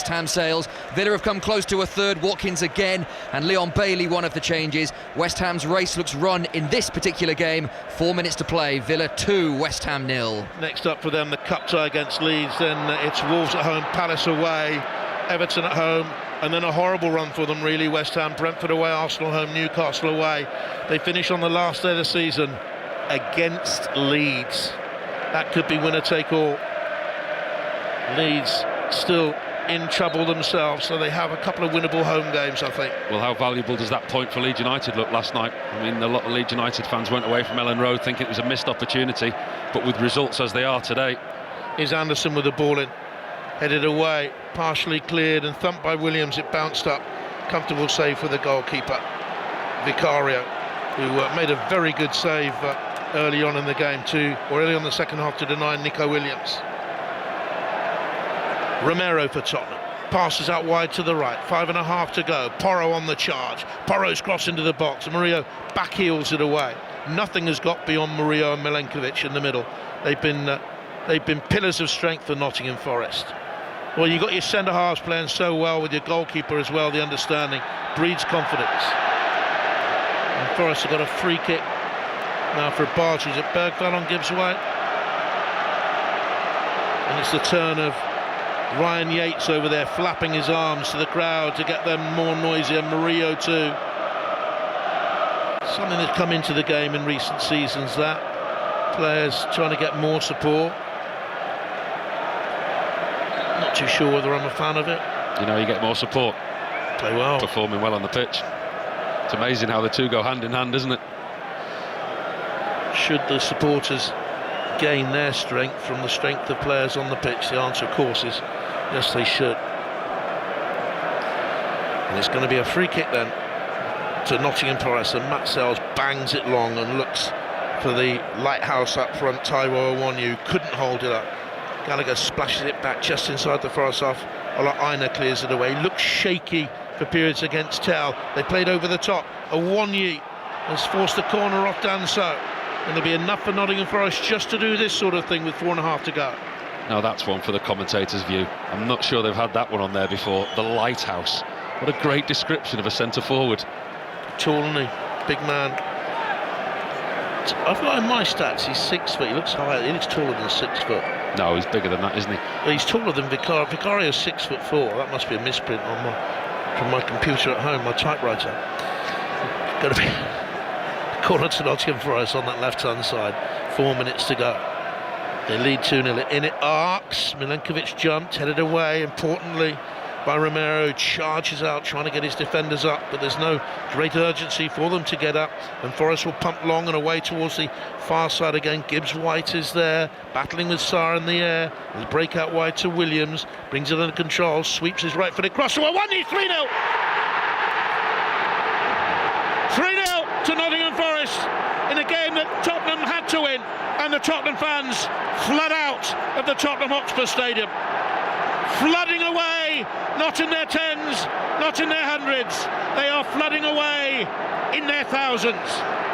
West Ham sails. Villa have come close to a third, Watkins again, and Leon Bailey one of the changes. West Ham's race looks run in this particular game. 4 minutes to play, Villa 2, West Ham 0. Next up for them, the cup tie against Leeds, then it's Wolves at home, Palace away, Everton at home, and then a horrible run for them really. West Ham, Brentford away, Arsenal home, Newcastle away. They finish on the last day of the season against Leeds. That could be winner take all. Leeds still in trouble themselves, so they have a couple of winnable home games, I think. Well, how valuable does that point for Leeds United look last night? I mean, a lot of Leeds United fans went away from Ellen Road thinking it was a missed opportunity, but with results as they are today. Here's Anderson with the ball in, headed away, partially cleared and thumped by Williams. It bounced up, comfortable save for the goalkeeper Vicario, who made a very good save early on in the game early on the second half to deny Nico Williams. Romero for Tottenham, passes out wide to the right, 5.5 to go. Porro on the charge, Porro's cross into the box, Murillo back heels it away. Nothing has got beyond Murillo and Milenkovic in the middle. They've been pillars of strength for Nottingham Forest. Well, you've got your centre-halves playing so well with your goalkeeper as well. The understanding breeds confidence. And Forest have got a free kick now for Barge. Is it Bergvall gives away? And it's the turn of Ryan Yates over there, flapping his arms to the crowd to get them more noisy, and Murillo too. Something that's come into the game in recent seasons, that players trying to get more support. Not too sure whether I'm a fan of it. You know, you get more support. Play well. Performing well on the pitch. It's amazing how the two go hand in hand, isn't it? Should the supporters gain their strength from the strength of players on the pitch? The answer, of course, is yes, they should. And it's going to be a free kick then to Nottingham Forest, and Matt Sells bangs it long and looks for the lighthouse up front. Taiwo Awoniyi couldn't hold it up. Gallagher splashes it back just inside the Forest half. Aina clears it away. Looks shaky for periods against Tell. They played over the top. Awoniyi has forced the corner off Danso. And there'll be enough for Nottingham Forest just to do this sort of thing with 4.5 to go. Now that's one for the commentator's view. I'm not sure they've had that one on there before. The lighthouse. What a great description of a centre forward. Tall, isn't he? Big man. I've got in my stats, he's 6 foot. He looks higher. He looks taller than 6 foot. No, he's bigger than that, isn't he? Well, he's taller than Vicario. Vicario's 6'4". That must be a misprint on from my computer at home, my typewriter. Going to be corner to Nottingham Forest on that left-hand side. 4 minutes to go. They lead 2-0. In it arcs. Milenkovic jumped, headed away, importantly, by Romero. Charges out, trying to get his defenders up, but there's no great urgency for them to get up. And Forest will pump long and away towards the far side again. Gibbs White is there, battling with Sarr in the air. There's a break out wide to Williams. Brings it under control, sweeps his right-footed cross to Awoniyi. 3-0. 3-0 to Nottingham Forest in a game that Tottenham had to win, and the Tottenham fans flood out of the Tottenham Hotspur Stadium, flooding away, not in their tens, not in their hundreds, they are flooding away in their thousands.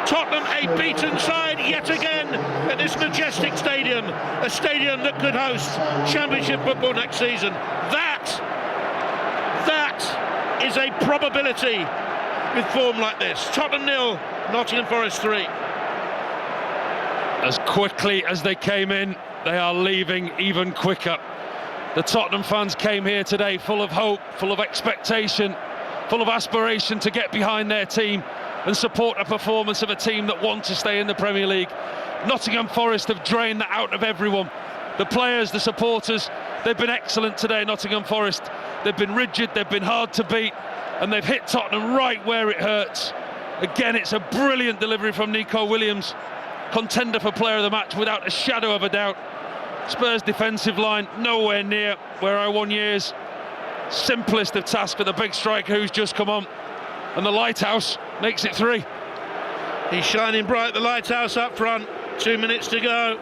Tottenham a beaten side yet again at this majestic stadium, a stadium that could host Championship football next season. That is a probability with form like this. Tottenham 0, Nottingham Forest 3. As quickly as they came in, they are leaving even quicker. The Tottenham fans came here today full of hope, full of expectation, full of aspiration to get behind their team and support a performance of a team that want to stay in the Premier League. Nottingham Forest have drained that out of everyone. The players, the supporters, they've been excellent today, Nottingham Forest. They've been rigid, they've been hard to beat, and they've hit Tottenham right where it hurts. Again, it's a brilliant delivery from Nico Williams, contender for player of the match without a shadow of a doubt. Spurs defensive line nowhere near where Awoniyi is. Simplest of tasks for the big striker who's just come on, and the lighthouse makes it 3. He's shining bright, the lighthouse up front. 2 minutes to go.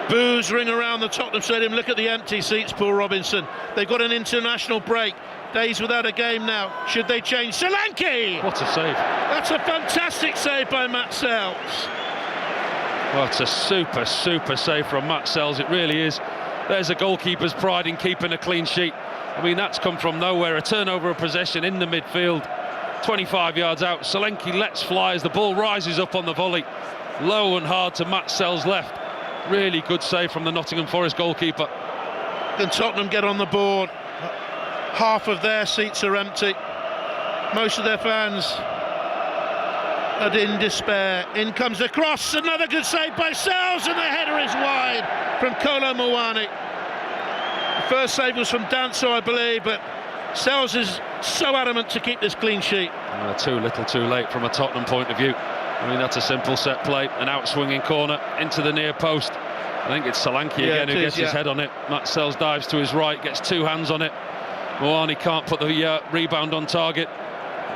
Boos ring around the Tottenham Stadium. Look at the empty seats, Paul Robinson. They've got an international break. Days without a game now. Should they change? Solanke! What a save. That's a fantastic save by Matt Sells. Well, it's a super save from Matt Sells, it really is. There's a goalkeeper's pride in keeping a clean sheet. I mean, that's come from nowhere. A turnover of possession in the midfield, 25 yards out. Solanke lets fly as the ball rises up on the volley, low and hard to Matt Sell's left. Really good save from the Nottingham Forest goalkeeper. Can Tottenham get on the board? Half of their seats are empty. Most of their fans are in despair. In comes the cross, another good save by Sells, and the header is wide from Kolo Muani. The first save was from Danso, I believe, but Sells is so adamant to keep this clean sheet. Too little too late from a Tottenham point of view. I mean, that's a simple set play, an out-swinging corner into the near post. I think it's Solanke again who gets his head on it. Matt Sells dives to his right, gets two hands on it. Muani can't put the rebound on target.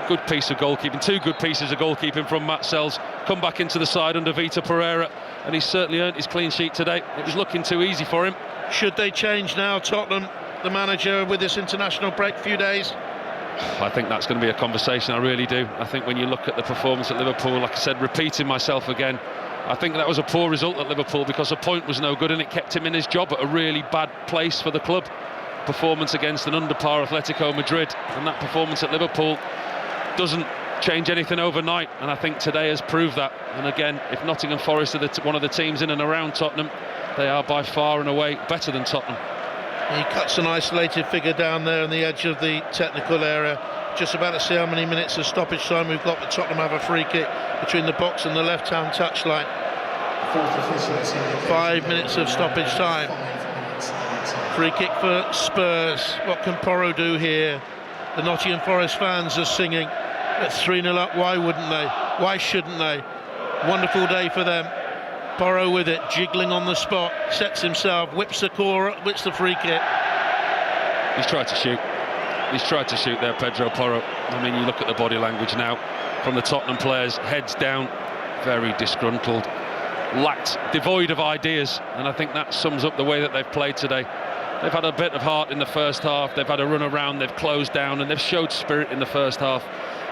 Good piece of goalkeeping, two good pieces of goalkeeping from Matt Sells. Come back into the side under Vitor Pereira, and he's certainly earned his clean sheet today. It was looking too easy for him. Should they change now, Tottenham, the manager, with this international break, few days? I think that's going to be a conversation, I really do. I think when you look at the performance at Liverpool, like I said, repeating myself again, I think that was a poor result at Liverpool because the point was no good and it kept him in his job at a really bad place for the club. Performance against an under-par Atletico Madrid, and that performance at Liverpool doesn't change anything overnight, and I think today has proved that. And again, if Nottingham Forest are one of the teams in and around Tottenham, they are by far and away better than Tottenham. He cuts an isolated figure down there on the edge of the technical area. Just about to see how many minutes of stoppage time we've got, but Tottenham have a free kick between the box and the left-hand touchline. 5 minutes of stoppage time. Free kick for Spurs. What can Porro do here? The Nottingham Forest fans are singing. It's 3-0 up. Why wouldn't they? Why shouldn't they? Wonderful day for them. Porro with it, jiggling on the spot, sets himself, whips the free kick. He's tried to shoot. He's tried to shoot there, Pedro Porro. I mean, you look at the body language now from the Tottenham players, heads down, very disgruntled, devoid of ideas, and I think that sums up the way that they've played today. They've had a bit of heart in the first half, they've had a run around, they've closed down, and they've showed spirit in the first half,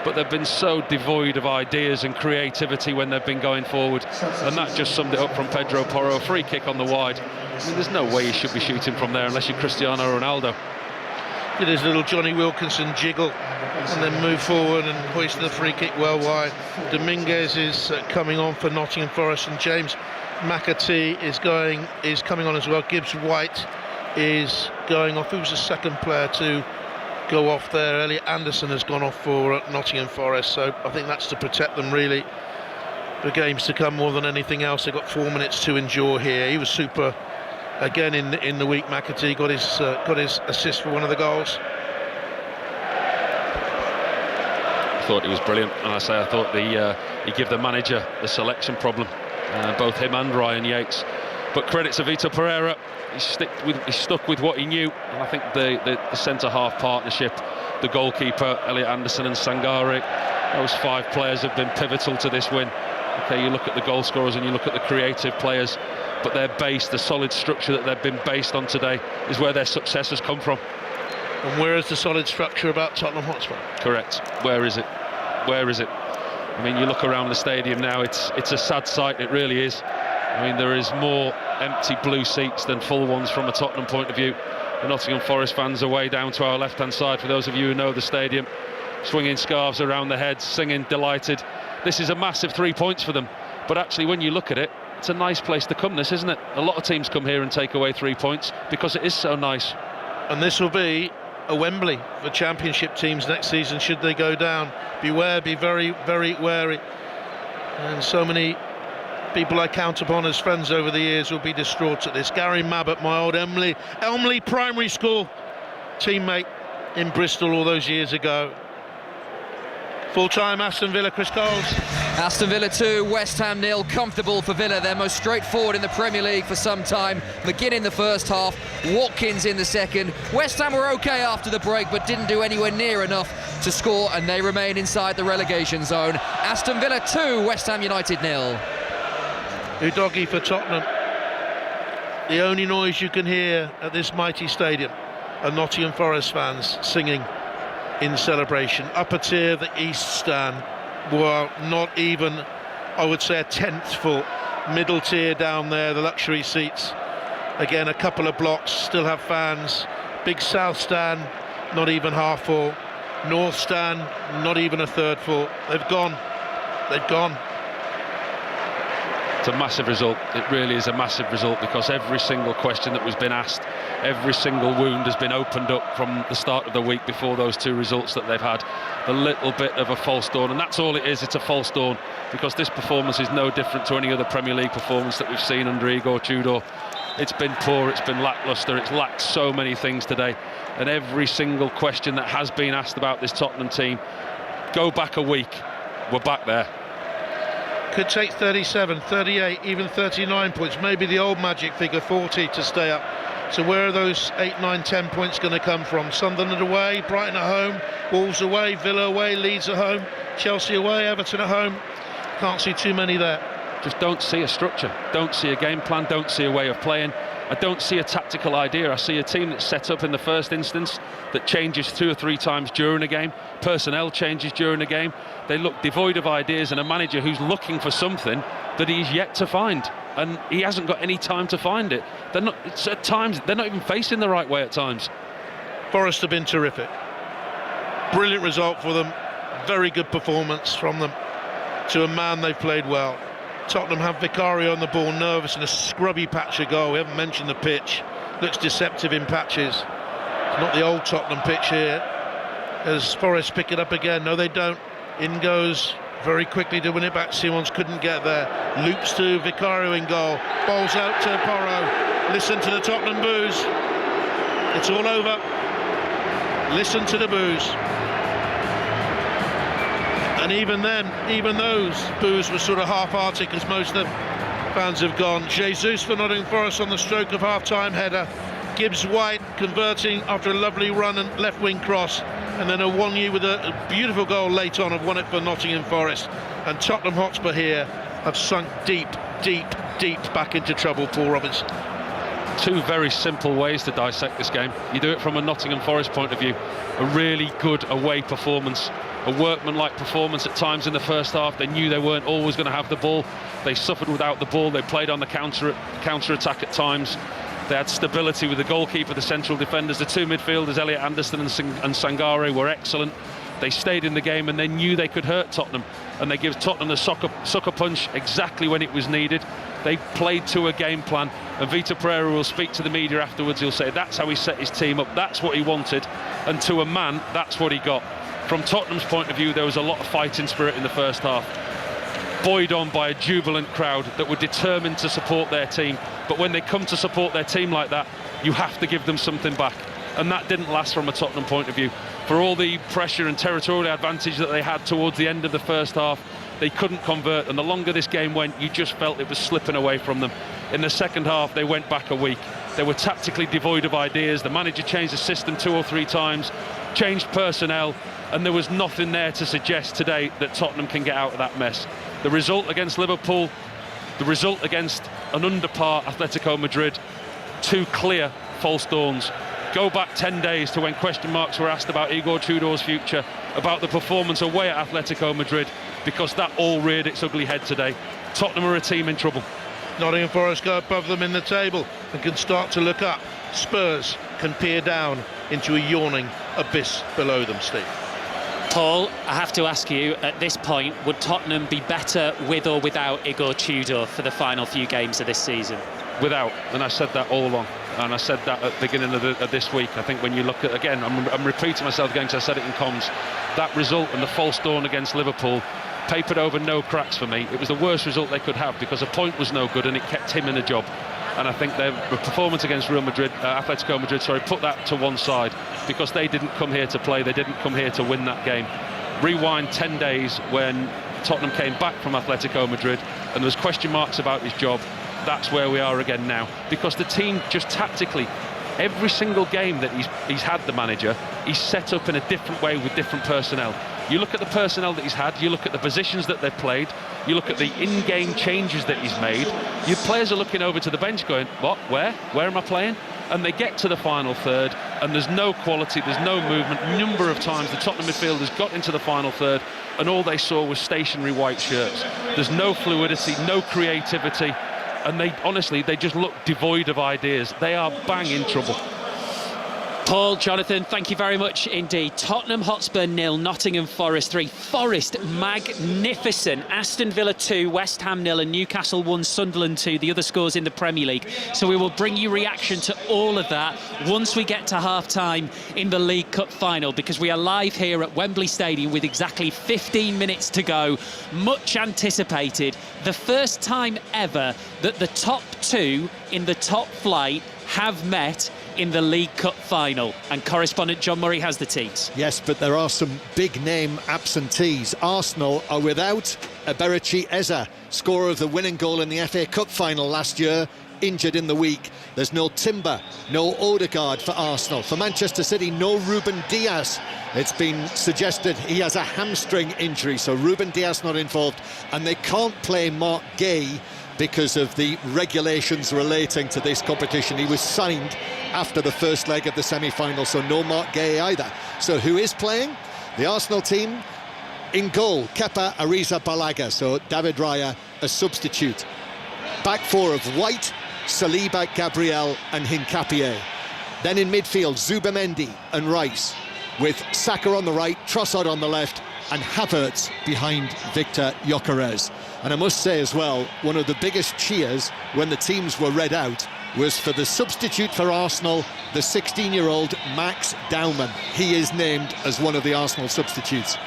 but they've been so devoid of ideas and creativity when they've been going forward, and that just summed it up from Pedro Porro. A free kick on the wide. I mean, there's no way you should be shooting from there unless you're Cristiano Ronaldo. Did his little Johnny Wilkinson jiggle and then move forward and hoisted the free kick well wide. Dominguez is coming on for Nottingham Forest, and James McAtee is coming on as well. Gibbs White is going off. Who was the second player to go off there? Elliot Anderson has gone off for Nottingham Forest, so I think that's to protect them really for games to come more than anything else. They've got 4 minutes to endure here. He was super again in the week. McAtee got his assist for one of the goals. I thought he was brilliant, and I thought he gave the manager the selection problem, both him and Ryan Yates. But credit to Vitor Pereira, he stuck with what he knew, and I think the centre-half partnership, the goalkeeper, Elliot Anderson and Sangare, those five players have been pivotal to this win. Okay, you look at the goal scorers and you look at the creative players, but their base, the solid structure that they've been based on today, is where their success has come from. And where is the solid structure about Tottenham Hotspur? Correct. Where is it? Where is it? I mean, you look around the stadium now, it's a sad sight, it really is. I mean, there is more empty blue seats than full ones from a Tottenham point of view. The Nottingham Forest fans are way down to our left-hand side, for those of you who know the stadium, swinging scarves around their heads, singing, delighted. This is a massive 3 points for them, but actually when you look at it, it's a nice place to come, this, isn't it? A lot of teams come here and take away 3 points because it is so nice. And this will be a Wembley for championship teams next season should they go down. Beware, be very, very wary. And so many people I count upon as friends over the years will be distraught at this. Gary Mabbott, my old Elmley Primary School teammate in Bristol all those years ago. Full-time Aston Villa, Chris Coles. Aston Villa 2, West Ham 0. Comfortable for Villa, their most straightforward in the Premier League for some time. McGinn in the first half, Watkins in the second. West Ham were okay after the break, but didn't do anywhere near enough to score, and they remain inside the relegation zone. Aston Villa 2, West Ham United 0. Udogie for Tottenham. The only noise you can hear at this mighty stadium are Nottingham Forest fans singing in celebration. Upper tier, the East Stand, well, not even, I would say, a tenth full. Middle tier down there, the luxury seats. Again, a couple of blocks still have fans. Big South Stand, not even half full. North Stand, not even a third full. They've gone. They've gone. It's a massive result. It really is a massive result, because every single question that was been asked, every single wound has been opened up from the start of the week before those two results that they've had. A little bit of a false dawn, and that's all it is. It's a false dawn, because this performance is no different to any other Premier League performance that we've seen under Igor Tudor. It's been poor, it's been lacklustre, it's lacked so many things today, and every single question that has been asked about this Tottenham team, go back a week, we're back there. Could take 37, 38, even 39 points, maybe the old magic figure 40 to stay up. So where are those 8, 9, 10 points going to come from? Sunderland away, Brighton at home, Wolves away, Villa away, Leeds at home, Chelsea away, Everton at home. Can't see too many there. Just don't see a structure, don't see a game plan, don't see a way of playing. I don't see a tactical idea. I see a team that's set up in the first instance that changes 2 or 3 times during a game. Personnel changes during a game. They look devoid of ideas, and a manager who's looking for something that he's yet to find, and he hasn't got any time to find it. They're not, at times, they're not even facing the right way at times. Forest have been terrific. Brilliant result for them. Very good performance from them. To a man, they've played well. Tottenham have Vicario on the ball, nervous, and a scrubby patch of goal. We haven't mentioned the pitch. Looks deceptive in patches. It's not the old Tottenham pitch here. As Forest pick it up again. No, they don't. In goes very quickly to win it back. Simons couldn't get there. Loops to Vicario in goal. Bowls out to Porro. Listen to the Tottenham boos. It's all over. Listen to the boos. And even then, even those boos were sort of half-hearted, because most of the fans have gone. Jesus for Nottingham Forest on the stroke of half-time header. Gibbs White converting after a lovely run and left wing cross, and then Awonyi with a beautiful goal late on have won it for Nottingham Forest. And Tottenham Hotspur here have sunk deep, deep, deep back into trouble, Paul Robinson. 2 very simple ways to dissect this game. You do it from a Nottingham Forest point of view. A really good away performance, a workmanlike performance at times in the first half. They knew they weren't always going to have the ball. They suffered without the ball. They played on the counter attack at times. They had stability with the goalkeeper, the central defenders. The 2 midfielders, Elliot Anderson and Sangare, were excellent. They stayed in the game, and they knew they could hurt Tottenham, and they give Tottenham the sucker punch exactly when it was needed. They played to a game plan, and Vitor Pereira will speak to the media afterwards. He'll say that's how he set his team up, that's what he wanted, and to a man, that's what he got. From Tottenham's point of view, there was a lot of fighting spirit in the first half, buoyed on by a jubilant crowd that were determined to support their team. But when they come to support their team like that, you have to give them something back, and that didn't last from a Tottenham point of view. For all the pressure and territorial advantage that they had towards the end of the first half, they couldn't convert, and the longer this game went, you just felt it was slipping away from them. In the second half, they went back a week. They were tactically devoid of ideas. The manager changed the system 2 or 3 times, changed personnel, and there was nothing there to suggest today that Tottenham can get out of that mess. The result against Liverpool, the result against an under-par Atletico Madrid, 2 clear false dawns. Go back 10 days to when question marks were asked about Igor Tudor's future, about the performance away at Atletico Madrid, because that all reared its ugly head today. Tottenham are a team in trouble. Nottingham Forest go above them in the table and can start to look up. Spurs can peer down into a yawning abyss below them, Steve. Paul, I have to ask you, at this point, would Tottenham be better with or without Igor Tudor for the final few games of this season? Without, and I said that all along, and I said that at the beginning of this week. I think when you look at, again, I'm repeating myself again because I said it in comms, that result and the false dawn against Liverpool papered over no cracks for me. It was the worst result they could have, because a point was no good and it kept him in a job. And I think their performance against Atletico Madrid, put that to one side, because they didn't come here to play, they didn't come here to win that game. Rewind 10 days when Tottenham came back from Atletico Madrid and there was question marks about his job. That's where we are again now, because the team just tactically, every single game that he's had, the manager, he's set up in a different way with different personnel. You look at the personnel that he's had, you look at the positions that they've played, you look at the in-game changes that he's made, your players are looking over to the bench going, what, where am I playing? And they get to the final third and there's no quality, there's no movement. Number of times the Tottenham midfielders got into the final third and all they saw was stationary white shirts. There's no fluidity, no creativity, and they honestly, they just look devoid of ideas. They are bang in trouble. Paul, Jonathan, thank you very much indeed. Tottenham Hotspur 0, Nottingham Forest 3. Forest, magnificent. Aston Villa 2, West Ham 0, and Newcastle 1, Sunderland 2, the other scores in the Premier League. So we will bring you reaction to all of that once we get to half-time in the League Cup final, because we are live here at Wembley Stadium with exactly 15 minutes to go. Much anticipated. The first time ever that the top two in the top flight have met in the League Cup final, and correspondent John Murray has the teams. Yes, but there are some big name absentees. Arsenal are without Eberechi Eze, scorer of the winning goal in the FA Cup final last year, injured in the week. There's no Timber, no Odegaard for Arsenal. For Manchester City, no Ruben Dias. It's been suggested he has a hamstring injury, so Ruben Dias not involved, and they can't play Mark Gay because of the regulations relating to this competition. He was signed after the first leg of the semi-final, so no Mark Gay either. So who is playing? The Arsenal team in goal, Kepa Arrizabalaga, so David Raya a substitute. Back four of White, Saliba, Gabriel and Hincapié. Then in midfield, Zubamendi and Rice, with Saka on the right, Trossard on the left and Havertz behind Victor Gyökeres. And I must say as well, one of the biggest cheers when the teams were read out was for the substitute for Arsenal, the 16-year-old Max Daumann. He is named as one of the Arsenal substitutes.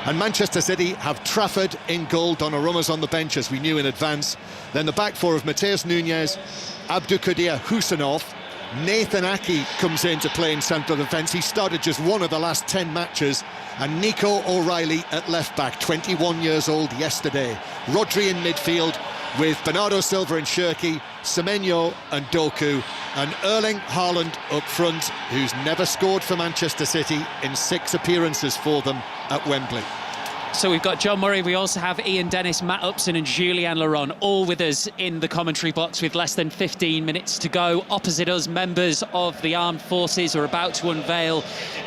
And Manchester City have Trafford in goal, Donnarumma's on the bench as we knew in advance. Then the back four of Mateus Nunes, Abdulkadir Husanov, Nathan Aki comes in to play in central defence. He started just one of the last 10 matches. And Nico O'Reilly at left-back, 21 years old yesterday. Rodri in midfield with Bernardo Silva and Shirky, Semenyo and Doku, and Erling Haaland up front, who's never scored for Manchester City in 6 appearances for them at Wembley. So we've got John Murray, we also have Ian Dennis, Matt Upson and Julien Laurent, all with us in the commentary box with less than 15 minutes to go. Opposite us, members of the armed forces are about to unveil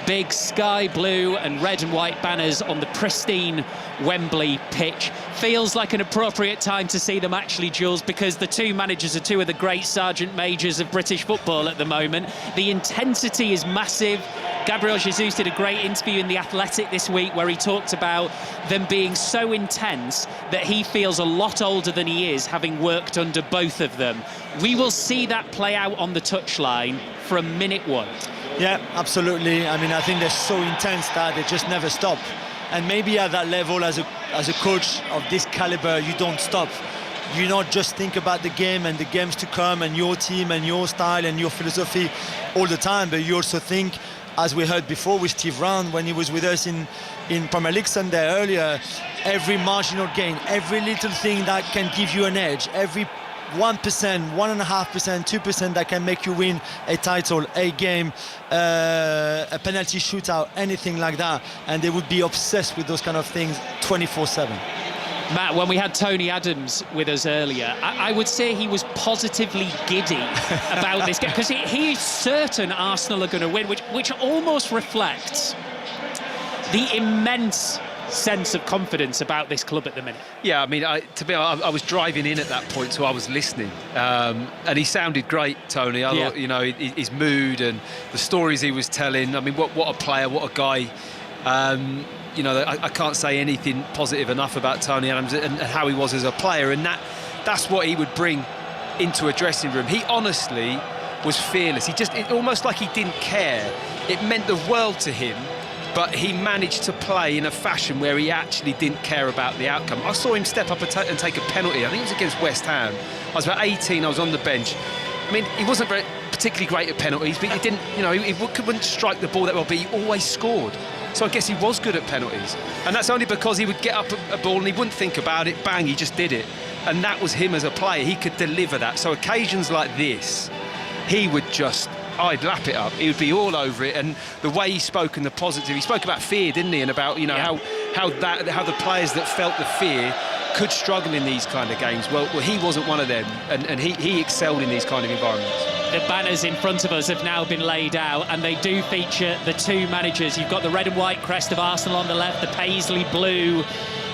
big sky blue and red and white banners on the pristine Wembley pitch. Feels like an appropriate time to see them actually, Jules, because the two managers are two of the great sergeant majors of British football at the moment. The intensity is massive. Gabriel Jesus did a great interview in The Athletic this week where he talked about them being so intense that he feels a lot older than he is, having worked under both of them. We will see that play out on the touchline from minute one. Yeah, absolutely. I mean, I think they're so intense that they just never stop. And maybe at that level, as a coach of this caliber, you don't stop. You not just think about the game and the games to come and your team and your style and your philosophy all the time, but you also think, as we heard before with Steve Brown when he was with us in Premier League Sunday earlier, every marginal gain, every little thing that can give you an edge, every 1%, 1.5%, 2% that can make you win a title, a game, a penalty shootout, anything like that. And they would be obsessed with those kind of things 24/7. Matt, when we had Tony Adams with us earlier, I would say he was positively giddy about this game, because he is certain Arsenal are going to win, which almost reflects the immense sense of confidence about this club at the minute. Yeah, I mean, I was driving in at that point, so I was listening, and he sounded great, Tony. I thought, you know, his mood and the stories he was telling. I mean, what a player, what a guy. You know, I can't say anything positive enough about Tony Adams and how he was as a player, and that's what he would bring into a dressing room. He honestly was fearless. It almost like he didn't care. It meant the world to him, but he managed to play in a fashion where he actually didn't care about the outcome. I saw him step up and take a penalty. I think it was against West Ham. I was about 18, I was on the bench. I mean, he wasn't particularly great at penalties, but he didn't, you know, he wouldn't strike the ball that well, but he always scored. So I guess he was good at penalties. And that's only because he would get up a ball and he wouldn't think about it, bang, he just did it. And that was him as a player. He could deliver that. So occasions like this, he would just, I'd lap it up. He would be all over it. And the way he spoke and the positive, he spoke about fear, didn't he? And about, you know, how the players that felt the fear could struggle in these kind of games. Well, he wasn't one of them. And he excelled in these kind of environments. The banners in front of us have now been laid out, and they do feature the two managers. You've got the red and white crest of Arsenal on the left, the paisley blue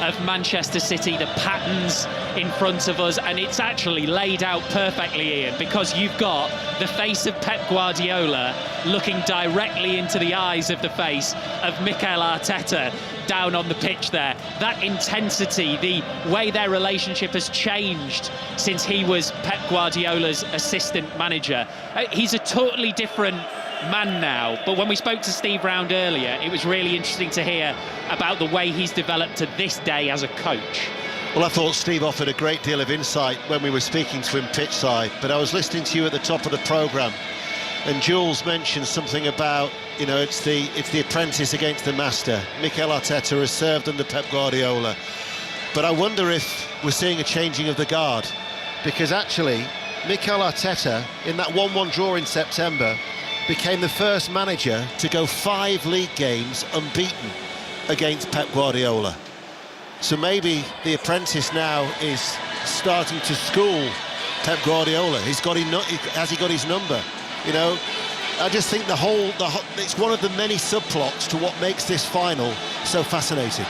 of Manchester City, the patterns in front of us, and it's actually laid out perfectly, Ian, because you've got the face of Pep Guardiola looking directly into the eyes of the face of Mikel Arteta down on the pitch there. That intensity, the way their relationship has changed since he was Pep Guardiola's assistant manager. He's a totally different man now, but when we spoke to Steve Round earlier, it was really interesting to hear about the way he's developed to this day as a coach. Well, I thought Steve offered a great deal of insight when we were speaking to him pitchside, but I was listening to you at the top of the programme, and Jules mentioned something about, you know, it's the apprentice against the master. Mikel Arteta has served under Pep Guardiola, but I wonder if we're seeing a changing of the guard, because actually Mikel Arteta, in that 1-1 draw in September, became the first manager to go 5 league games unbeaten against Pep Guardiola. So maybe the apprentice now is starting to school Pep Guardiola. Has he got his number? You know, I just think it's one of the many subplots to what makes this final so fascinating.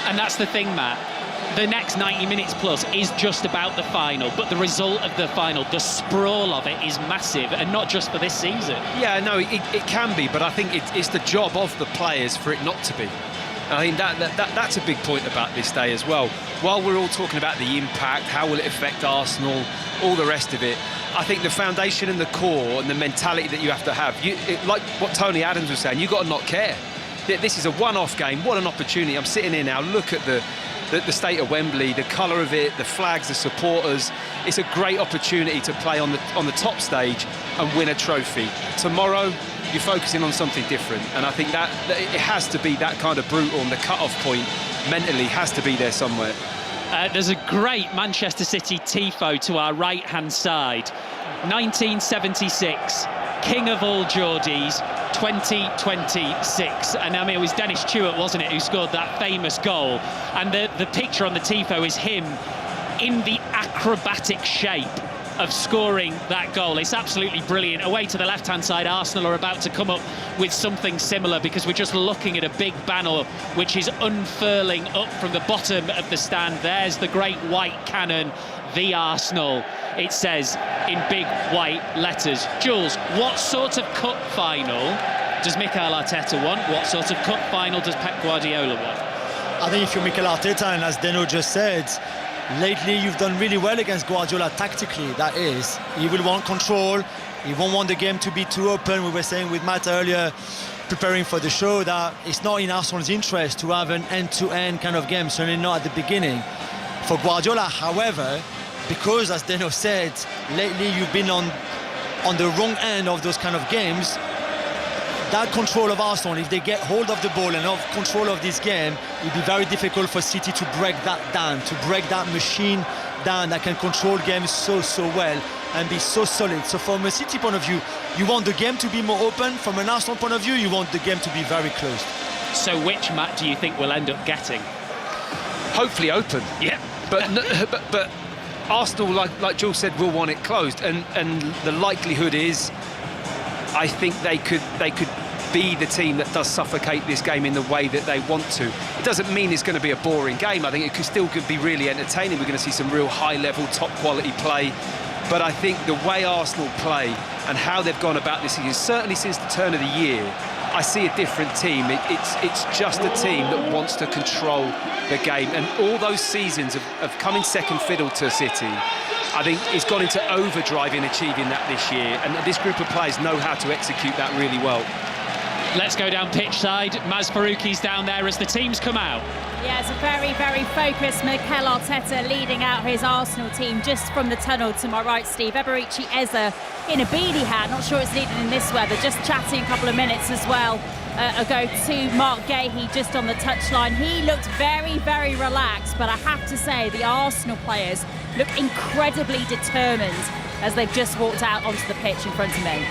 And that's the thing, Matt. The next 90 minutes plus is just about the final, but the result of the final, the sprawl of it, is massive, and not just for this season. Yeah, no, it can be, but I think it's the job of the players for it not to be. I think that's a big point about this day as well. While we're all talking about the impact, how will it affect Arsenal, all the rest of it, I think the foundation and the core and the mentality that you have to have, like what Tony Adams was saying, you've got to not care. This is a one-off game. What an opportunity. I'm sitting here now, look at the state of Wembley, the colour of it, the flags, the supporters. It's a great opportunity to play on the top stage and win a trophy. Tomorrow, you're focusing on something different, and I think that it has to be that kind of brutal, and the cut-off point mentally has to be there somewhere. There's a great Manchester City tifo to our right-hand side. 1976, King of all Geordies, 2026. And I mean, it was Dennis Stewart, wasn't it, who scored that famous goal. And the picture on the tifo is him in the acrobatic shape of scoring that goal. It's absolutely brilliant. Away to the left-hand side, Arsenal are about to come up with something similar, because we're just looking at a big banner which is unfurling up from the bottom of the stand. There's the great white cannon, the Arsenal, it says in big white letters. Jules, what sort of cup final does Mikel Arteta want? What sort of cup final does Pep Guardiola want? I think if you're Mikel Arteta, and as Deno just said, lately you've done really well against Guardiola tactically, that is. He will want control, he won't want the game to be too open. We were saying with Matt earlier, preparing for the show, that it's not in Arsenal's interest to have an end-to-end kind of game, certainly not at the beginning. For Guardiola, however, because as Deno said, lately you've been on the wrong end of those kind of games, that control of Arsenal, if they get hold of the ball and of control of this game, it'll be very difficult for City to break that down, to break that machine down that can control games so well and be so solid. So from a City point of view, you want the game to be more open. From an Arsenal point of view, you want the game to be very closed. So which Matt do you think we'll end up getting? Hopefully open. Yeah. But Arsenal, like Jules said, will want it closed, and the likelihood is, I think they could be the team that does suffocate this game in the way that they want to. It doesn't mean it's going to be a boring game. I think it could be really entertaining. We're going to see some real high-level, top-quality play. But I think the way Arsenal play and how they've gone about this season, certainly since the turn of the year, I see a different team. It's just a team that wants to control the game. And all those seasons of coming second fiddle to City, I think it's gone into overdrive in achieving that this year. And this group of players know how to execute that really well. Let's go down pitch side. Maz Farouki's down there as the teams come out. Yeah, it's a very, very focused Mikel Arteta leading out his Arsenal team just from the tunnel to my right, Steve. Eberici Eze in a beanie hat, not sure it's needed in this weather, just chatting a couple of minutes as well ago to Mark Gahey just on the touchline. He looked very, very relaxed, but I have to say the Arsenal players look incredibly determined as they've just walked out onto the pitch in front of me.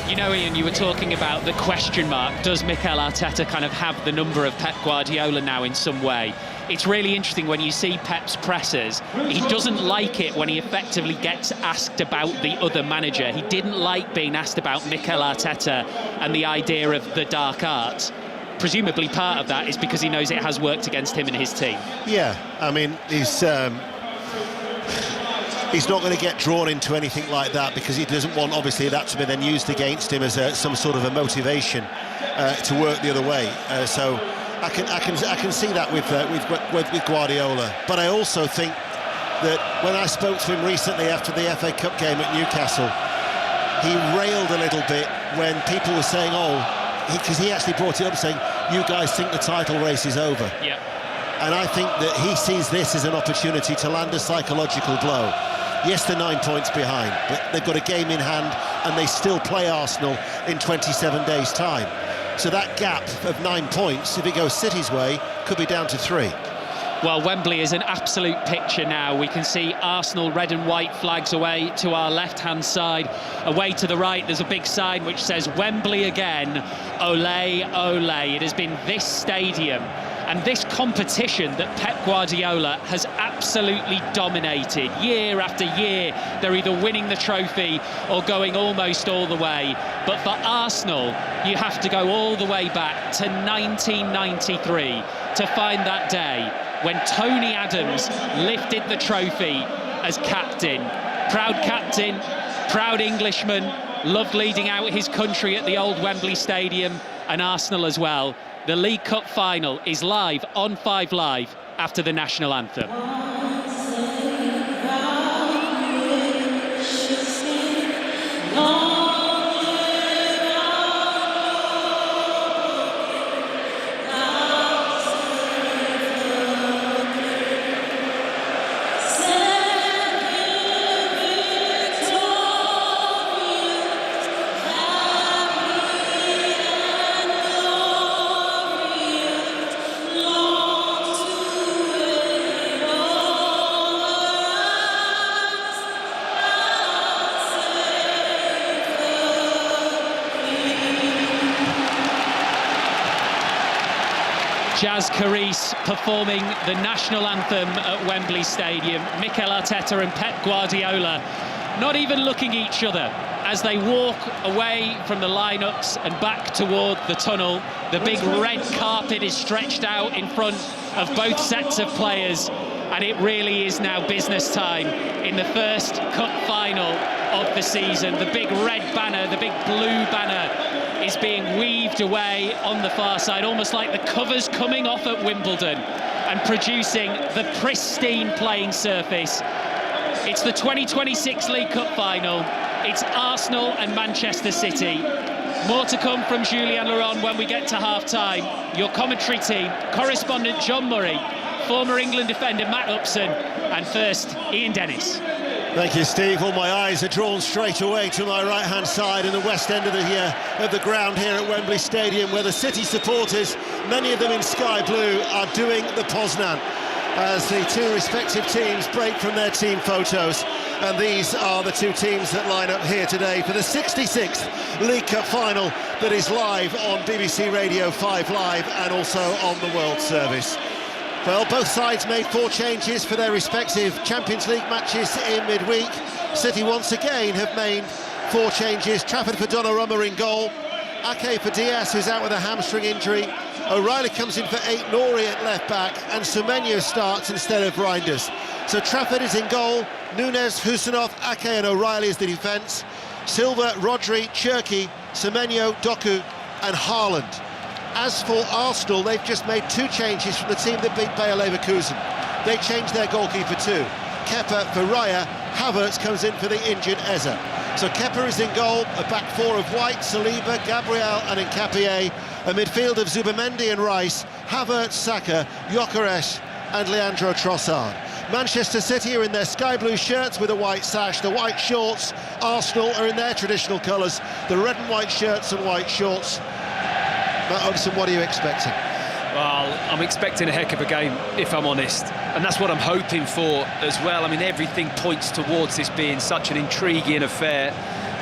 You know, Ian, you were talking about the question mark. Does Mikel Arteta kind of have the number of Pep Guardiola now in some way? It's really interesting when you see Pep's pressers. He doesn't like it when he effectively gets asked about the other manager. He didn't like being asked about Mikel Arteta and the idea of the dark arts. Presumably part of that is because he knows it has worked against him and his team. Yeah, I mean, he's not going to get drawn into anything like that because he doesn't want, obviously, that to be then used against him as some sort of a motivation to work the other way. So I can see that with Guardiola. But I also think that when I spoke to him recently after the FA Cup game at Newcastle, he railed a little bit when people were saying, because he actually brought it up saying, you guys think the title race is over. Yeah. And I think that he sees this as an opportunity to land a psychological blow. Yes, they're 9 points behind, but they've got a game in hand and they still play Arsenal in 27 days' time. So that gap of 9 points, if it goes City's way, could be down to 3. Well, Wembley is an absolute picture now. We can see Arsenal red and white flags away to our left-hand side. Away to the right, there's a big sign which says Wembley again, ole, ole. It has been this stadium and this competition that Pep Guardiola has absolutely dominated. Year after year, they're either winning the trophy or going almost all the way. But for Arsenal, you have to go all the way back to 1993 to find that day when Tony Adams lifted the trophy as captain. Proud Englishman, loved leading out his country at the old Wembley Stadium, and Arsenal as well. The League Cup final is live on 5 Live after the national anthem. Jazz Caris performing the national anthem at Wembley Stadium. Mikel Arteta and Pep Guardiola not even looking each other as they walk away from the lineups and back toward the tunnel. The big red carpet is stretched out in front of both sets of players, and it really is now business time in the first cup final of the season. The big red banner, the big blue banner is being weaved away on the far side, almost like the covers coming off at Wimbledon and producing the pristine playing surface. It's the 2026 League Cup final. It's Arsenal and Manchester City. More to come from Julien Laurent when we get to half-time. Your commentary team, correspondent John Murray, former England defender Matt Upson, and first, Ian Dennis. Thank you, Steve. All my eyes are drawn straight away to my right-hand side in the west end of the ground here at Wembley Stadium, where the City supporters, many of them in sky blue, are doing the Poznan as the two respective teams break from their team photos. And these are the two teams that line up here today for the 66th League Cup final that is live on BBC Radio 5 Live and also on the World Service. Well, both sides made 4 changes for their respective Champions League matches in midweek. City once again have made 4 changes. Trafford for Donnarumma in goal. Ake for Diaz, who's out with a hamstring injury. O'Reilly comes in for Aït-Nouri at left-back, and Semenyo starts instead of Reinders. So Trafford is in goal. Núñez, Husanov, Ake and O'Reilly is the defence. Silva, Rodri, Cherki, Semenyo, Doku and Haaland. As for Arsenal, they've just made 2 changes from the team that beat Bayer Leverkusen. They changed their goalkeeper too. Kepa for Raya, Havertz comes in for the injured Eze. So Kepa is in goal, a back 4 of White, Saliba, Gabriel and Nkapie, a midfield of Zubimendi and Rice, Havertz, Saka, Gyökeres and Leandro Trossard. Manchester City are in their sky blue shirts with a white sash, the white shorts. Arsenal are in their traditional colours, the red and white shirts and white shorts. Matt Upson, what are you expecting? Well, I'm expecting a heck of a game, if I'm honest. And that's what I'm hoping for as well. I mean, everything points towards this being such an intriguing affair.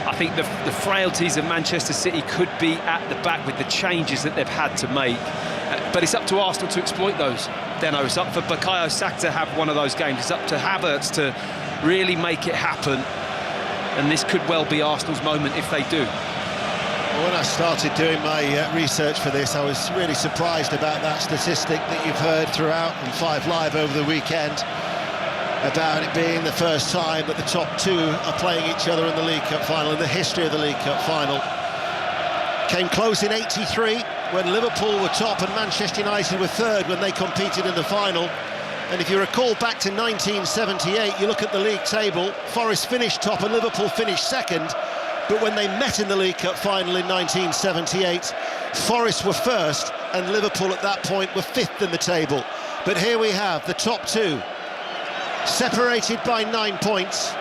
I think the frailties of Manchester City could be at the back with the changes that they've had to make. But it's up to Arsenal to exploit those, Deno. It's up for Bukayo Saka to have one of those games. It's up to Havertz to really make it happen. And this could well be Arsenal's moment if they do. Well, when I started doing my research for this, I was really surprised about that statistic that you've heard throughout on 5 Live over the weekend, about it being the first time that the top 2 are playing each other in the League Cup final, in the history of the League Cup final. Came close in '83 when Liverpool were top and Manchester United were third when they competed in the final. And if you recall back to 1978, you look at the league table, Forest finished top and Liverpool finished second. But when they met in the League Cup final in 1978, Forest were first and Liverpool at that point were 5th in the table. But here we have the top 2, separated by 9 points.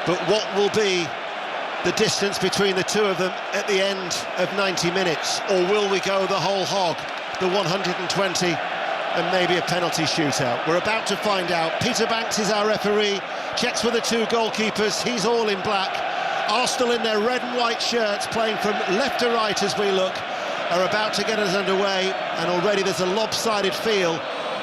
But what will be the distance between the 2 of them at the end of 90 minutes? Or will we go the whole hog, the 120, and maybe a penalty shootout? We're about to find out. Peter Banks is our referee, checks with the 2 goalkeepers, he's all in black. Arsenal in their red and white shirts, playing from left to right as we look, are about to get us underway, and already there's a lopsided feel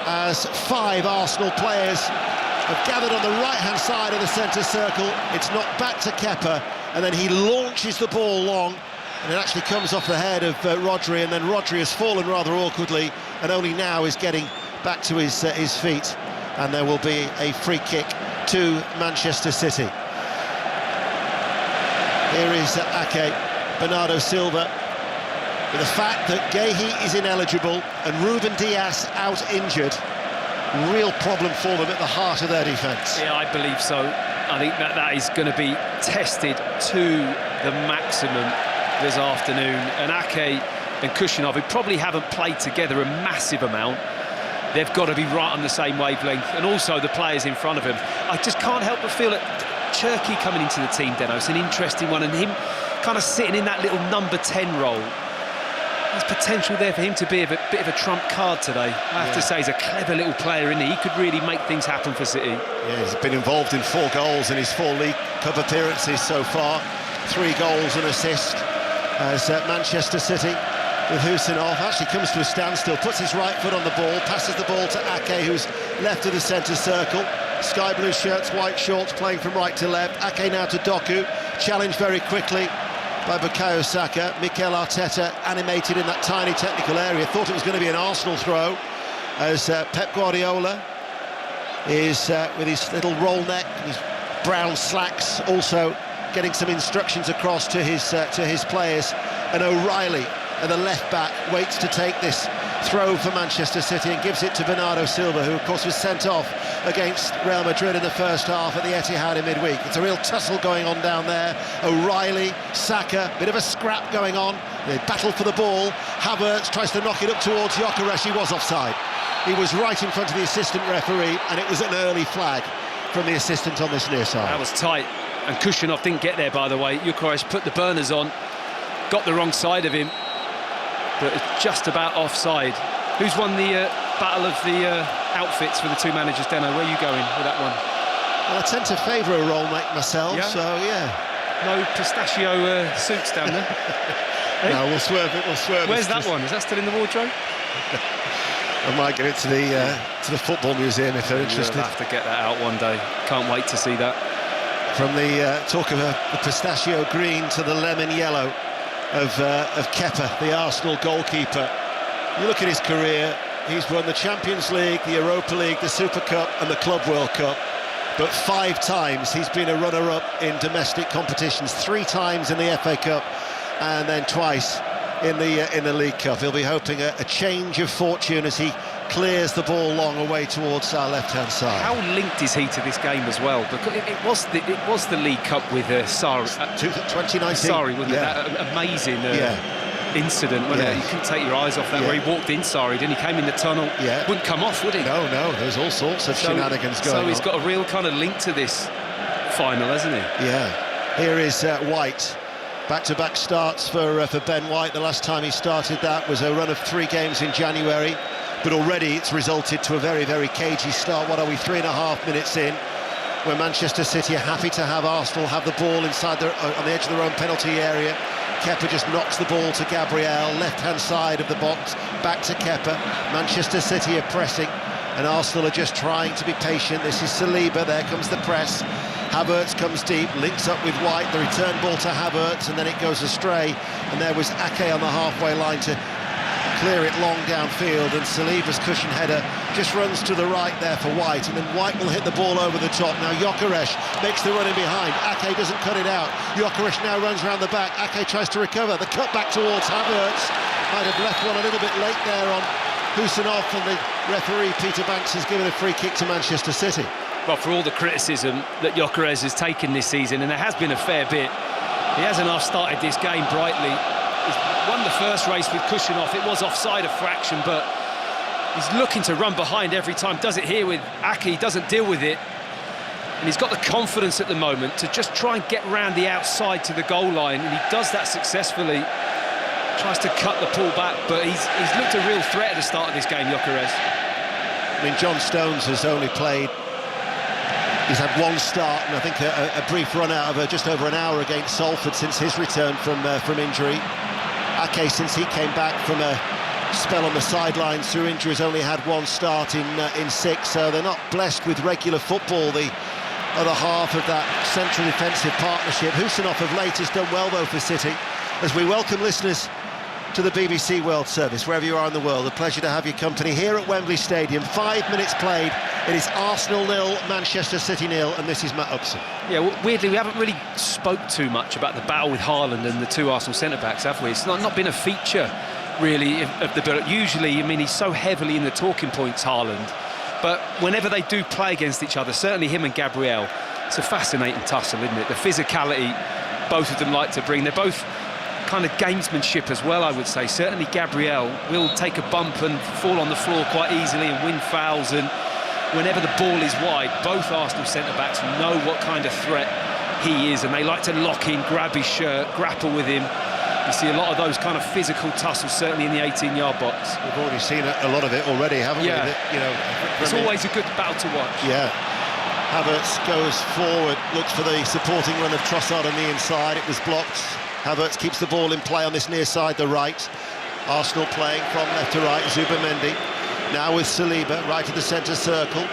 as 5 Arsenal players have gathered on the right-hand side of the centre circle. It's knocked back to Kepa, and then he launches the ball long, and it actually comes off the head of Rodri, and then Rodri has fallen rather awkwardly, and only now is getting back to his feet, and there will be a free kick to Manchester City. Here is Ake, Bernardo Silva, with the fact that Guehi is ineligible and Ruben Dias out injured. Real problem for them at the heart of their defence. Yeah, I believe so. I think that is going to be tested to the maximum this afternoon. And Ake and Kushinov, who probably haven't played together a massive amount, they've got to be right on the same wavelength. And also the players in front of him. I just can't help but feel that Cherki coming into the team, Deno, it's an interesting one, and him kind of sitting in that little number 10 role. There's potential there for him to be a bit of a trump card today. I have to say, he's a clever little player, isn't he? He could really make things happen for City. Yeah, he's been involved in 4 goals in his 4 League Cup appearances so far. 3 goals and assist as Manchester City, with Husinov, actually comes to a standstill, puts his right foot on the ball, passes the ball to Ake, who's left of the centre circle. Sky blue shirts, white shorts, playing from right to left. Ake now to Doku, challenged very quickly by Bukayo Saka. Mikel Arteta animated in that tiny technical area, thought it was going to be an Arsenal throw, as Pep Guardiola is with his little roll neck, his brown slacks, also getting some instructions across to his players. And O'Reilly, the left back, waits to take this throw for Manchester City and gives it to Bernardo Silva, who of course was sent off against Real Madrid in the first half at the Etihad in midweek. It's a real tussle going on down there. O'Reilly, Saka, bit of a scrap going on. They battle for the ball. Havertz tries to knock it up towards Gyökeres. He was offside. He was right in front of the assistant referee, and it was an early flag from the assistant on this near side. That was tight, and Kushinov didn't get there, by the way. Gyökeres put the burners on, got the wrong side of him, but it's just about offside. Who's won the battle of the outfits for the 2 managers, Deno? Where are you going with that one? Well, I tend to favour a roll neck myself, so yeah. No pistachio suits down there? No, we'll swerve it, Where's that one? Is that still in the wardrobe? I might get it to the football museum if they're interested. You'll have to get that out one day. Can't wait to see that. From the talk of the pistachio green to the lemon yellow of Kepa, the Arsenal goalkeeper. You look at his career, he's won the Champions League, the Europa League, the Super Cup and the Club World Cup. But 5 times he's been a runner-up in domestic competitions, 3 times in the FA Cup and then twice in the League Cup. He'll be hoping a change of fortune as he clears the ball long away towards our left-hand side. How linked is he to this game as well? Because it was the League Cup with Sarri. 2019. Sarri, wasn't it? That amazing incident, wasn't it? You couldn't take your eyes off that, where he walked in Sarri, then he came in the tunnel, wouldn't come off, would he? No, there's all sorts of shenanigans going on. So he's got a real kind of link to this final, hasn't he? Yeah. Here is White. Back-to-back starts for Ben White. The last time he started that was a run of 3 games in January, but already it's resulted to a very, very cagey start. What are we, 3.5 minutes in? where Manchester City are happy to have Arsenal have the ball inside on the edge of their own penalty area. Kepa just knocks the ball to Gabriel, left-hand side of the box, back to Kepa. Manchester City are pressing, and Arsenal are just trying to be patient. This is Saliba, there comes the press. Havertz comes deep, links up with White, the return ball to Havertz, and then it goes astray. And there was Ake on the halfway line to clear it long downfield, and Saliba's cushion header just runs to the right there for White, and then White will hit the ball over the top. Now Gyökeres makes the run in behind. Ake doesn't cut it out. Gyökeres now runs around the back. Ake tries to recover. The cut back towards Havertz. Might have left one a little bit late there on Husinov, and the referee Peter Banks has given a free kick to Manchester City. Well, for all the criticism that Gyökeres has taken this season, and there has been a fair bit, he hasn't half-started this game brightly. He's won the first race with Kushinoff. It was offside a fraction, but he's looking to run behind every time. Does it here with Ake, doesn't deal with it. And he's got the confidence at the moment to just try and get round the outside to the goal line, and he does that successfully. Tries to cut the pull back, but he's looked a real threat at the start of this game, Gyökeres. I mean, John Stones has only played... He's had one start and I think a brief run out of just over an hour against Salford since his return from injury. Ake, since he came back from a spell on the sidelines through injury, has only had one start in 6, so they're not blessed with regular football, the other half of that central defensive partnership. Husinov of late has done well though for City. As we welcome listeners to the BBC World Service, wherever you are in the world, a pleasure to have your company here at Wembley Stadium. 5 minutes played. It is Arsenal 0, Manchester City 0, and this is Matt Upson. Yeah, weirdly, we haven't really spoke too much about the battle with Haaland and the two Arsenal centre-backs, have we? It's not been a feature, really, of the build-up. Usually, I mean, he's so heavily in the talking points, Haaland, but whenever they do play against each other, certainly him and Gabriel, it's a fascinating tussle, isn't it? The physicality both of them like to bring. They're both kind of gamesmanship as well, I would say. Certainly Gabriel will take a bump and fall on the floor quite easily and win fouls, and whenever the ball is wide, both Arsenal centre-backs know what kind of threat he is, and they like to lock in, grab his shirt, grapple with him. You see a lot of those kind of physical tussles, certainly in the 18-yard box. We've already seen a lot of it already, haven't we? You know, it's always a good battle to watch. Yeah. Havertz goes forward, looks for the supporting run of Trossard on the inside. It was blocked. Havertz keeps the ball in play on this near side, the right. Arsenal playing from left to right. Zubimendi now with Saliba, right of the centre circle.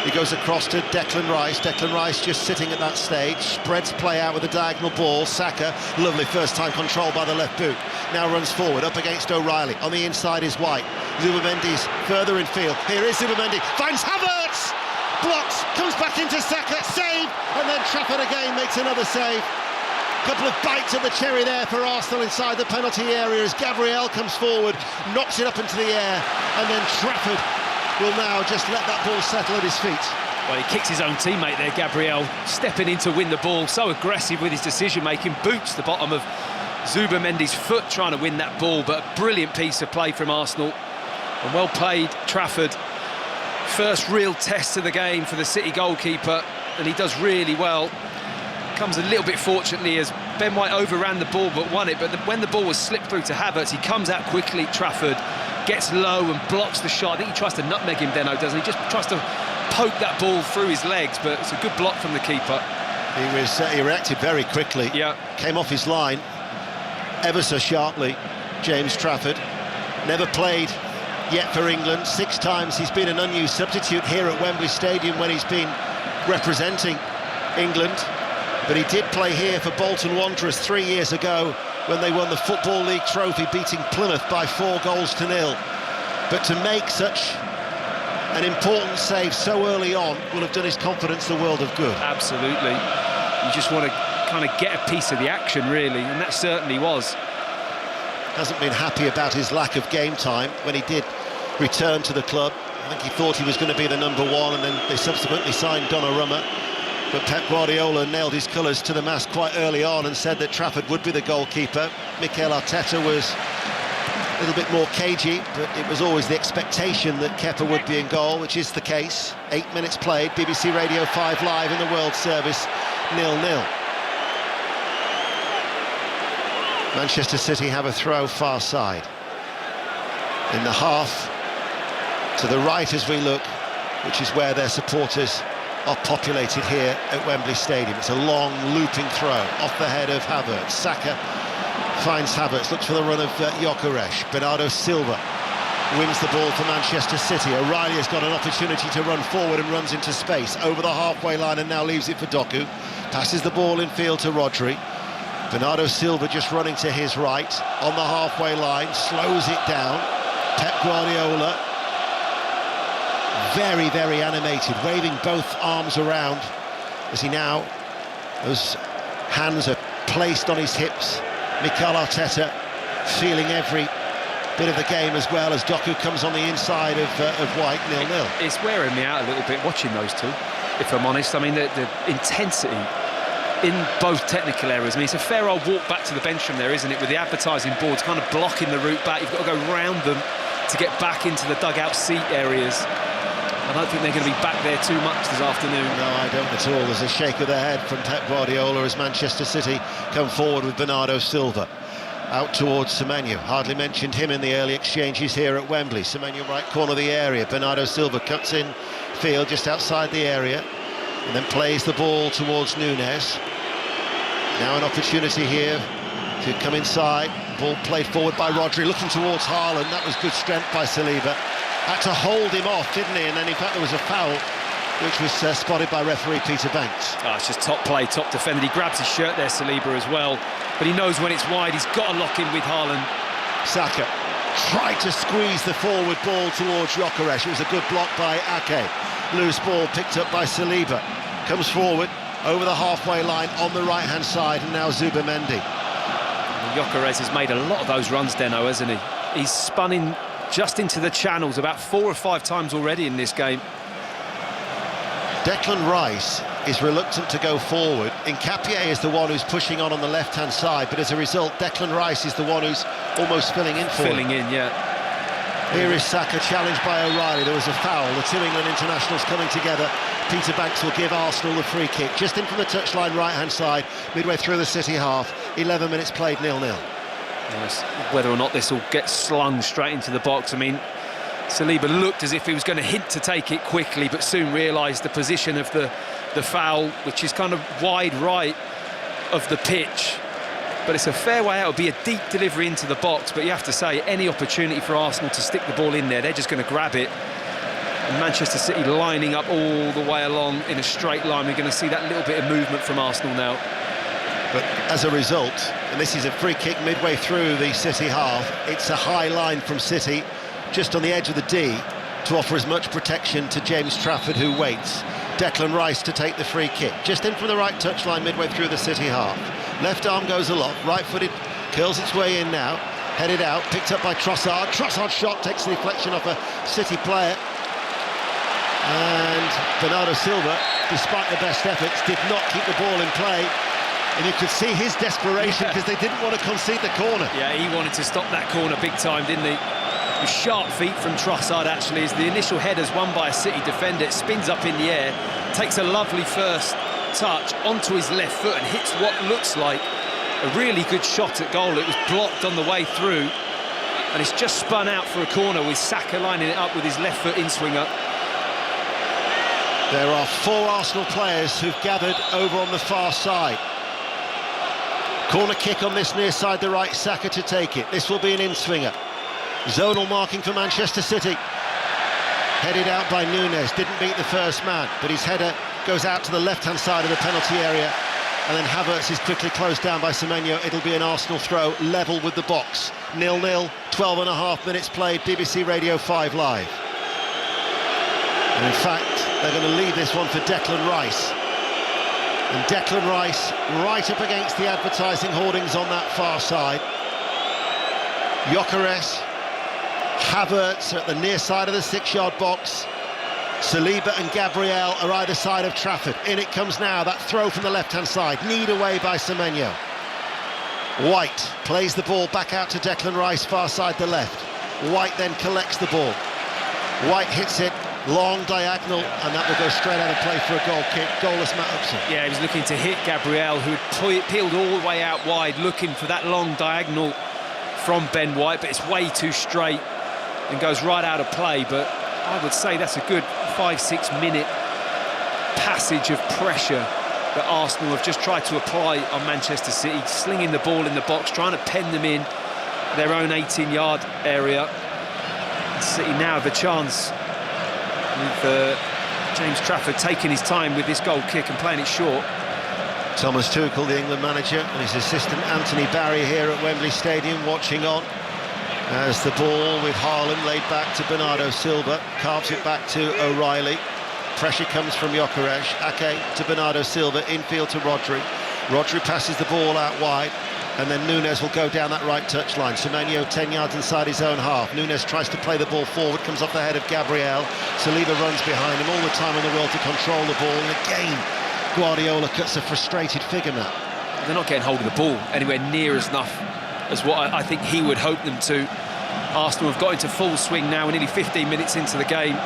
He goes across to Declan Rice. Declan Rice just sitting at that stage. Spreads play out with a diagonal ball. Saka, lovely first-time control by the left boot. Now runs forward, up against O'Reilly. On the inside is White. Zubimendi's further in field. Here is Zubimendi. Finds Havertz! Blocks, comes back into Saka, save! And then Trafford again makes another save. Couple of bites at the cherry there for Arsenal inside the penalty area as Gabriel comes forward, knocks it up into the air, and then Trafford will now just let that ball settle at his feet. Well, he kicks his own teammate there, Gabriel, stepping in to win the ball, so aggressive with his decision-making, boots the bottom of Zubimendi's foot trying to win that ball, but a brilliant piece of play from Arsenal. And well played, Trafford. First real test of the game for the City goalkeeper, and he does really well. Comes a little bit fortunately as Ben White overran the ball but won it, but when the ball was slipped through to Havertz, he comes out quickly, Trafford, gets low and blocks the shot. I think he tries to nutmeg him, Deno, doesn't he? Just tries to poke that ball through his legs, but it's a good block from the keeper. He reacted very quickly, came off his line ever so sharply. James Trafford, never played yet for England. 6 times he's been an unused substitute here at Wembley Stadium when he's been representing England. But he did play here for Bolton Wanderers 3 years ago when they won the Football League trophy, beating Plymouth by 4 goals to 0. But to make such an important save so early on will have done his confidence the world of good. Absolutely. You just want to kind of get a piece of the action, really, and that certainly was. Hasn't been happy about his lack of game time when he did return to the club. I think he thought he was going to be the number 1, and then they subsequently signed Donnarumma. But Pep Guardiola nailed his colours to the mast quite early on and said that Trafford would be the goalkeeper. Mikel Arteta was a little bit more cagey, but it was always the expectation that Kepa would be in goal, which is the case. 8 minutes played, BBC Radio 5 Live in the World Service, 0-0. Manchester City have a throw far side. In the half, to the right as we look, which is where their supporters are populated here at Wembley Stadium. It's a long looping throw off the head of Havertz. Saka finds Havertz, looks for the run of Gyökeres. Bernardo Silva wins the ball for Manchester City. O'Reilly has got an opportunity to run forward and runs into space over the halfway line and now leaves it for Doku. Passes the ball in field to Rodri. Bernardo Silva just running to his right on the halfway line, slows it down. Pep Guardiola, very, very animated, waving both arms around as he now, those hands are placed on his hips. Mikel Arteta feeling every bit of the game as well as Doku comes on the inside of White, 0-0. It's wearing me out a little bit watching those two, if I'm honest. I mean, the intensity in both technical areas. I mean, it's a fair old walk back to the bench from there, isn't it? With the advertising boards kind of blocking the route back. You've got to go round them to get back into the dugout seat areas. I don't think they're going to be back there too much this afternoon. No, I don't at all. There's a shake of the head from Pep Guardiola as Manchester City come forward with Bernardo Silva. Out towards Semenyo. Hardly mentioned him in the early exchanges here at Wembley. Semenyo right corner of the area. Bernardo Silva cuts in field just outside the area and then plays the ball towards Nunes. Now an opportunity here to come inside. Ball played forward by Rodri, looking towards Haaland. That was good strength by Saliba. Had to hold him off, didn't he? And then in fact there was a foul which was spotted by referee Peter Banks. Oh, it's just top play, top defender. He grabs his shirt there, Saliba, as well. But he knows when it's wide, he's got to lock in with Haaland. Saka tried to squeeze the forward ball towards Gyökeres. It was a good block by Ake. Loose ball picked up by Saliba. Comes forward over the halfway line on the right-hand side, and now Zubimendi. Gyökeres has made a lot of those runs, Deno, hasn't he? He's spun in just into the channels about 4 or 5 times already in this game. Declan Rice is reluctant to go forward. Nketiah is the one who's pushing on the left-hand side, but as a result, Declan Rice is the one who's almost filling in for Filling in, yeah. Here is Saka, challenged by O'Reilly. There was a foul. The two England internationals coming together. Peter Banks will give Arsenal the free kick. Just in from the touchline right-hand side, midway through the City half. 11 minutes played, 0-0. Yes. Whether or not this will get slung straight into the box, I mean, Saliba looked as if he was going to hint to take it quickly, but soon realised the position of the foul, which is kind of wide right of the pitch. But it's a fair way out. It'll be a deep delivery into the box, but you have to say, any opportunity for Arsenal to stick the ball in there, they're just going to grab it. And Manchester City lining up all the way along in a straight line. We're going to see that little bit of movement from Arsenal now. But as a result, and this is a free kick midway through the City half, it's a high line from City, just on the edge of the D, to offer as much protection to James Trafford, who waits. Declan Rice to take the free kick, just in from the right touchline midway through the City half. Left arm goes aloft, right-footed, curls its way in now, headed out, picked up by Trossard. Trossard's shot takes the deflection off a City player. And Bernardo Silva, despite the best efforts, did not keep the ball in play. And you could see his desperation because they didn't want to concede the corner. Yeah, he wanted to stop that corner big time, didn't he? With sharp feet from Trossard, actually, as the initial header's won by a City defender. It spins up in the air, takes a lovely first touch onto his left foot and hits what looks like a really good shot at goal. It was blocked on the way through, and it's just spun out for a corner with Saka lining it up with his left foot in-swinger. There are 4 Arsenal players who've gathered over on the far side. Corner kick on this near side, the right, Saka to take it. This will be an in-swinger. Zonal marking for Manchester City. Headed out by Nunes, didn't beat the first man, but his header goes out to the left-hand side of the penalty area, and then Havertz is quickly closed down by Semenyo. It'll be an Arsenal throw, level with the box. 0-0, 12.5 minutes played, BBC Radio 5 Live. And in fact, they're going to leave this one for Declan Rice. And Declan Rice right up against the advertising hoardings on that far side. Gyökeres, Havertz at the near side of the 6-yard box. Saliba and Gabriel are either side of Trafford. In it comes now, that throw from the left-hand side, kneed away by Semenyo. White plays the ball back out to Declan Rice, far side the left. White then collects the ball. White hits it, long diagonal, and that will go straight out of play for a goal kick. Goalless Matt Upson. Yeah, he was looking to hit Gabriel, who had peeled all the way out wide, looking for that long diagonal from Ben White, but it's way too straight and goes right out of play. But I would say that's a good 5-6 minute passage of pressure that Arsenal have just tried to apply on Manchester City, slinging the ball in the box, trying to pen them in their own 18-yard area. City now have a chance with James Trafford taking his time with this goal kick and playing it short. Thomas Tuchel, the England manager, and his assistant Anthony Barry here at Wembley Stadium watching on as the ball with Haaland laid back to Bernardo Silva, carves it back to O'Reilly. Pressure comes from Gyökeres. Ake to Bernardo Silva, infield to Rodri. Rodri passes the ball out wide, and then Núñez will go down that right touchline. Semenyo 10 yards inside his own half. Núñez tries to play the ball forward, comes off the head of Gabriel. Saliba runs behind him, all the time in the world to control the ball, and again Guardiola cuts a frustrated figure now. They're not getting hold of the ball anywhere near as enough as what I think he would hope them to. Arsenal have got into full swing now, nearly 15 minutes into the game.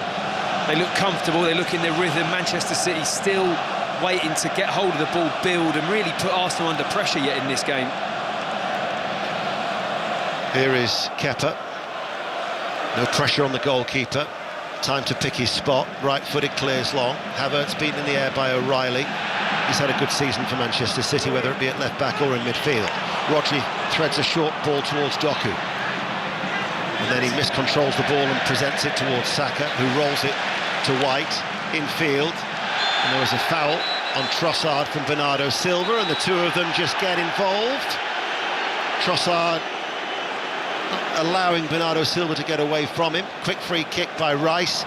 They look comfortable, they look in their rhythm. Manchester City still waiting to get hold of the ball, build, and really put Arsenal under pressure yet in this game. Here is Kepa. No pressure on the goalkeeper. Time to pick his spot. Right-footed, clears long. Havertz beaten in the air by O'Reilly. He's had a good season for Manchester City, whether it be at left-back or in midfield. Rodri threads a short ball towards Doku. And then he miscontrols the ball and presents it towards Saka, who rolls it to White, infield. And there was a foul on Trossard from Bernardo Silva, and the two of them just get involved. Trossard not allowing Bernardo Silva to get away from him. Quick free kick by Rice,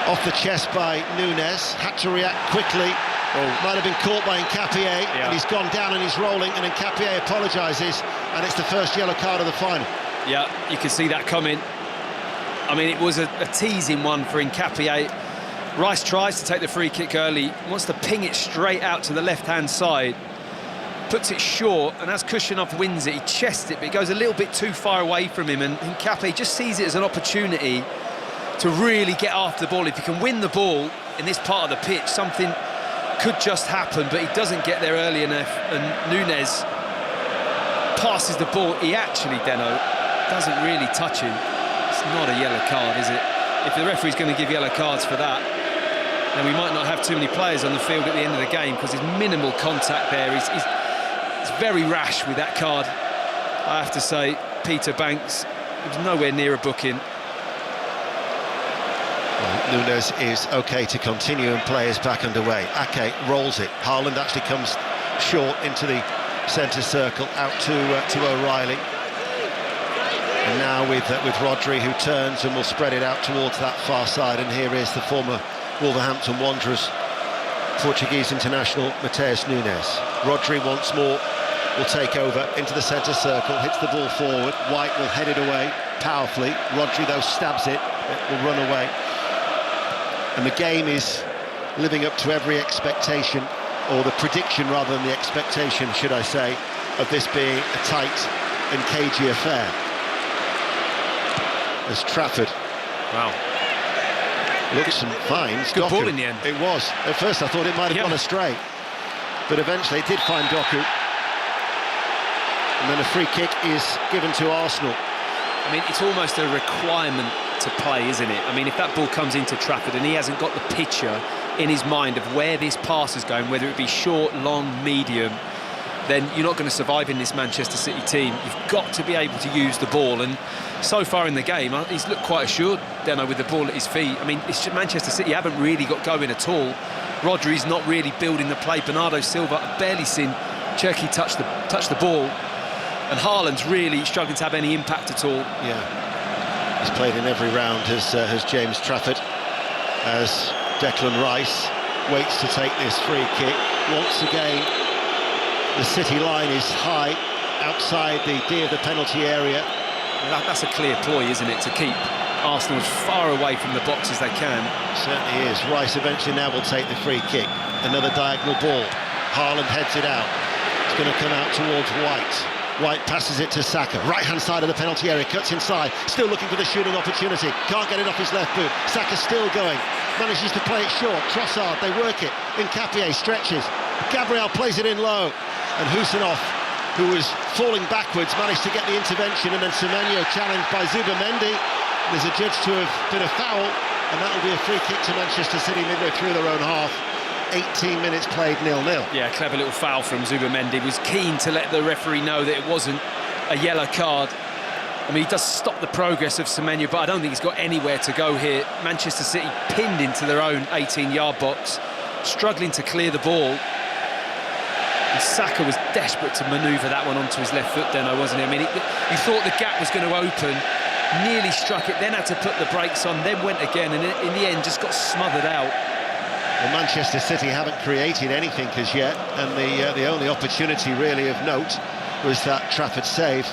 off the chest by Núñez, had to react quickly. Might have been caught by Nkapie, and he's gone down and he's rolling, and Nkapie apologises, and it's the first yellow card of the final. Yeah, you can see that coming. I mean, it was a teasing one for Nkapie. Rice tries to take the free kick early, wants to ping it straight out to the left-hand side, puts it short, and as Kushinov wins it, he chests it, but it goes a little bit too far away from him, and Nkapie just sees it as an opportunity to really get after the ball. If he can win the ball in this part of the pitch, something could just happen, but he doesn't get there early enough, and Núñez passes the ball. He actually, Deno, doesn't really touch him. It's not a yellow card, is it? If the referee's going to give yellow cards for that, then we might not have too many players on the field at the end of the game, because there's minimal contact there. He's very rash with that card, I have to say. Peter Banks was nowhere near a booking. Well, Núñez is OK to continue, and play is back underway. Ake rolls it. Haaland actually comes short into the centre circle, out to O'Reilly. And now with Rodri, who turns and will spread it out towards that far side. And here is the former Wolverhampton Wanderers Portuguese international Mateus Núñez. Rodri once more will take over into the centre circle, hits the ball forward. White will head it away powerfully. Rodri, though, stabs it. It will run away. And the game is living up to every expectation, or the prediction rather than the expectation, should I say, of this being a tight and cagey affair. As Trafford, wow, looks and finds good Doku. Ball in the end. It was. At first I thought it might have gone astray, but eventually it did find Doku. And then a free kick is given to Arsenal. I mean, it's almost a requirement to play, isn't it? I mean, if that ball comes into Trafford and he hasn't got the picture in his mind of where this pass is going, whether it be short, long, medium, then you're not going to survive in this Manchester City team. You've got to be able to use the ball, and so far in the game, he's looked quite assured, Deno, with the ball at his feet. I mean, it's just Manchester City haven't really got going at all. Rodri's not really building the play. Bernardo Silva, I've barely seen Cherki touch the ball, and Haaland's really struggling to have any impact at all. Yeah, he's played in every round, has James Trafford, as Declan Rice waits to take this free kick. Once again, the City line is high, outside the D of the penalty area. That's a clear ploy, isn't it, to keep Arsenal as far away from the box as they can. Certainly is. Rice eventually now will take the free kick. Another diagonal ball. Haaland heads it out. It's going to come out towards White. White passes it to Saka. Right-hand side of the penalty area, cuts inside. Still looking for the shooting opportunity. Can't get it off his left boot. Saka still going. Manages to play it short. Trossard, they work it. Nkapie stretches. Gabriel plays it in low. And Husinov, who was falling backwards, managed to get the intervention, and then Semenyo challenged by Zubamendi. There's a judge to have been a foul, and that will be a free kick to Manchester City midway through their own half. 18 minutes played 0-0. Yeah, clever little foul from Zubimendi. Was keen to let the referee know that it wasn't a yellow card. I mean, he does stop the progress of Semenyo, but I don't think he's got anywhere to go here. Manchester City pinned into their own 18-yard box, struggling to clear the ball. And Saka was desperate to manoeuvre that one onto his left foot, Deno, wasn't he? I mean, you thought the gap was going to open, nearly struck it, then had to put the brakes on, then went again, and in the end just got smothered out. Well, Manchester City haven't created anything as yet, and the only opportunity really of note was that Trafford save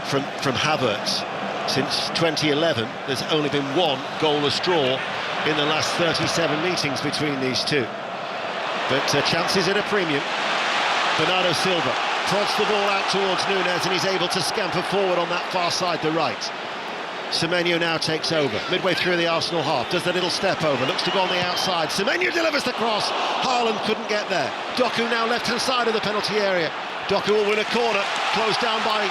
from Havertz. Since 2011, there's only been one goalless draw in the last 37 meetings between these two. But chances at a premium. Bernardo Silva prods the ball out towards Núñez, and he's able to scamper forward on that far side, the right. Semenyo now takes over, midway through the Arsenal half, does the little step over, looks to go on the outside. Semenyo delivers the cross, Haaland couldn't get there. Doku now left-hand side of the penalty area. Doku will win a corner, closed down by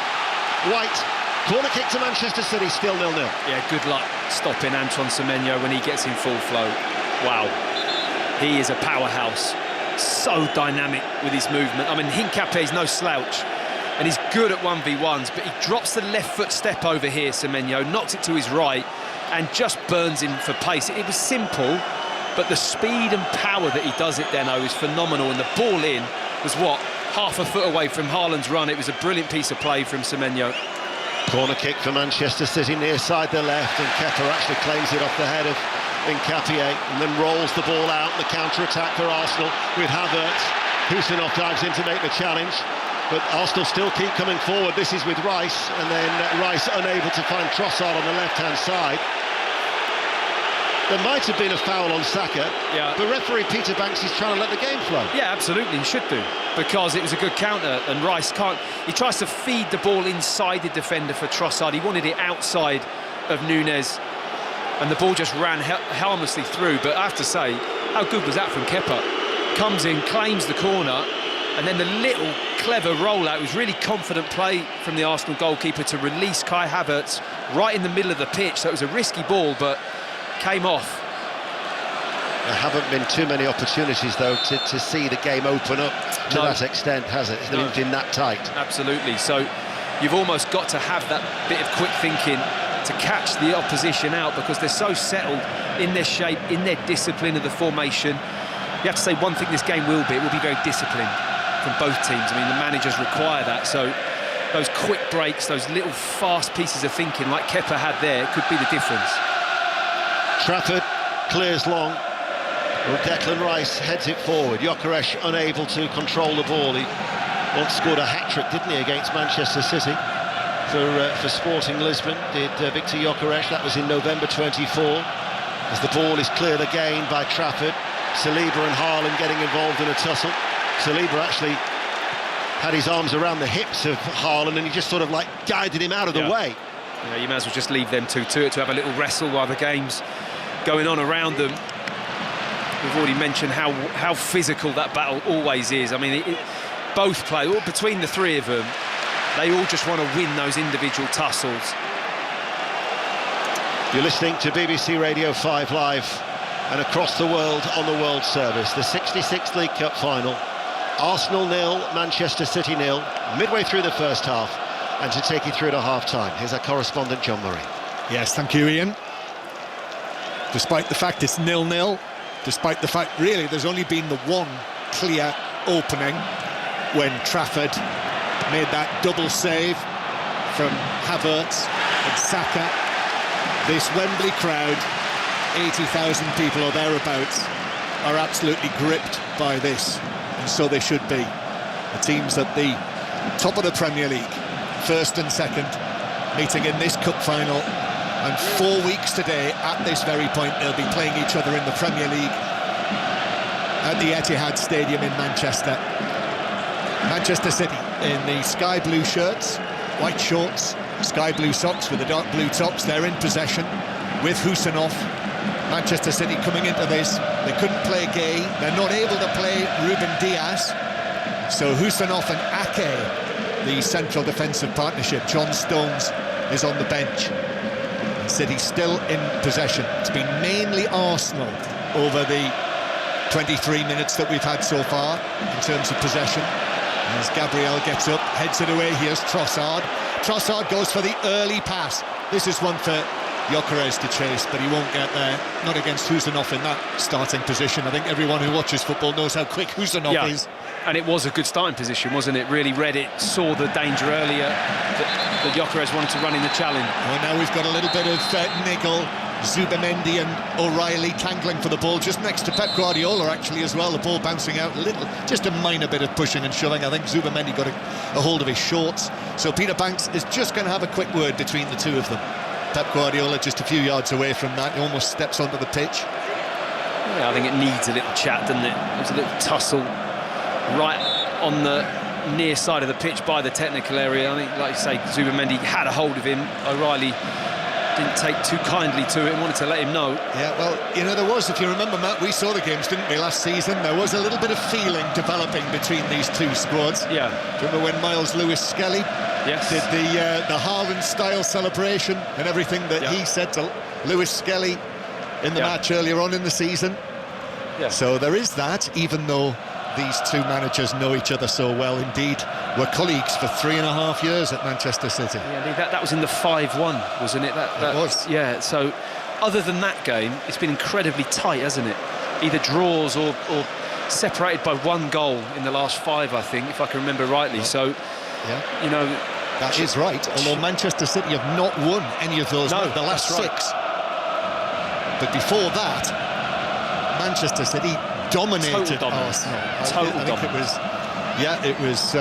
White. Corner kick to Manchester City, still 0-0. Yeah, good luck stopping Antoine Semenyo when he gets in full flow. Wow, he is a powerhouse. So dynamic with his movement. I mean, Hincapié is no slouch, and he's good at 1v1s, but he drops the left foot step over here, Semenyo, knocks it to his right, and just burns him for pace. It was simple, but the speed and power that he does it, Deno, is phenomenal, and the ball in was, what, half a foot away from Haaland's run. It was a brilliant piece of play from Semenyo. Corner kick for Manchester City, near side the left, and Kepa actually claims it off the head of Hincapié, and then rolls the ball out. The counter-attack for Arsenal with Havertz. Husinov dives in to make the challenge, but Arsenal still keep coming forward. This is with Rice, and then Rice unable to find Trossard on the left-hand side. There might have been a foul on Saka, but referee Peter Banks is trying to let the game flow. Yeah, absolutely, he should do, because it was a good counter, and Rice can't... He tries to feed the ball inside the defender for Trossard. He wanted it outside of Núñez, and the ball just ran harmlessly through. But I have to say, how good was that from Kepa? Comes in, claims the corner, and then the little clever rollout. It was really confident play from the Arsenal goalkeeper to release Kai Havertz right in the middle of the pitch. So it was a risky ball, but came off. There haven't been too many opportunities, though, to see the game open up to that extent, has it? It's never been that tight. Absolutely. So you've almost got to have that bit of quick thinking to catch the opposition out, because they're so settled in their shape, in their discipline of the formation. You have to say one thing this game will be, it will be very disciplined from both teams. I mean, the managers require that, so those quick breaks, those little fast pieces of thinking like Kepa had there, could be the difference. Trafford clears long. Declan Rice heads it forward. Gyökeres unable to control the ball. He once scored a hat-trick, didn't he, against Manchester City for Sporting Lisbon, did Victor Gyökeres. That was in November 24. As the ball is cleared again by Trafford, Saliba and Haaland getting involved in a tussle. Saliba actually had his arms around the hips of Haaland, and he just sort of like guided him out of the way. Yeah, you may as well just leave them two to it, to have a little wrestle while the game's going on around them. We've already mentioned how physical that battle always is. I mean, both play, between the three of them, they all just want to win those individual tussles. You're listening to BBC Radio 5 Live and across the world on the World Service. The 66th League Cup Final. Arsenal 0, Manchester City 0, midway through the first half. And to take you through to half-time, here's our correspondent, John Murray. Yes, thank you, Ian. Despite the fact it's 0-0, despite the fact, really, there's only been the one clear opening when Trafford made that double save from Havertz and Saka. This Wembley crowd, 80,000 people or thereabouts, are absolutely gripped by this, and so they should be. The teams at the top of the Premier League, first and second, meeting in this cup final, and 4 weeks today, at this very point, they'll be playing each other in the Premier League at the Etihad Stadium in Manchester. Manchester City in the sky blue shirts, white shorts, sky blue socks with the dark blue tops. They're in possession with Husinov. Manchester City coming into this, they couldn't play Gay, they're not able to play Ruben Diaz, so Husinov and Ake, the central defensive partnership. John Stones is on the bench. City still in possession. It's been mainly Arsenal over the 23 minutes that we've had so far in terms of possession. As Gabriel gets up, heads it away, here's Trossard. Trossard goes for the early pass. This is one for Gyökeres to chase, but he won't get there. Not against Husanov in that starting position. I think everyone who watches football knows how quick Husanov is. And it was a good starting position, wasn't it? Really read it, saw the danger earlier that Gyökeres wanted to run in the challenge. Well, now we've got a little bit of niggle. Zubimendi and O'Reilly tangling for the ball just next to Pep Guardiola actually as well. The ball bouncing out a little, just a minor bit of pushing and shoving. I think Zubimendi got a hold of his shorts. So Peter Banks is just going to have a quick word between the two of them. Pep Guardiola just a few yards away from that. He almost steps onto the pitch. Yeah, I think it needs a little chat, doesn't it? There's a little tussle right on the near side of the pitch by the technical area. I think, like you say, Zubimendi had a hold of him. O'Reilly didn't take too kindly to it and wanted to let him know. Yeah, well, you know, there was, if you remember, Matt, we saw the games, didn't we, last season? There was a little bit of feeling developing between these two squads. Yeah. Remember when Miles Lewis-Skelly did the Haaland-style celebration and everything that he said to Lewis-Skelly in the match earlier on in the season? Yeah. So there is that, even though these two managers know each other so well. Indeed, were colleagues for 3.5 years at Manchester City. Yeah, that was in the 5-1, wasn't it? That was. Yeah, so other than that game, it's been incredibly tight, hasn't it? Either draws or separated by 1 goal in the last 5, I think, if I can remember rightly. So, you know... That is right, although Manchester City have not won any of those, the last 6. But before that, Manchester City dominated Arsenal. I think it was, it was.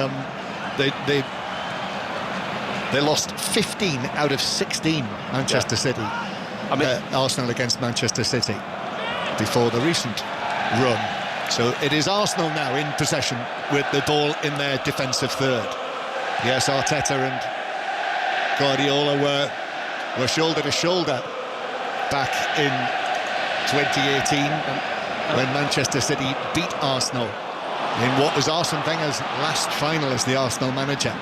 They lost 15 out of 16. Manchester City, Arsenal against Manchester City before the recent run. So it is Arsenal now in possession with the ball in their defensive third. Yes, Arteta and Guardiola were shoulder to shoulder back in 2018. When Manchester City beat Arsenal in what was Arsene Wenger's last final as the Arsenal manager.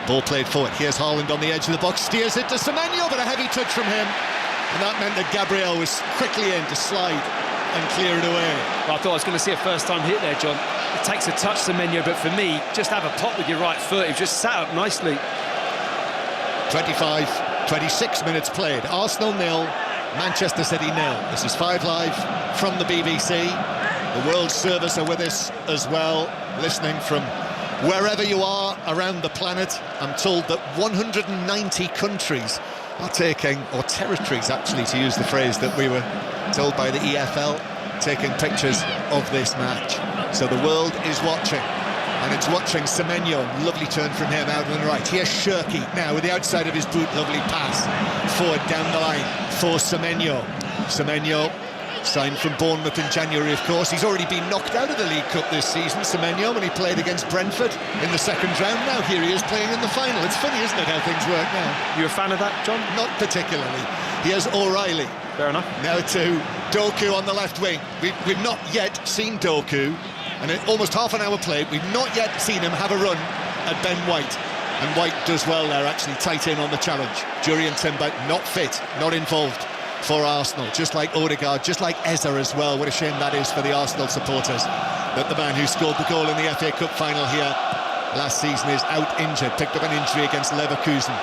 Ball played forward. Here's Haaland on the edge of the box, steers it to Semenyo, but a heavy touch from him. And that meant that Gabriel was quickly in to slide and clear it away. Well, I thought I was going to see a first-time hit there, John. It takes a touch, Semenyo, but for me, just have a pop with your right foot. He just sat up nicely. 26 minutes played. Arsenal 0. Manchester City 0. This is 5 Live from the BBC. The World Service are with us as well, listening from wherever you are around the planet. I'm told that 190 countries are taking, or territories actually, to use the phrase that we were told by the EFL, taking pictures of this match. So the world is watching. And it's watching Semenyo. Lovely turn from him out on the right. Here's Shirky now with the outside of his boot. Lovely pass forward down the line for Semenyo. Semenyo, signed from Bournemouth in January, of course. He's already been knocked out of the League Cup this season, Semenyo, when he played against Brentford in the second round. Now here he is playing in the final. It's funny, isn't it, how things work now? You a fan of that, John? Not particularly. Here's O'Reilly. Fair enough. Now to Doku on the left wing. We've not yet seen Doku. And in almost half an hour played, we've not yet seen him have a run at Ben White. And White does well there, actually, tight in on the challenge. Jurriën Timber not fit, not involved for Arsenal, just like Odegaard, just like Eze as well. What a shame that is for the Arsenal supporters, that the man who scored the goal in the FA Cup final here last season is out injured, picked up an injury against Leverkusen.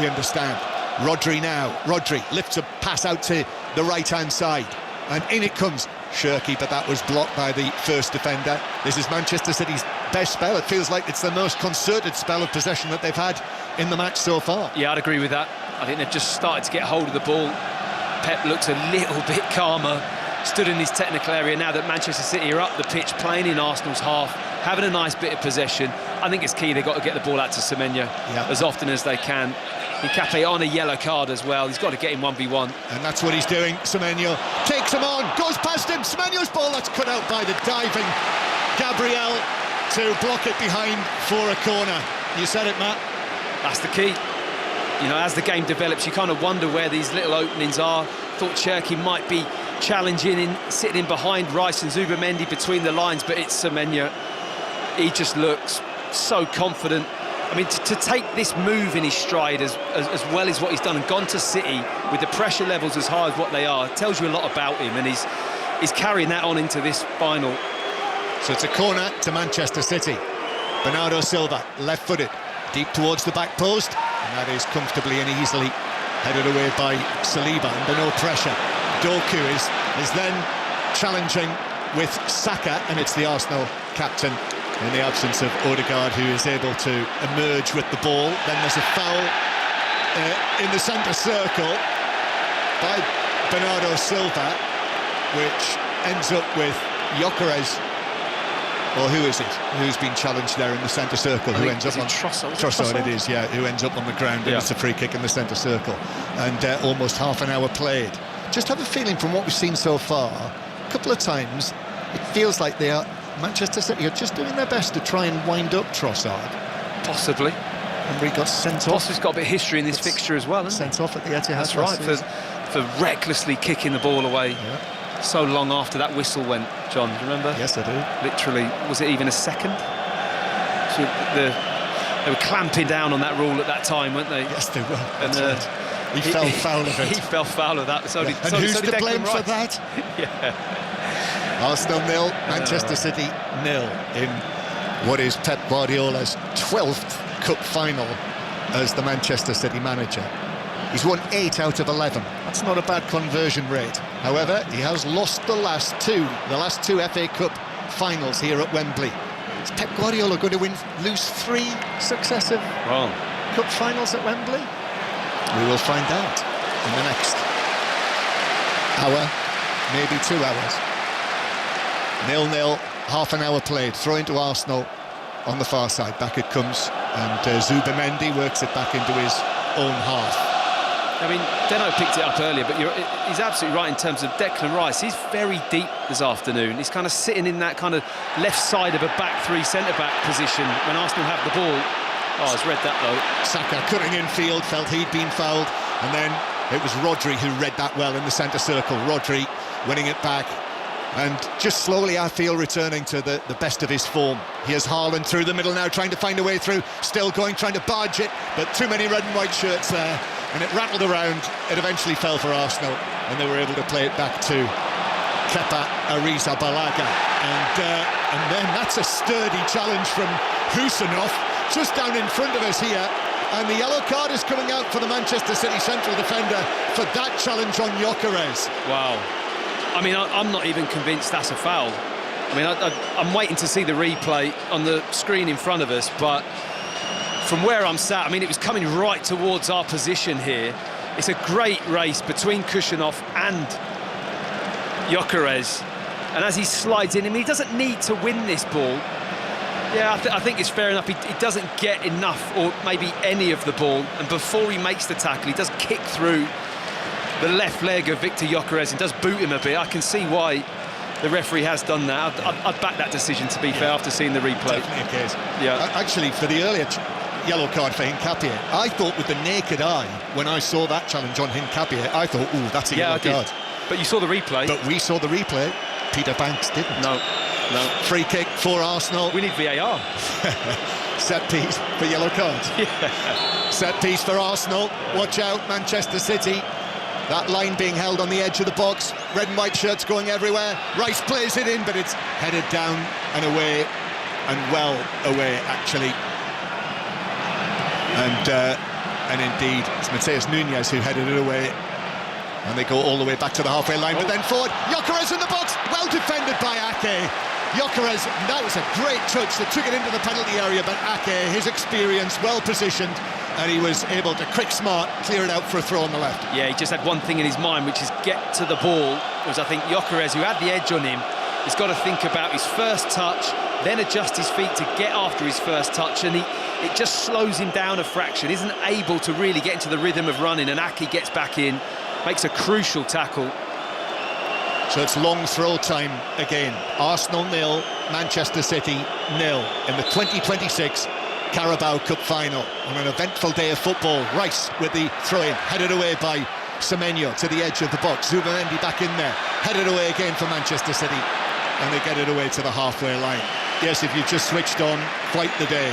We understand. Rodri now. Rodri lifts a pass out to the right-hand side. And in it comes Shirky, but that was blocked by the first defender. This is Manchester City's best spell. It feels like it's the most concerted spell of possession that they've had in the match so far. Yeah, I'd agree with that. I think they've just started to get hold of the ball. Pep looks a little bit calmer, stood in his technical area now that Manchester City are up the pitch, playing in Arsenal's half, having a nice bit of possession. I think it's key they've got to get the ball out to Semenyo as often as they can. Nkape on a yellow card as well. He's got to get him 1v1. And that's what he's doing. Semenyo takes him on, goes past him. Semenyo's ball, that's cut out by the diving Gabriel to block it behind for a corner. You said it, Matt. That's the key. You know, as the game develops, you kind of wonder where these little openings are. Thought Cherki might be challenging, sitting in behind Rice and Zubimendi between the lines, but it's Semenyo. He just looks so confident. I mean, to take this move in his stride as well as what he's done and gone to City with the pressure levels as high as what they are, tells you a lot about him, and is carrying that on into this final. So it's a corner to Manchester City. Bernardo Silva, left-footed, deep towards the back post, and that is comfortably and easily headed away by Saliba under no pressure. Doku is then challenging with Saka, and it's the Arsenal captain in the absence of Odegaard who is able to emerge with the ball. Then there's a foul in the centre circle by Bernardo Silva, which ends up with Gyökeres, or who is it who's been challenged there in the centre circle, who ends up on Trossard, it is, yeah, who ends up on the ground, and it's a free kick in the centre circle, and almost half an hour played. Just have a feeling from what we've seen so far, a couple of times it feels like Manchester City are just doing their best to try and wind up Trossard. Possibly. Remember, he got sent off. He's got a bit of history in this fixture as well, hasn't he? Sent off at the Etihad. That's right, for recklessly kicking the ball away so long after that whistle went. John, do you remember? Yes, I do. Literally, was it even a second? So they were clamping down on that rule at that time, weren't they? Yes, they were. And he fell foul of it. He fell foul of that. And who's to blame for that? Arsenal 0, Manchester City 0 in what is Pep Guardiola's 12th cup final as the Manchester City manager. He's won 8 out of 11. That's not a bad conversion rate. However, he has lost the last two FA Cup finals here at Wembley. Is Pep Guardiola going to lose 3 successive cup finals at Wembley? We will find out in the next hour, maybe 2 hours. 0-0, half an hour played. Throw into Arsenal on the far side. Back it comes, and Zubimendi works it back into his own half. I mean, Deno picked it up earlier, but he's absolutely right in terms of Declan Rice. He's very deep this afternoon. He's kind of sitting in that kind of left side of a back three centre-back position when Arsenal have the ball. Oh, I've read that, though. Saka cutting in field, felt he'd been fouled, and then it was Rodri who read that well in the centre circle. Rodri winning it back, and just slowly, I feel, returning to the best of his form. Here's Haaland through the middle now, trying to find a way through, still going, trying to barge it, but too many red and white shirts there, and it rattled around. It eventually fell for Arsenal, and they were able to play it back to Kepa Arrizabalaga. And then that's a sturdy challenge from Husanov, just down in front of us here, and the yellow card is coming out for the Manchester City central defender for that challenge on Gyökeres. Wow. I mean, I'm not even convinced that's a foul. I mean, I'm waiting to see the replay on the screen in front of us, but from where I'm sat, I mean, it was coming right towards our position here. It's a great race between Kushyanov and Gyökeres, and as he slides in, I mean, he doesn't need to win this ball. Yeah, I think it's fair enough. He doesn't get enough, or maybe any of the ball, and before he makes the tackle, he does kick through the left leg of Victor Gyökeres and does boot him a bit. I can see why the referee has done that. I'd back that decision, to be fair, after seeing the replay. Definitely a case. Yeah. Actually, for the earlier yellow card for Hincapié, I thought with the naked eye, when I saw that challenge on Hincapié, I thought, ooh, that's a yellow card. But you saw the replay. But we saw the replay. Peter Banks didn't. No. Free kick for Arsenal. We need VAR. Set piece for yellow cards. Yeah. Set piece for Arsenal. Watch out, Manchester City. That line being held on the edge of the box. Red and white shirts going everywhere. Rice plays it in, but it's headed down and away, and well away, actually. And indeed, it's Mateus Nunes who headed it away. And they go all the way back to the halfway line, but then forward. Gyökeres in the box, well defended by Ake. Gyökeres, that was a great touch that took it into the penalty area, but Ake, his experience, well positioned, and he was able to, quick smart, clear it out for a throw on the left. Yeah, he just had one thing in his mind, which is get to the ball. Was, I think, Gyökeres, who had the edge on him, has got to think about his first touch, then adjust his feet to get after his first touch, and it just slows him down a fraction, isn't able to really get into the rhythm of running, and Ake gets back in, makes a crucial tackle. So it's long throw time again. Arsenal 0, Manchester City 0 in the 2026 Carabao Cup Final. On an eventful day of football, Rice with the throw-in, headed away by Semenyo to the edge of the box. Zubimendi back in there, headed away again for Manchester City, and they get it away to the halfway line. Yes, if you've just switched on, quite the day.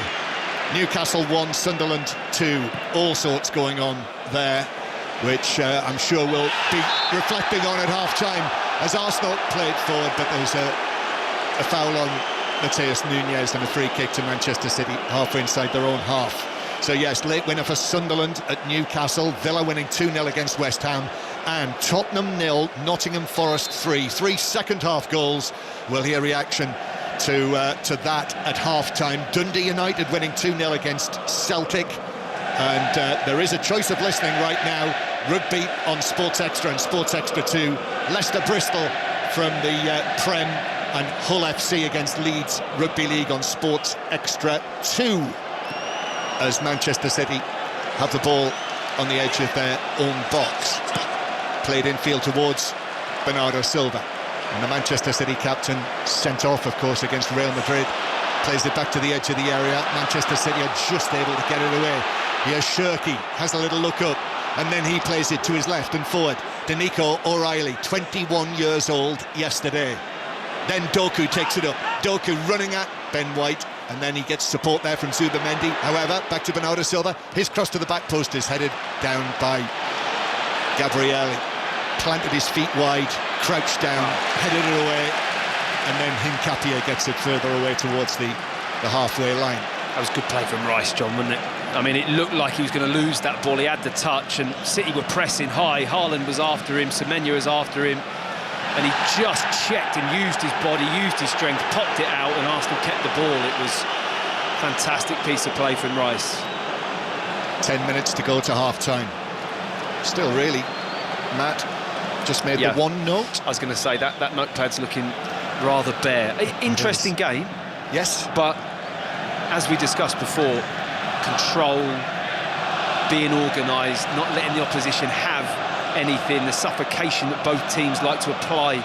Newcastle 1, Sunderland 2, all sorts going on there. which I'm sure we'll be reflecting on at half-time as Arsenal played forward, but there's a foul on Matheus Nunes and a free kick to Manchester City halfway inside their own half. So yes, late winner for Sunderland at Newcastle, Villa winning 2-0 against West Ham, and Tottenham 0, Nottingham Forest 3. 3 second-half goals. We'll hear reaction to that at half-time. Dundee United winning 2-0 against Celtic, and there is a choice of listening right now. Rugby on Sports Extra and Sports Extra 2. Leicester Bristol from the Prem, and Hull FC against Leeds Rugby League on Sports Extra 2. As Manchester City have the ball on the edge of their own box. Played infield towards Bernardo Silva. And the Manchester City captain sent off, of course, against Real Madrid. Plays it back to the edge of the area. Manchester City are just able to get it away. Here's Shirky, has a little look up, and then he plays it to his left and forward. Danico O'Reilly, 21 years old yesterday. Then Doku takes it up. Doku running at Ben White, and then he gets support there from Zubamendi. However, back to Bernardo Silva. His cross to the back post is headed down by Gabrielli. Planted his feet wide, crouched down, headed it away, and then Hincapie gets it further away towards the halfway line. That was good play from Rice, John, wasn't it? I mean, it looked like he was going to lose that ball. He had the touch, and City were pressing high. Haaland was after him, Semenyo was after him, and he just checked and used his body, used his strength, popped it out, and Arsenal kept the ball. It was a fantastic piece of play from Rice. 10 minutes to go to half-time. Still really, Matt, just made the one note. I was going to say that notepad's looking rather bare. Interesting game. Yes. But as we discussed before, control, being organised, not letting the opposition have anything, the suffocation that both teams like to apply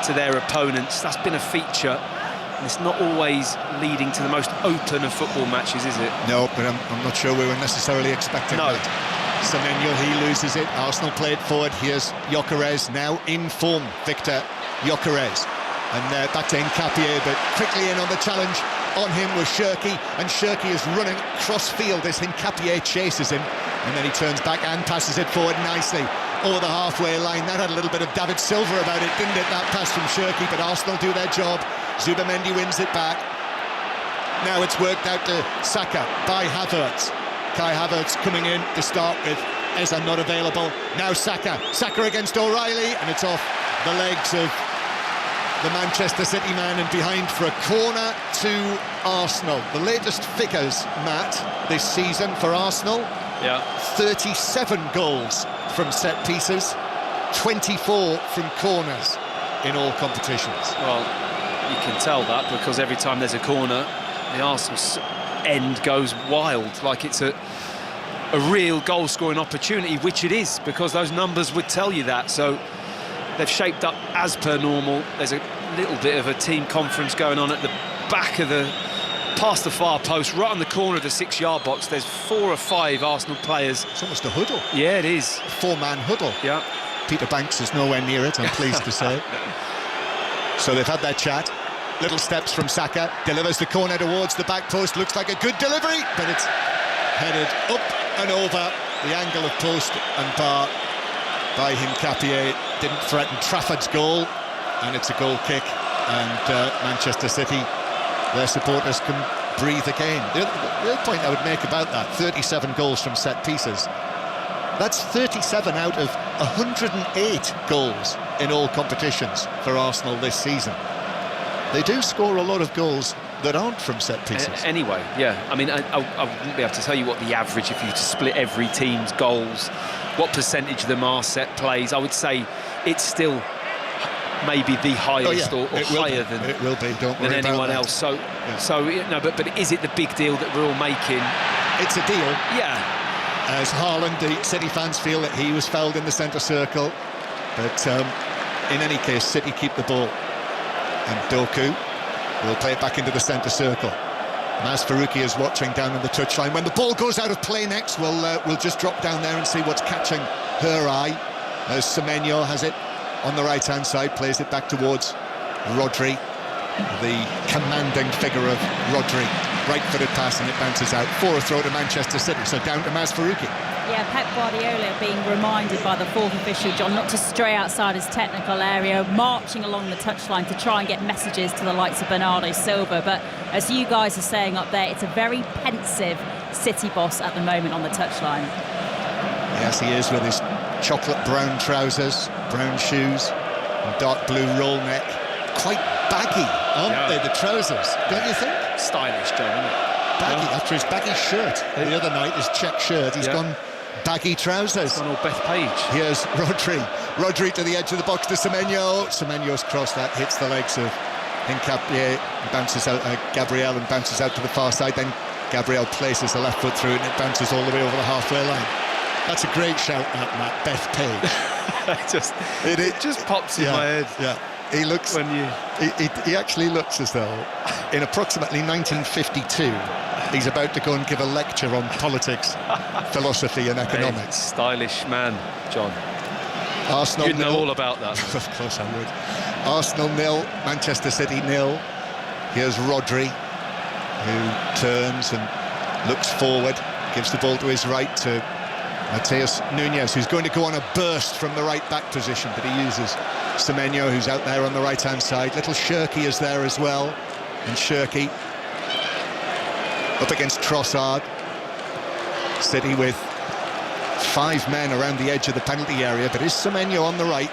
to their opponents, that's been a feature. And it's not always leading to the most open of football matches, is it? No, but I'm not sure we were necessarily expecting that. Semenyo, he loses it. Arsenal played forward. Here's Gyökeres, now in form, Victor Gyökeres. And back to Hincapie, but quickly in on the challenge. On him was Shirky, and Shirky is running cross-field as Hincapie chases him. And then he turns back and passes it forward nicely over the halfway line. That had a little bit of David Silva about it, didn't it, that pass from Shirky? But Arsenal do their job. Zubamendi wins it back. Now it's worked out to Saka by Havertz. Kai Havertz coming in to start with. Eza not available. Now Saka against O'Reilly, and it's off the legs of the Manchester City man and behind for a corner to Arsenal. The latest figures, Matt, this season for Arsenal. 37 goals from set pieces, 24 from corners in all competitions. Well, you can tell that because every time there's a corner, the Arsenal end goes wild, like it's a real goal-scoring opportunity, which it is, because those numbers would tell you that. So they've shaped up as per normal. There's a little bit of a team conference going on at the back of past the far post, right on the corner of the 6-yard box. There's 4 or 5 Arsenal players. It's almost a huddle. Yeah, it is. A 4-man huddle. Yeah. Peter Banks is nowhere near it, I'm pleased to say. So they've had their chat. Little steps from Saka, delivers the corner towards the back post. Looks like a good delivery, but it's headed up and over the angle of post and bar by Hincapie. Didn't threaten Trafford's goal, and it's a goal kick, and Manchester City, their supporters can breathe again. The other point I would make about that, 37 goals from set pieces, that's 37 out of 108 goals in all competitions for Arsenal this season. They do score a lot of goals that aren't from set pieces. Anyway, yeah. I mean, I wouldn't be able to tell you what the average, if you were to split every team's goals, what percentage of them are set plays. I would say it's still maybe the highest or higher than it will be. Don't worry than anyone about else. that. So you know, but is it the big deal that we're all making? It's a deal. Yeah. As Haaland, the City fans feel that he was fouled in the centre circle, but in any case, City keep the ball. And Doku will play it back into the centre circle. Maz Faruqi is watching down on the touchline. When the ball goes out of play next, we'll just drop down there and see what's catching her eye. As Semenyo has it on the right-hand side, plays it back towards Rodri, the commanding figure of Rodri. Right-footed pass, and it bounces out for a throw to Manchester City. So down to Maz Faruqi. Yeah, Pep Guardiola being reminded by the fourth official, John, not to stray outside his technical area, marching along the touchline to try and get messages to the likes of Bernardo Silva. But as you guys are saying up there, it's a very pensive City boss at the moment on the touchline. Yes, he is, with his chocolate brown trousers, brown shoes, and dark blue roll neck. Quite baggy, aren't they, the trousers, don't you think? Stylish, John, isn't it? Baggy, after his baggy shirt the other night, his check shirt, he's gone baggy trousers. He's gone all Beth Page. Here's Rodri to the edge of the box to Semenyo. Semenyo's cross that hits the legs of Hincapié, bounces out Gabriel, and bounces out to the far side. Then Gabriel places the left foot through it, and it bounces all the way over the halfway line. That's a great shout, Matt. Beth Page. it just pops in my head. Yeah. He looks. He actually looks as though, in approximately 1952, he's about to go and give a lecture on politics, philosophy, and economics. Hey, stylish man, John. Arsenal. You'd know all about that. Of course I would. Arsenal 0, Manchester City 0. Here's Rodri, who turns and looks forward, gives the ball to his right to Matheus Nunes, who's going to go on a burst from the right back position, but he uses Semenyo, who's out there on the right-hand side. Little Shirky is there as well, and Shirky up against Trossard. City with 5 men around the edge of the penalty area, but is Semenyo on the right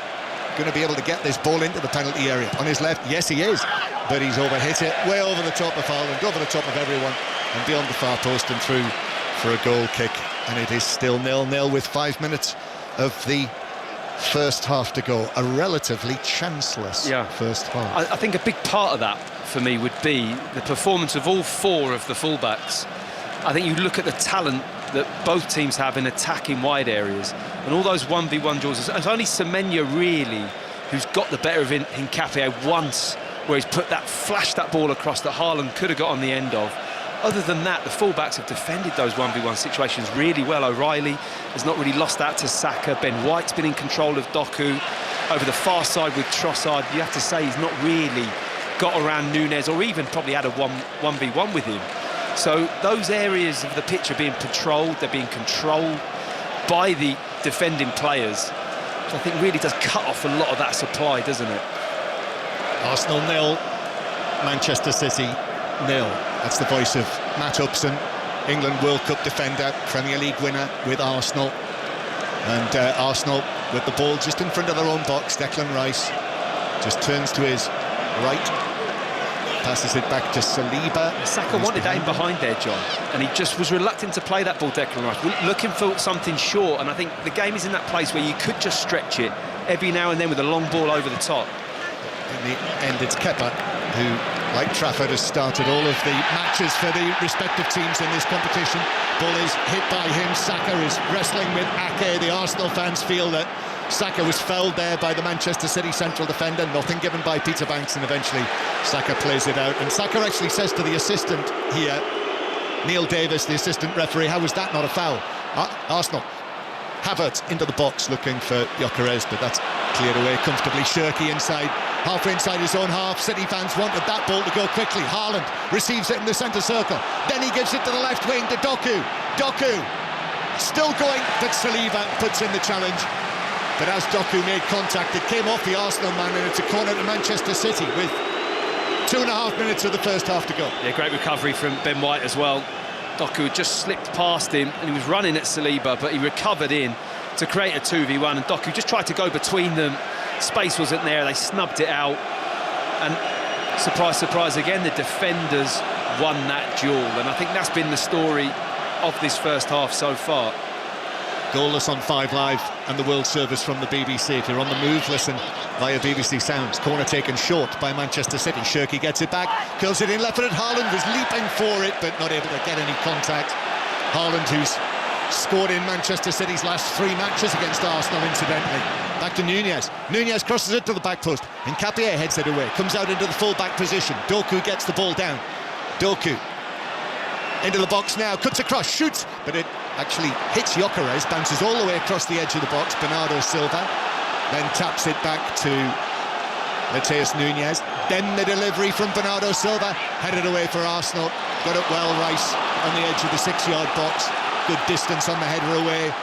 going to be able to get this ball into the penalty area? On his left, yes he is, but he's overhit it, way over the top of Haaland, over the top of everyone, and beyond the far post and through for a goal kick. And it is still 0-0 with 5 minutes of the first half to go. A relatively chanceless first half. I think a big part of that for me would be the performance of all 4 of the fullbacks. I think you look at the talent that both teams have in attacking wide areas, and all those 1v1 duels. It's only Semenyo really who's got the better of Hincapié once, where he's flashed that ball across that Haaland could have got on the end of. Other than that, the fullbacks have defended those 1v1 situations really well. O'Reilly has not really lost that to Saka. Ben White's been in control of Doku. Over the far side with Trossard, you have to say he's not really got around Nunes, or even probably had a 1v1 with him. So those areas of the pitch are being patrolled, they're being controlled by the defending players, which I think really does cut off a lot of that supply, doesn't it? Arsenal 0, Manchester City 0. That's the voice of Matt Upson, England World Cup defender, Premier League winner with Arsenal. And Arsenal with the ball just in front of their own box. Declan Rice just turns to his right, passes it back to Saliba. Saka wanted that in behind there, John, and he just was reluctant to play that ball, Declan Rice, looking for something short. And I think the game is in that place where you could just stretch it every now and then with a long ball over the top. In the end, it's Kepa who, like Trafford, has started all of the matches for the respective teams in this competition. Ball is hit by him. Saka is wrestling with Ake. The Arsenal fans feel that Saka was fouled there by the Manchester City central defender. Nothing given by Peter Banks, and eventually Saka plays it out. And Saka actually says to the assistant here, Neil Davis, the assistant referee, how was that not a foul? Arsenal. Havertz into the box looking for Gyökeres, but that's cleared away comfortably. Shirky inside, halfway inside his own half. City fans wanted that ball to go quickly. Haaland receives it in the centre circle. Then he gives it to the left wing to Doku. Doku still going, but Saliba puts in the challenge. But as Doku made contact, it came off the Arsenal man, and it's a corner to Manchester City with 2.5 minutes of the first half to go. Yeah, great recovery from Ben White as well. Doku had just slipped past him, and he was running at Saliba, but he recovered in to create a 2v1, and Doku just tried to go between them. Space wasn't there, they snubbed it out, and surprise, surprise again, the defenders won that duel, and I think that's been the story of this first half so far. Goalless on 5 Live and the World Service from the BBC. If you're on the move, listen via BBC Sounds. Corner taken short by Manchester City. Shirky gets it back, curls it in left-footed. Haaland was leaping for it, but not able to get any contact. Haaland, who's scored in Manchester City's last 3 matches against Arsenal, incidentally. Back to Nunes. Nunes crosses it to the back post. Hincapié heads it away, comes out into the full-back position. Doku gets the ball down. Doku into the box now, cuts across, shoots, but it actually hits Gyökeres, bounces all the way across the edge of the box. Bernardo Silva then taps it back to Matheus Nunes. Then the delivery from Bernardo Silva, headed away for Arsenal. Got it well, Rice on the edge of the 6-yard box. good distance on the header away.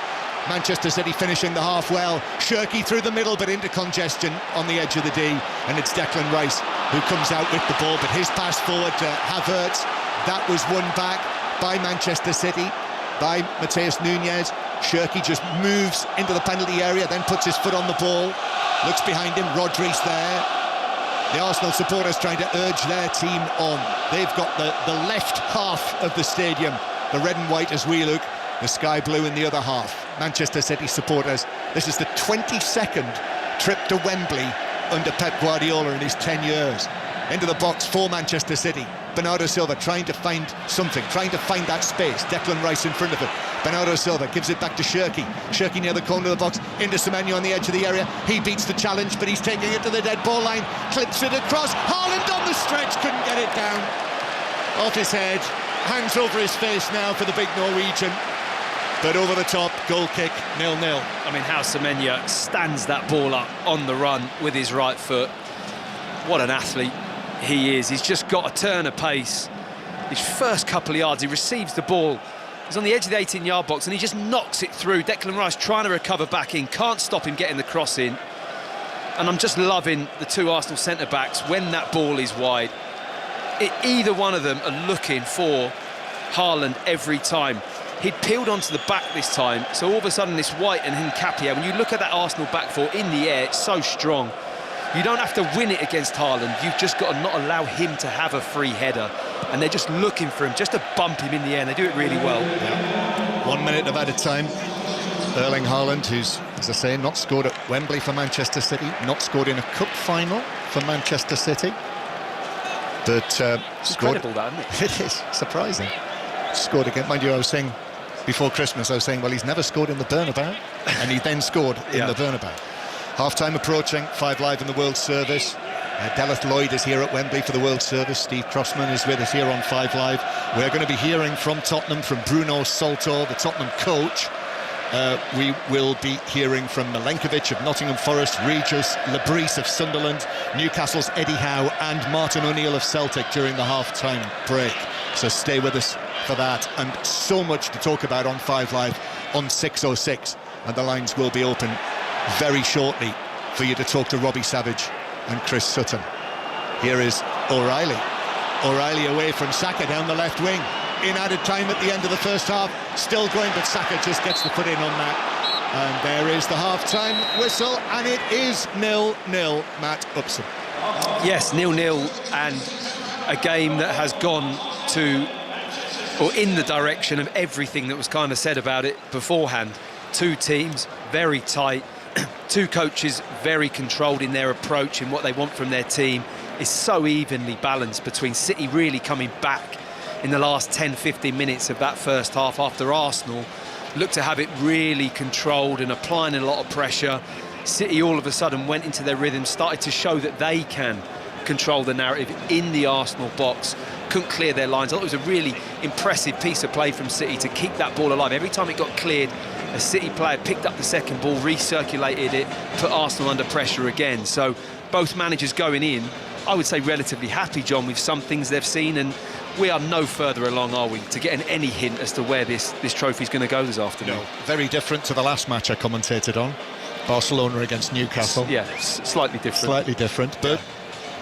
Manchester City finishing the half well. Shirky through the middle, but into congestion on the edge of the D, and it's Declan Rice who comes out with the ball, but his pass forward to Havertz, that was won back by Manchester City, by Mateus Nunes. Shirky just moves into the penalty area, then puts his foot on the ball, looks behind him, Rodri's there. The Arsenal supporters trying to urge their team on. They've got the left half of the stadium, the red and white as we look, the sky blue in the other half. Manchester City supporters, this is the 22nd trip to Wembley under Pep Guardiola in his 10 years. Into the box for Manchester City. Bernardo Silva trying to find something, trying to find that space. Declan Rice in front of him. Bernardo Silva gives it back to Shirky. Shirky near the corner of the box, into Semenyo on the edge of the area. He beats the challenge, but he's taking it to the dead ball line. Clips it across. Haaland on the stretch, couldn't get it down. Off his head, hands over his face now for the big Norwegian. But over the top, goal kick, 0-0. I mean, how Semenyo stands that ball up on the run with his right foot. What an athlete he is. He's just got a turn of pace. His first couple of yards, he receives the ball. He's on the edge of the 18-yard box and he just knocks it through. Declan Rice trying to recover back in, can't stop him getting the cross in. And I'm just loving the two Arsenal centre-backs when that ball is wide. Either one of them are looking for Haaland every time. He'd peeled onto the back this time, so all of a sudden this White and Nketiah, when you look at that Arsenal back four in the air, it's so strong. You don't have to win it against Haaland, you've just got to not allow him to have a free header. And they're just looking for him, just to bump him in the air, and they do it really well. Yeah. 1 minute of added time. Erling Haaland, who's, as I say, not scored at Wembley for Manchester City, not scored in a cup final for Manchester City. But scored... incredible, that, isn't it? It is, surprising. Scored again, mind you, I was saying before Christmas, I was saying, well, he's never scored in the Bernabeu, and he then scored in the Bernabeu. Half-time approaching, 5 Live in the World Service. Deleth Lloyd is here at Wembley for the World Service. Steve Crossman is with us here on 5 Live. We're going to be hearing from Tottenham, from Bruno Salto, the Tottenham coach. We will be hearing from Milenkovic of Nottingham Forest, Regis Lebris of Sunderland, Newcastle's Eddie Howe and Martin O'Neill of Celtic during the half-time break. So stay with us for that, and so much to talk about on 5 Live on 6:06, and the lines will be open very shortly for you to talk to Robbie Savage and Chris Sutton. Here is O'Reilly. O'Reilly away from Saka down the left wing. In added time at the end of the first half, still going, but Saka just gets the foot in on that. And there is the half-time whistle, and it is 0-0, Matt Upson. Yes, 0-0, and a game that has gone to, or in the direction of everything that was kind of said about it beforehand. Two teams, very tight. Two coaches, very controlled in their approach and what they want from their team. Is so evenly balanced between City really coming back in the last 10-15 minutes of that first half after Arsenal looked to have it really controlled and applying a lot of pressure. City all of a sudden went into their rhythm, started to show that they can control the narrative in the Arsenal box, couldn't clear their lines. I thought it was a really impressive piece of play from City to keep that ball alive. Every time it got cleared, a City player picked up the second ball, recirculated it, put Arsenal under pressure again. So both managers going in, I would say relatively happy, John, with some things they've seen, and we are no further along, are we, to getting any hint as to where this trophy's going to go this afternoon. No, very different to the last match I commentated on, Barcelona against Newcastle. Yeah, slightly different. Slightly different, but,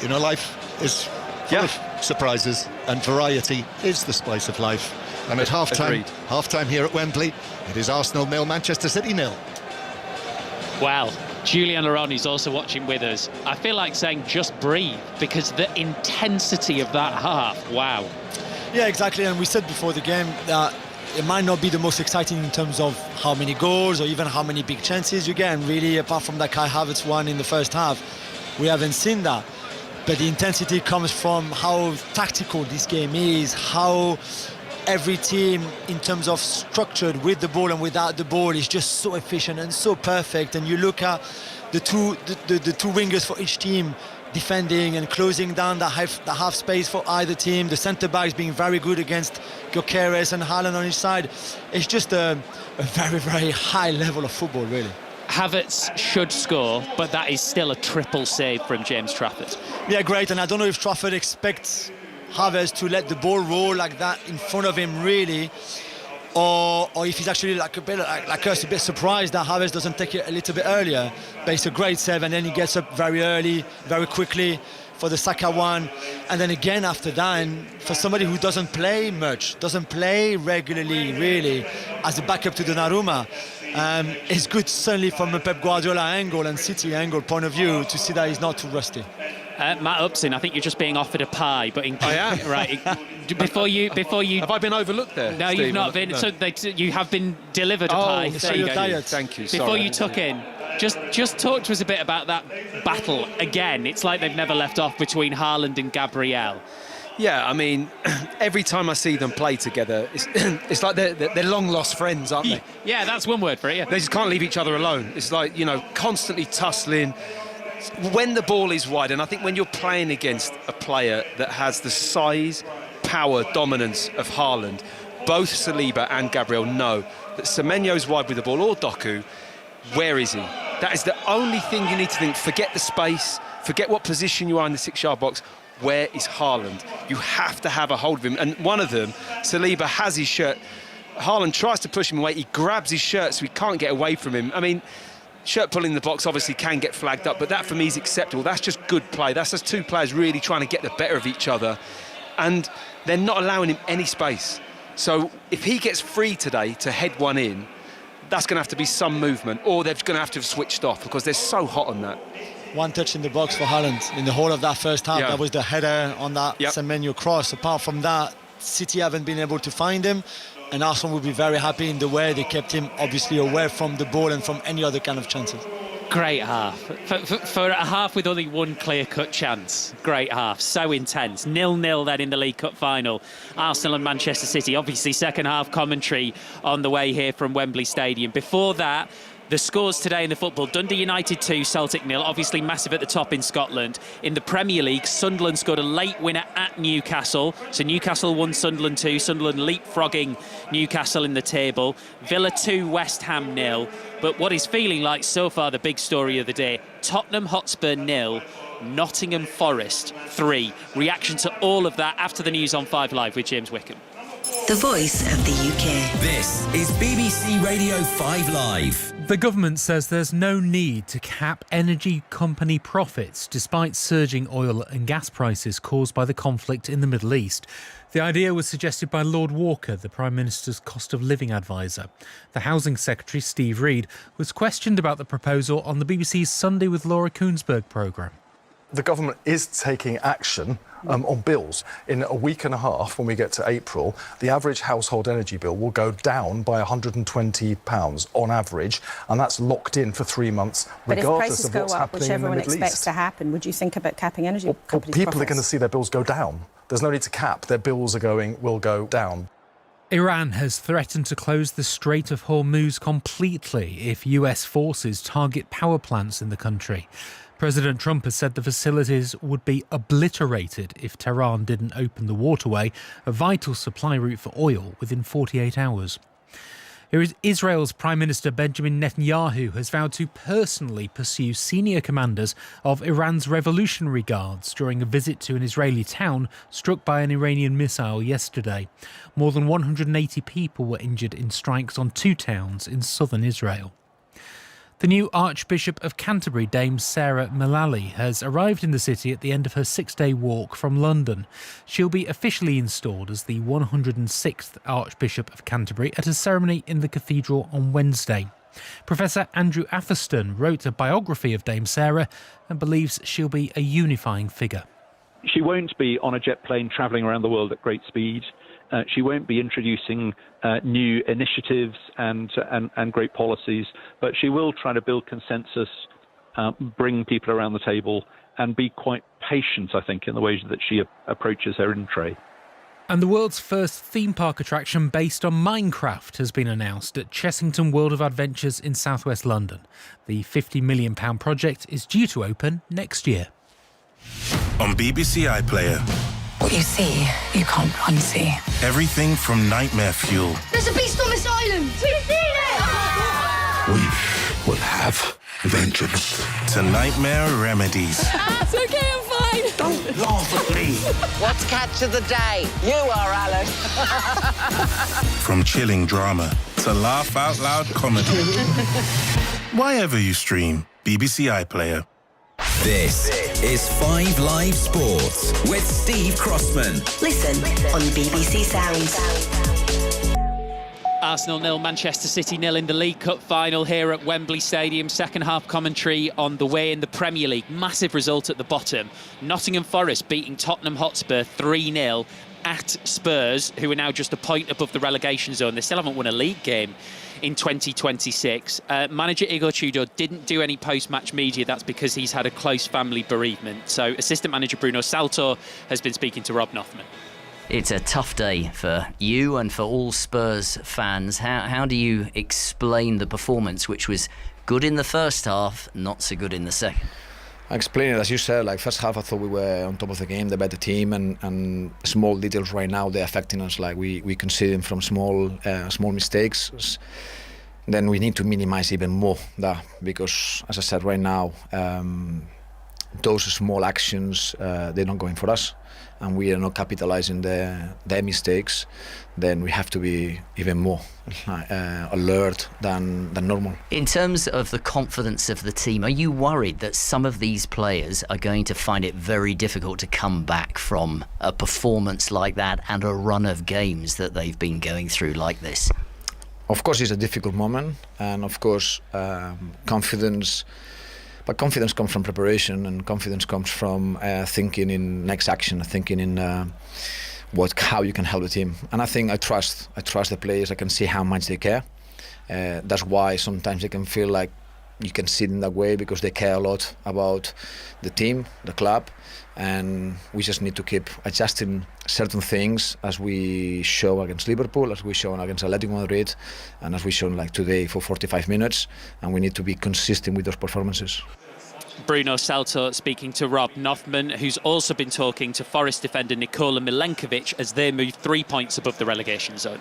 you know, life is full of surprises, and variety is the spice of life. And at half-time here at Wembley, it is Arsenal 0, Manchester City 0. Wow. Julian Laron is also watching with us. I feel like saying just breathe, because the intensity of that half, wow. Yeah, exactly, and we said before the game that it might not be the most exciting in terms of how many goals or even how many big chances you get, and really apart from that Kai Havertz one in the first half, we haven't seen that. But the intensity comes from how tactical this game is, how every team in terms of structured with the ball and without the ball is just so efficient and so perfect. And you look at the two wingers for each team defending and closing down the half space for either team, the centre backs being very good against Gyökeres and Haaland on each side. It's just a very, very high level of football, really. Havertz should score, but that is still a triple save from James Trafford. Yeah, great, and I don't know if Trafford expects Havertz to let the ball roll like that in front of him, really. or if he's actually like us, a bit surprised that Havertz doesn't take it a little bit earlier. But it's a great save, and then he gets up very early, very quickly for the Saka one, and then again after that. And for somebody who doesn't play much, doesn't play regularly really as a backup to Donnarumma, it's good certainly from a Pep Guardiola angle and City angle point of view to see that he's not too rusty. Matt Upson, I think you're just being offered a pie, but I am. Right. Before you have I been overlooked there? No, Steve? you've not been. No. So you have been delivered a pie. So you're tired. Thank you. Before Sorry. you took in, just talk to us a bit about that battle again. It's like they've never left off between Haaland and Gabriel. Yeah, I mean, every time I see them play together, it's like they're long-lost friends, aren't they? Yeah, that's one word for it. Yeah. They just can't leave each other alone. It's like, constantly tussling. When the ball is wide, and I think when you're playing against a player that has the size, power, dominance of Haaland, both Saliba and Gabriel know that Semenyo's wide with the ball, or Doku, where is he? That is the only thing you need to think. Forget the space, forget what position you are in the 6-yard box. Where is Haaland? You have to have a hold of him. And one of them, Saliba, has his shirt. Haaland tries to push him away. He grabs his shirt so he can't get away from him. I mean, shirt pulling in the box obviously can get flagged up, but that for me is acceptable. That's just good play. That's just two players really trying to get the better of each other, and they're not allowing him any space. So if he gets free today to head one in, that's going to have to be some movement, or they're going to have switched off because they're so hot on that. One touch in the box for Haaland in the whole of that first half. Yeah. That was the header on that Semenyo cross. Apart from that, City haven't been able to find him, and Arsenal will be very happy in the way they kept him obviously away from the ball and from any other kind of chances. Great half. For a half with only one clear-cut chance. Great half. So intense. 0-0 then in the League Cup final. Arsenal and Manchester City. Obviously, second half commentary on the way here from Wembley Stadium. Before that, the scores today in the football: Dundee United 2, Celtic 0. Obviously massive at the top in Scotland. In the Premier League, Sunderland scored a late winner at Newcastle. So Newcastle 1, Sunderland 2. Sunderland leapfrogging Newcastle in the table. Villa 2, West Ham 0. But what is feeling like so far the big story of the day: Tottenham Hotspur 0, Nottingham Forest 3. Reaction to all of that after the news on 5 Live with James Wickham. The voice of the UK. This is BBC Radio 5 Live. The government says there's no need to cap energy company profits despite surging oil and gas prices caused by the conflict in the Middle East. The idea was suggested by Lord Walker, the Prime Minister's cost of living advisor. The Housing Secretary, Steve Reed, was questioned about the proposal on the BBC's Sunday with Laura Koonsberg programme. The government is taking action on bills. In a week and a half, when we get to April, the average household energy bill will go down by £120 on average, and that's locked in for 3 months, regardless of what's happening in the Middle East. But if prices go up, which everyone expects to happen, would you think about capping energy companies' People are going to see their bills go down. There's no need to cap. Their bills will go down. Iran has threatened to close the Strait of Hormuz completely if US forces target power plants in the country. President Trump has said the facilities would be obliterated if Tehran didn't open the waterway, a vital supply route for oil, within 48 hours. Here is Israel's Prime Minister Benjamin Netanyahu has vowed to personally pursue senior commanders of Iran's Revolutionary Guards during a visit to an Israeli town struck by an Iranian missile yesterday. More than 180 people were injured in strikes on 2 towns in southern Israel. The new Archbishop of Canterbury, Dame Sarah Mullally, has arrived in the city at the end of her 6-day walk from London. She'll be officially installed as the 106th Archbishop of Canterbury at a ceremony in the cathedral on Wednesday. Professor Andrew Atherstone wrote a biography of Dame Sarah and believes she'll be a unifying figure. She won't be on a jet plane travelling around the world at great speed. She won't be introducing new initiatives and great policies, but she will try to build consensus, bring people around the table, and be quite patient, I think, in the ways that she approaches her in-tray. And the world's first theme park attraction based on Minecraft has been announced at Chessington World of Adventures in southwest London. The £50 million project is due to open next year. On BBC iPlayer. What you see, you can't unsee. Everything from nightmare fuel. There's a beast on this island! We've seen it! We will have vengeance. To nightmare remedies. It's okay, I'm fine! Don't laugh at me! What's catch of the day? You are, Alan. From chilling drama to laugh out loud comedy. Wherever you stream, BBC iPlayer. This is 5 Live Sports with Steve Crossman. Listen on BBC Sounds. Arsenal 0, Manchester City 0 in the League Cup final here at Wembley Stadium. Second half commentary on the way in the Premier League. Massive result at the bottom. Nottingham Forest beating Tottenham Hotspur 3-0 at Spurs, who are now just a point above the relegation zone. They still haven't won a league game in 2026. Manager Igor Tudor didn't do any post-match media. That's because he's had a close family bereavement. So assistant manager Bruno Saltor has been speaking to Rob Nothman. It's a tough day for you and for all Spurs fans. How do you explain the performance, which was good in the first half, not so good in the second? I explained it, as you said, like first half I thought we were on top of the game, the better team, and small details right now they're affecting us. Like we concede them from small mistakes. Then we need to minimize even more that, because as I said right now, those small actions they're not going for us, and we are not capitalizing their mistakes. Then we have to be even more alert than normal. In terms of the confidence of the team, are you worried that some of these players are going to find it very difficult to come back from a performance like that and a run of games that they've been going through like this? Of course, it's a difficult moment, and of course, confidence. But confidence comes from preparation, and confidence comes from thinking in next action, thinking in how you can help the team. And I think I trust the players. I can see how much they care. That's why sometimes they can feel like you can see it in that way, because they care a lot about the team, the club, and we just need to keep adjusting certain things, as we show against Liverpool, as we show against Atletico Madrid, and as we shown like today for 45 minutes, and we need to be consistent with those performances. Bruno Saltor speaking to Rob Nothman, who's also been talking to Forest defender Nikola Milenkovic as they move 3 points above the relegation zone.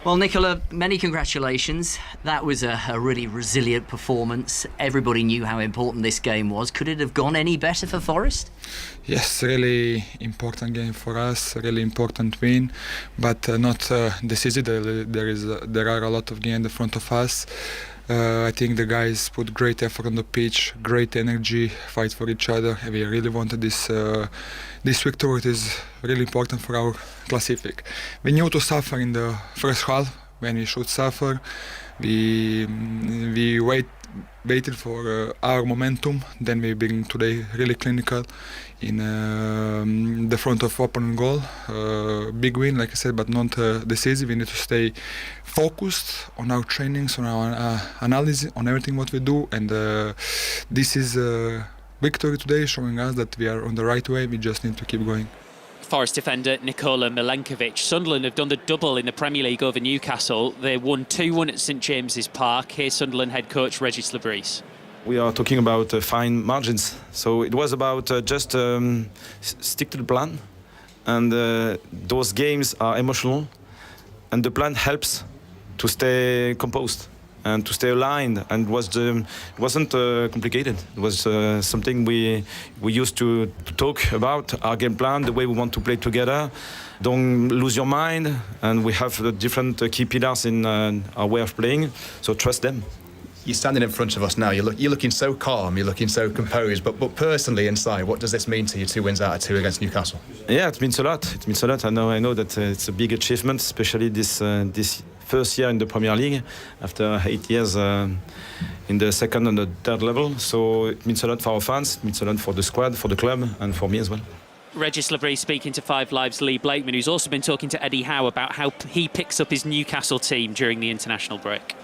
Well, Nicola, many congratulations. That was a really resilient performance. Everybody knew how important this game was. Could it have gone any better for Forest? Yes, really important game for us, really important win, but not decisive. There are a lot of games in the front of us. I think the guys put great effort on the pitch, great energy, fight for each other. We really wanted this victory. It is really important for our Classic. We knew to suffer in the first half when we should suffer. We waited for our momentum. Then we been today really clinical in the front of opponent goal. Big win, like I said, but not decisive. We need to stay focused on our trainings, on our analysis, on everything what we do, and this is victory today, showing us that we are on the right way. We just need to keep going. Forest defender Nikola Milenkovic. Sunderland have done the double in the Premier League over Newcastle. They won 2-1 at St James's Park. Here's Sunderland head coach Regis Lebris. We are talking about fine margins, so it was about just stick to the plan, and those games are emotional, and the plan helps to stay composed and to stay aligned, and it wasn't complicated. It was something we used to talk about, our game plan, the way we want to play together. Don't lose your mind, and we have the different key pillars in our way of playing, so trust them. You're standing in front of us now, you're looking so calm, you're looking so composed, but personally inside, what does this mean to you, 2 wins out of 2 against Newcastle? Yeah, it means a lot. It means a lot. I know that it's a big achievement, especially this first year in the Premier League, after 8 years in the second and the third level. So it means a lot for our fans, it means a lot for the squad, for the club, and for me as well. Regis Lebris speaking to 5 Live's Lee Blakeman, who's also been talking to Eddie Howe about how he picks up his Newcastle team during the international break.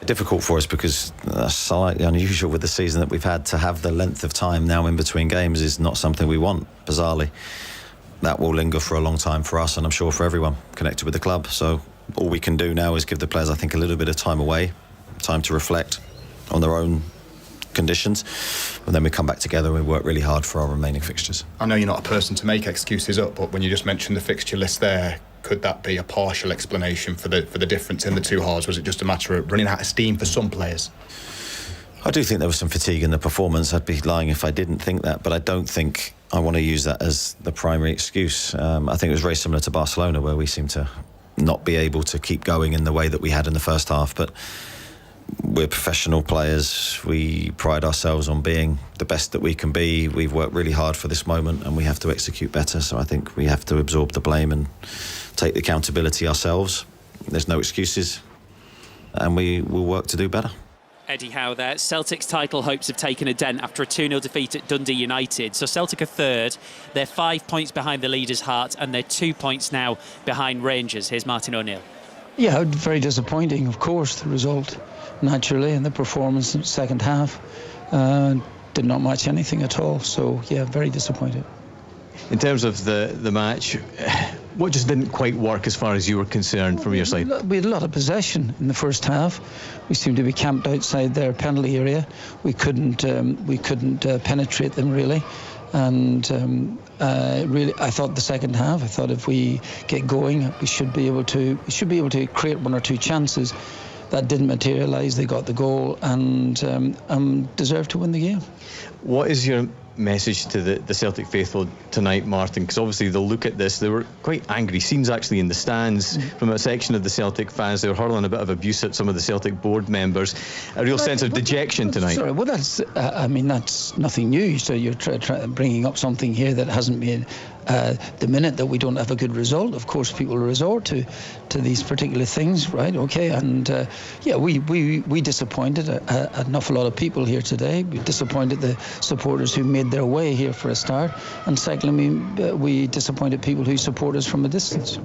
Difficult for us because that's slightly unusual with the season that we've had. To have the length of time now in between games is not something we want, bizarrely. That will linger for a long time for us, and I'm sure for everyone connected with the club. So all we can do now is give the players, I think, a little bit of time away, time to reflect on their own conditions, and then we come back together and we work really hard for our remaining fixtures. I know you're not a person to make excuses up, but when you just mentioned the fixture list there, could that be a partial explanation for the difference in the 2 halves? Was it just a matter of running out of steam for some players? I do think there was some fatigue in the performance. I'd be lying if I didn't think that, but I don't think I want to use that as the primary excuse. I think it was very similar to Barcelona, where we seem to not be able to keep going in the way that we had in the first half. But we're professional players. We pride ourselves on being the best that we can be. We've worked really hard for this moment, and we have to execute better. So I think we have to absorb the blame and take the accountability ourselves. There's no excuses, and we will work to do better. Eddie Howe there. Celtic's title hopes have taken a dent after a 2-0 defeat at Dundee United. So Celtic are third. They're 5 points behind the leaders' Heart, and they're 2 points now behind Rangers. Here's Martin O'Neill. Yeah, very disappointing, of course, the result, naturally, and the performance in the second half did not match anything at all. So, yeah, very disappointed. In terms of the match, what just didn't quite work as far as you were concerned from your side? We had a lot of possession in the first half. We seemed to be camped outside their penalty area. We couldn't penetrate them really. And really, I thought the second half, if we get going, we should be able to create one or two chances. That didn't materialise. They got the goal and deserved to win the game. What is your message to the Celtic faithful tonight, Martin? Because obviously they'll look at this. There were quite angry scenes actually in the stands from a section of the Celtic fans. They were hurling a bit of abuse at some of the Celtic board members. A real sense of dejection tonight. Sorry, well, that's nothing new. So you're bringing up something here that hasn't been. The minute that we don't have a good result, of course, people resort to these particular things, right? Okay, and we disappointed an awful lot of people here today. We disappointed the supporters who made their way here for a start, and secondly, we disappointed people who support us from a distance.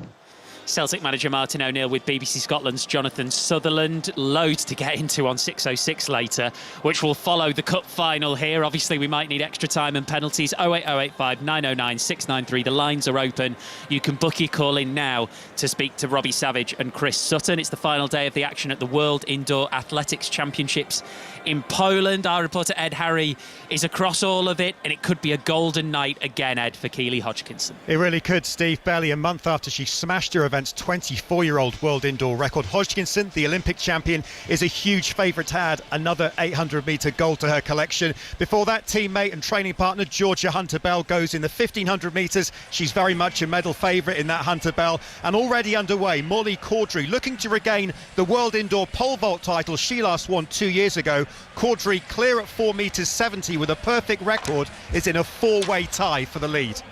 Celtic manager Martin O'Neill with BBC Scotland's Jonathan Sutherland. Loads to get into on 606 later, which will follow the cup final here. Obviously, we might need extra time and penalties. 08085 909 693. The lines are open. You can book your call in now to speak to Robbie Savage and Chris Sutton. It's the final day of the action at the World Indoor Athletics Championships in Poland. Our reporter Ed Harry is across all of it, and it could be a golden night again, Ed, for Keely Hodgkinson. It really could, Steve. Barely a month after she smashed her event's 24-year-old world indoor record, Hodgkinson, the Olympic champion, is a huge favourite to add another 800-metre gold to her collection. Before that, teammate and training partner Georgia Hunter-Bell goes in the 1,500 metres. She's very much a medal favourite in that Hunter-Bell. And already underway, Molly Caudry looking to regain the world indoor pole vault title she last won 2 years ago. Caudry, clear at 4 metres 70 with a perfect record, is in a four-way tie for the lead.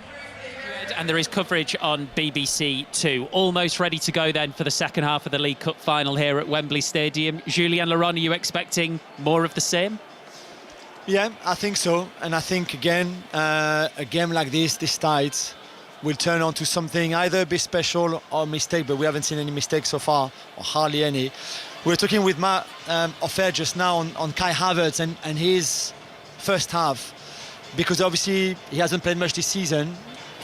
And there is coverage on BBC Two. Almost ready to go then for the second half of the League Cup final here at Wembley Stadium. Julien Laurent, are you expecting more of the same? Yeah, I think so. And I think, again, a game like this tight, will turn on to something either a bit special or a mistake, but we haven't seen any mistakes so far, or hardly any. We were talking with Matt Offer just now on Kai Havertz and his first half, because obviously he hasn't played much this season.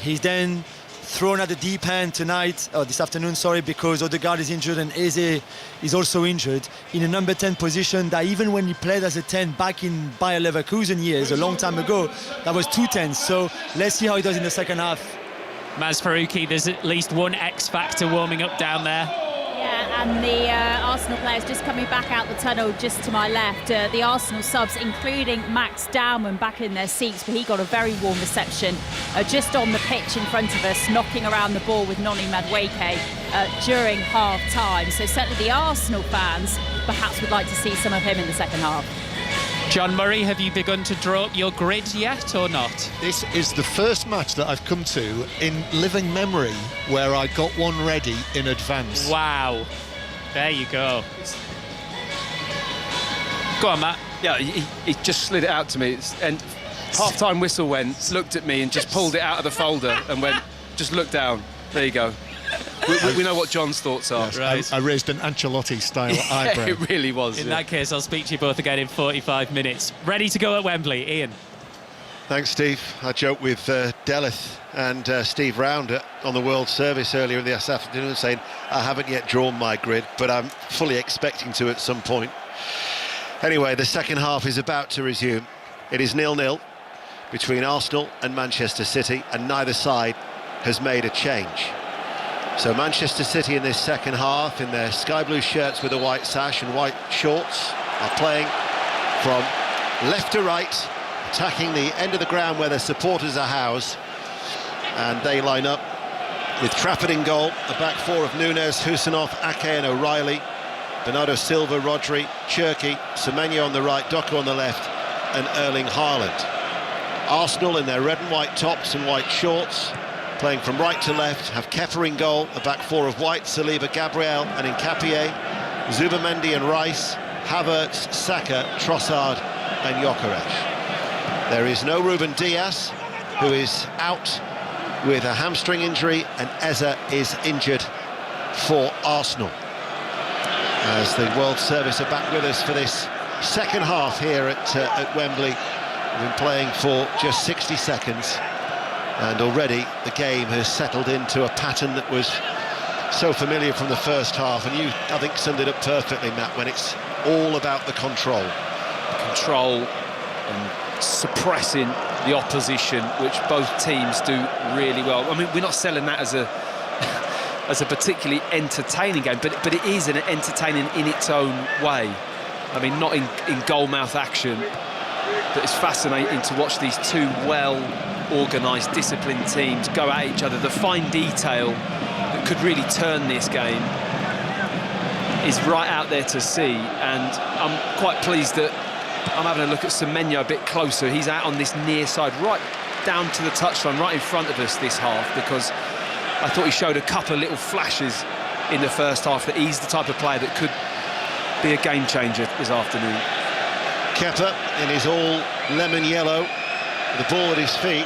He's then thrown at the deep end this afternoon, because Odegaard is injured and Eze is also injured in a number 10 position that even when he played as a 10 back in Bayer Leverkusen years, a long time ago, that was 2 10s. So let's see how he does in the second half. Maz Faruqi, there's at least one X factor warming up down there. Yeah, and the Arsenal players just coming back out the tunnel just to my left. The Arsenal subs, including Max Dowman, back in their seats, but he got a very warm reception just on the pitch in front of us, knocking around the ball with Noni Madueke during half-time. So certainly the Arsenal fans perhaps would like to see some of him in the second half. John Murray, have you begun to draw up your grid yet or not? This is the first match that I've come to in living memory where I got one ready in advance. Wow. There you go. Go on, Matt. Yeah, he just slid it out to me. And half-time whistle went, looked at me and just pulled it out of the folder and went, just look down. There you go. We know what John's thoughts are. Yes, right. I raised an Ancelotti-style eyebrow. It really was. In that case, I'll speak to you both again in 45 minutes. Ready to go at Wembley. Ian. Thanks, Steve. I joked with Deleth and Steve Round on the World Service earlier in the afternoon saying, I haven't yet drawn my grid, but I'm fully expecting to at some point. Anyway, the second half is about to resume. It is 0-0 between Arsenal and Manchester City, and neither side has made a change. So Manchester City in this second half, in their sky blue shirts with a white sash and white shorts, are playing from left to right attacking the end of the ground where their supporters are housed. And they line up with Trafford in goal, a back four of Nunes, Husanov, Ake and O'Reilly, Bernardo Silva, Rodri, Cherki, Semenyo on the right, Doku on the left, and Erling Haaland. Arsenal in their red and white tops and white shorts, playing from right to left, have Kepa in goal, a back four of White, Saliba, Gabriel and Nkapie, Zubamendi and Rice, Havertz, Saka, Trossard and Gyökeres. There is no Ruben Dias, who is out with a hamstring injury, and Eze is injured for Arsenal. As the World Service are back with us for this second half here at Wembley. We've been playing for just 60 seconds, and already the game has settled into a pattern that was so familiar from the first half, and you, I think, summed it up perfectly, Matt, when it's all about the control. Control and suppressing the opposition, which both teams do really well. I mean, we're not selling that as a particularly entertaining game, but it is an entertaining in its own way. I mean, not in goal-mouth action, but it's fascinating to watch these two well-organised, disciplined teams go at each other. The fine detail that could really turn this game is right out there to see, and I'm quite pleased that I'm having a look at Semenyo a bit closer. He's out on this near side, right down to the touchline, right in front of us this half, because I thought he showed a couple of little flashes in the first half that he's the type of player that could be a game changer this afternoon. Kepa in his all lemon yellow, the ball at his feet.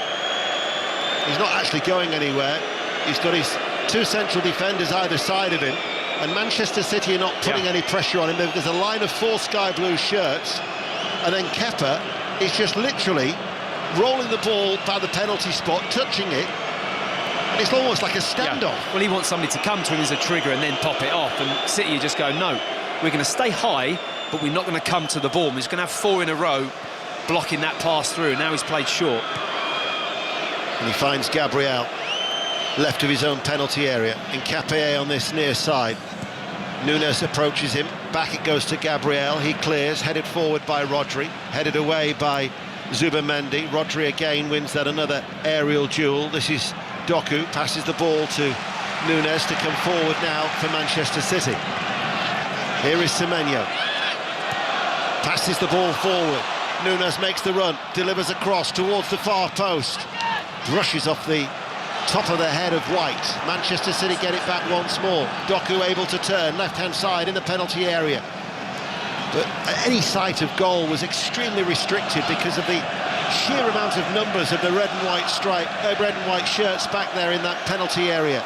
He's not actually going anywhere. He's got his two central defenders either side of him, and Manchester City are not putting any pressure on him. There's a line of four sky blue shirts, and then Kepa is just literally rolling the ball by the penalty spot, touching it, and it's almost like a standoff. Yeah. Well, he wants somebody to come to him as a trigger and then pop it off, and City are just going, no, we're going to stay high, but we're not going to come to the ball. He's going to have four in a row blocking that pass through, and now he's played short. And he finds Gabriel left of his own penalty area. Nkapie on this near side. Nunes approaches him, back it goes to Gabriel, he clears, headed forward by Rodri, headed away by Zubamendi. Rodri again wins that another aerial duel. This is Doku, passes the ball to Nunes to come forward now for Manchester City. Here is Semenyo, passes the ball forward, Nunes makes the run, delivers across towards the far post, brushes off the top of the head of White. Manchester City get it back once more. Doku able to turn left-hand side in the penalty area, but any sight of goal was extremely restricted because of the sheer amount of numbers of the red and white stripe, red and white shirts back there in that penalty area.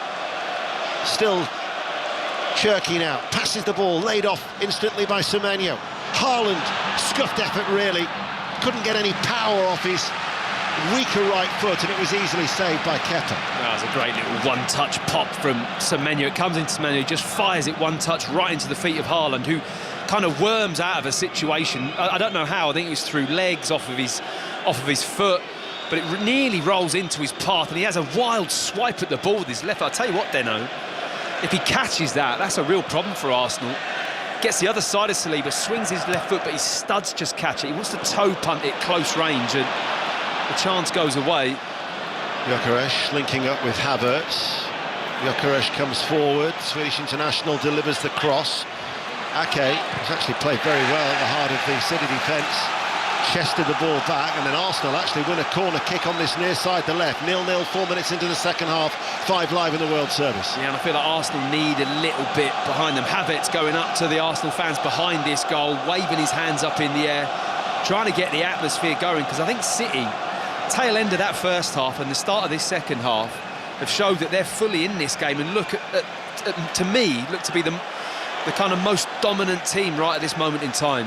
Still Cherki now passes the ball, laid off instantly by Semenyo. Haaland, scuffed effort really, couldn't get any power off his weaker right foot, and it was easily saved by Kepa. That was a great little one-touch pop from Semenyo. It comes into Semenyo, just fires it one touch right into the feet of Haaland, who kind of worms out of a situation. I don't know how. I think it was through legs, off of his foot, but it nearly rolls into his path, and he has a wild swipe at the ball with his left. I'll tell you what, Deno, if he catches that, that's a real problem for Arsenal. Gets the other side of Saliba, swings his left foot, but his studs just catch it. He wants to toe punt it close range, and the chance goes away. Gyökeres linking up with Havertz. Gyökeres comes forward, Swedish international delivers the cross. Ake has actually played very well at the heart of the City defence, chested the ball back, and then Arsenal actually win a corner kick on this near side, the left. 0-0, 4 minutes into the second half, 5 live in the World Service. Yeah, and I feel like Arsenal need a little bit behind them. Havertz going up to the Arsenal fans behind this goal, waving his hands up in the air, trying to get the atmosphere going, because I think City, tail end of that first half and the start of this second half, have showed that they're fully in this game, and look to me, look to be the kind of most dominant team right at this moment in time.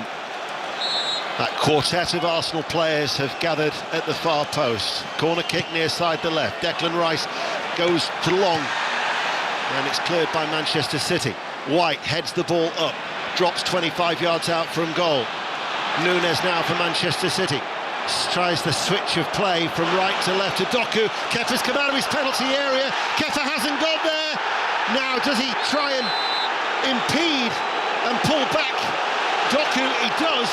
That quartet of Arsenal players have gathered at the far post. Corner kick near side the left. Declan Rice goes to long, and it's cleared by Manchester City. White heads the ball up, drops 25 yards out from goal. Nunes now for Manchester City. Tries the switch of play from right to left to Doku. Kepa's come out of his penalty area. Kepa hasn't got there. Now does he try and impede and pull back? Doku, he does,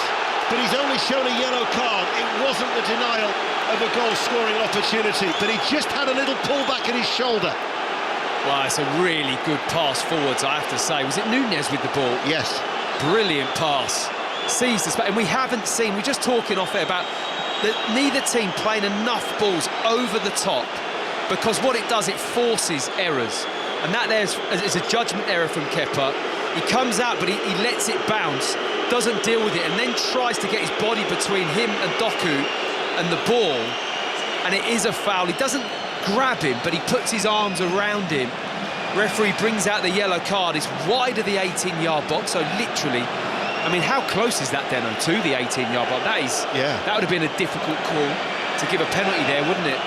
but he's only shown a yellow card. It wasn't the denial of a goal-scoring opportunity, but he just had a little pull back at his shoulder. Well, it's a really good pass forwards, I have to say. Was it Nunez with the ball? Yes. Brilliant pass. Seized the space, and we haven't seen, we're just talking off it about that neither team playing enough balls over the top, because what it does, it forces errors. And that there's a judgment error from Kepa. He comes out, but he lets it bounce, doesn't deal with it, and then tries to get his body between him and Doku and the ball, and it is a foul. He doesn't grab him, but he puts his arms around him. Referee brings out the yellow card. It's wide of the 18-yard box, so literally, I mean, how close is that, Deno, to the 18-yard box? That would have been a difficult call to give a penalty there, wouldn't it?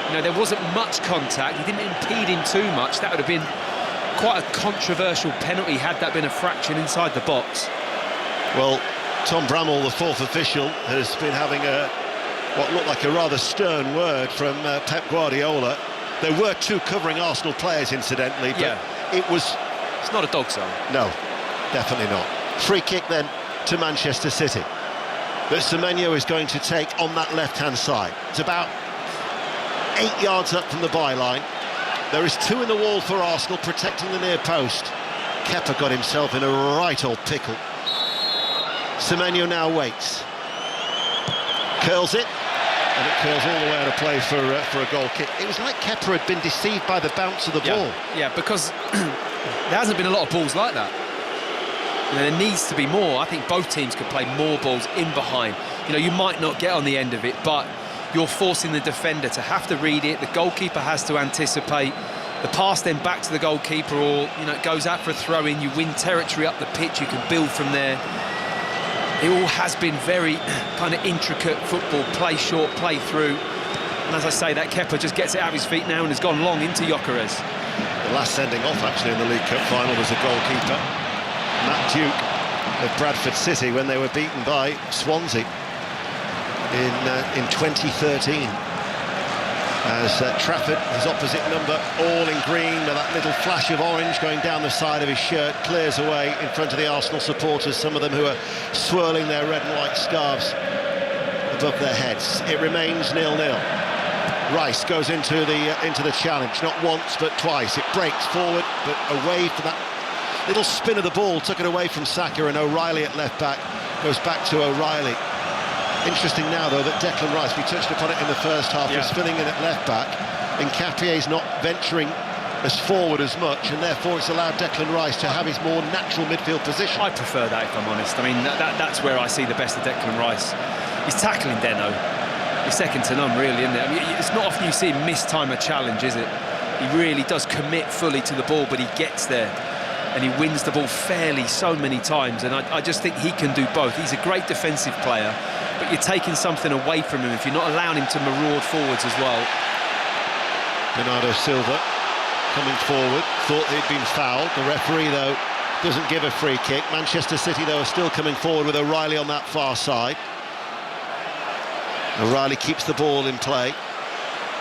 You know, there wasn't much contact. He didn't impede him too much. That would have been quite a controversial penalty had that been a fraction inside the box. Well, Tom Bramall, the fourth official, has been having what looked like a rather stern word from Pep Guardiola. There were two covering Arsenal players, incidentally, but it's not a dog zone. No, definitely not. Free kick then to Manchester City that Semenyo is going to take on that left-hand side. It's about 8 yards up from the byline. There is two in the wall for Arsenal protecting the near post. Kepa got himself in a right old pickle. Semenyo now waits. Curls it, and it curls all the way out of play for a goal kick. It was like Kepa had been deceived by the bounce of the ball. Yeah, because there hasn't been a lot of balls like that. You know, there needs to be more. I think both teams could play more balls in behind. You know, you might not get on the end of it, but you're forcing the defender to have to read it. The goalkeeper has to anticipate. The pass then back to the goalkeeper, or, you know, it goes out for a throw-in. You win territory up the pitch. You can build from there. It all has been very kind of intricate football, play short, play through. And as I say, that Kepa just gets it out of his feet now and has gone long into Gyökeres. The last sending off, actually, in the League Cup final was the goalkeeper, Matt Duke of Bradford City, when they were beaten by Swansea in 2013. As Trafford, his opposite number, all in green, with that little flash of orange going down the side of his shirt, clears away in front of the Arsenal supporters, some of them who are swirling their red and white scarves above their heads. It remains 0-0. Rice goes into the challenge, not once but twice. It breaks forward, but away from that little spin of the ball, took it away from Saka, and O'Reilly at left back goes back to O'Reilly. Interesting now, though, that Declan Rice, we touched upon it in the first half, is filling in at left back, and Nkapie's not venturing as forward as much, and therefore it's allowed Declan Rice to have his more natural midfield position. I prefer that, if I'm honest. I mean, that's where I see the best of Declan Rice. He's tackling Deno. He's second to none, really, isn't it? I mean, it's not often you see him miss-time a challenge, is it? He really does commit fully to the ball, but he gets there, and he wins the ball fairly so many times, and I just think he can do both. He's a great defensive player, but you're taking something away from him if you're not allowing him to maraud forwards as well. Bernardo Silva coming forward, thought he'd been fouled. The referee, though, doesn't give a free kick. Manchester City, though, are still coming forward with O'Reilly on that far side. O'Reilly keeps the ball in play,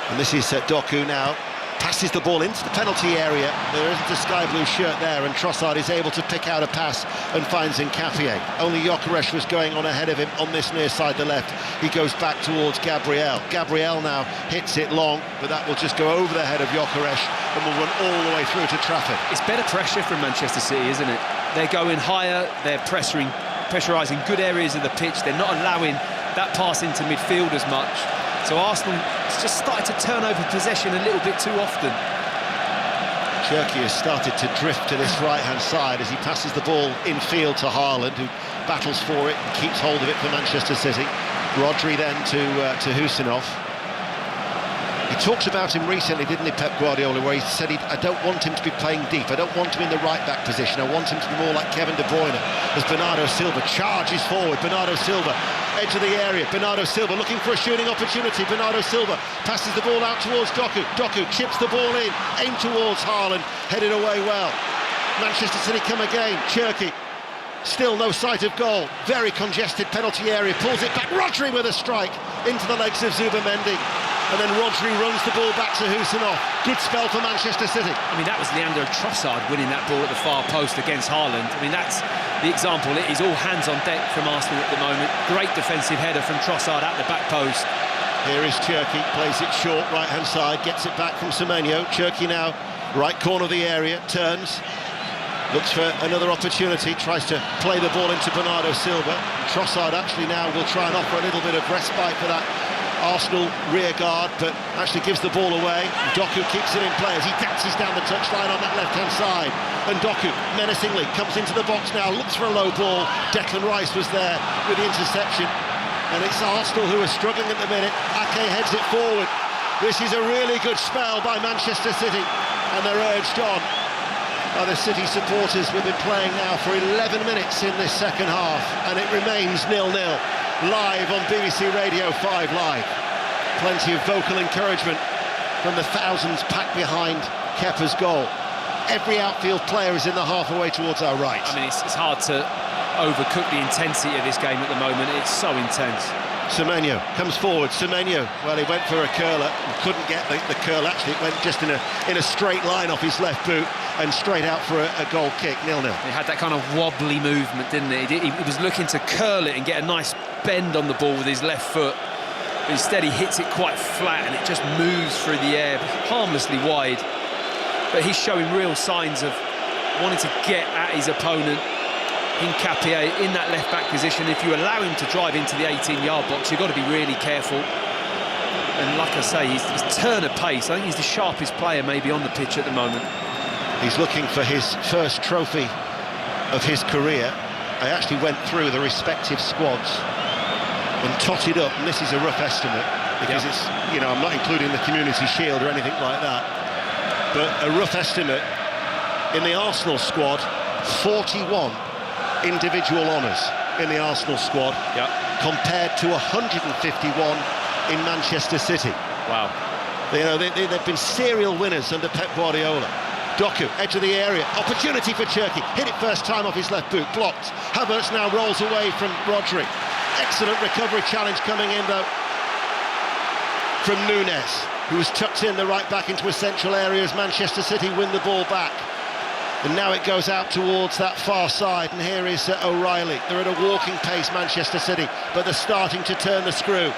and this is Doku now. Passes the ball into the penalty area. There isn't a sky blue shirt there, and Trossard is able to pick out a pass and finds Nkapie. Only Gyökeres was going on ahead of him on this near side, the left. He goes back towards Gabriel. Gabriel now hits it long, but that will just go over the head of Gyökeres and will run all the way through to Trafford. It's better pressure from Manchester City, isn't it? They're going higher, they're pressurising good areas of the pitch. They're not allowing that pass into midfield as much. So Arsenal has just started to turn over possession a little bit too often. Cherki has started to drift to this right-hand side as he passes the ball infield to Haaland, who battles for it and keeps hold of it for Manchester City. Rodri then to Husinov. He talks about him recently, didn't he, Pep Guardiola, where he said, I don't want him to be playing deep, I don't want him in the right-back position, I want him to be more like Kevin De Bruyne. As Bernardo Silva charges forward, Bernardo Silva, edge of the area, Bernardo Silva looking for a shooting opportunity, Bernardo Silva passes the ball out towards Doku, Doku chips the ball in, aimed towards Haaland, headed away well. Manchester City come again, Cherki, still no sight of goal, very congested penalty area, pulls it back, Rodri with a strike into the legs of Zubamendi. and then Rodri runs the ball back to Husinov. Good spell for Manchester City. I mean, that was Leandro Trossard winning that ball at the far post against Haaland. I mean, that's the example. It is all hands on deck from Arsenal at the moment. Great defensive header from Trossard at the back post. Here is Cherki, plays it short, right-hand side, gets it back from Semenyo. Cherki now, right corner of the area, turns, looks for another opportunity, tries to play the ball into Bernardo Silva. Trossard actually now will try and offer a little bit of respite for that Arsenal rear guard, but actually gives the ball away. Doku keeps it in play as he dances down the touchline on that left-hand side. And Doku, menacingly, comes into the box now, looks for a low ball. Declan Rice was there with the interception. And it's Arsenal who are struggling at the minute. Ake heads it forward. This is a really good spell by Manchester City, and they're urged on by the City supporters. We've been playing now for 11 minutes in this second half, and it remains 0-0. Live on BBC Radio 5 Live. Plenty of vocal encouragement from the thousands packed behind Kepa's goal. Every outfield player is in the halfway towards our right. I mean, it's hard to overcook the intensity of this game at the moment. It's so intense. Semenyo comes forward. Semenyo, well, he went for a curler and couldn't get the curl. Actually, it went just in a straight line off his left boot and straight out for a goal kick. 0-0. He had that kind of wobbly movement, didn't he? He was looking to curl it and get a nice bend on the ball with his left foot. But instead, he hits it quite flat and it just moves through the air, harmlessly wide. But he's showing real signs of wanting to get at his opponent. Hincapié in that left-back position. If you allow him to drive into the 18-yard box, you've got to be really careful. And like I say, his turn of pace, I think he's the sharpest player maybe on the pitch at the moment. He's looking for his first trophy of his career. I actually went through the respective squads and totted up, and this is a rough estimate, because it's, you know, I'm not including the Community Shield or anything like that, but a rough estimate, in the Arsenal squad, 41 individual honours in the Arsenal squad, compared to 151 in Manchester City. Wow. You know, they've been serial winners under Pep Guardiola. Doku, edge of the area, opportunity for Cherki, hit it first time off his left boot, blocked. Havertz now rolls away from Rodri. Excellent recovery challenge coming in though from Nunes, who was tucked in the right back into a central area as Manchester City win the ball back. And now it goes out towards that far side, and here is O'Reilly. They're at a walking pace, Manchester City, but they're starting to turn the screw.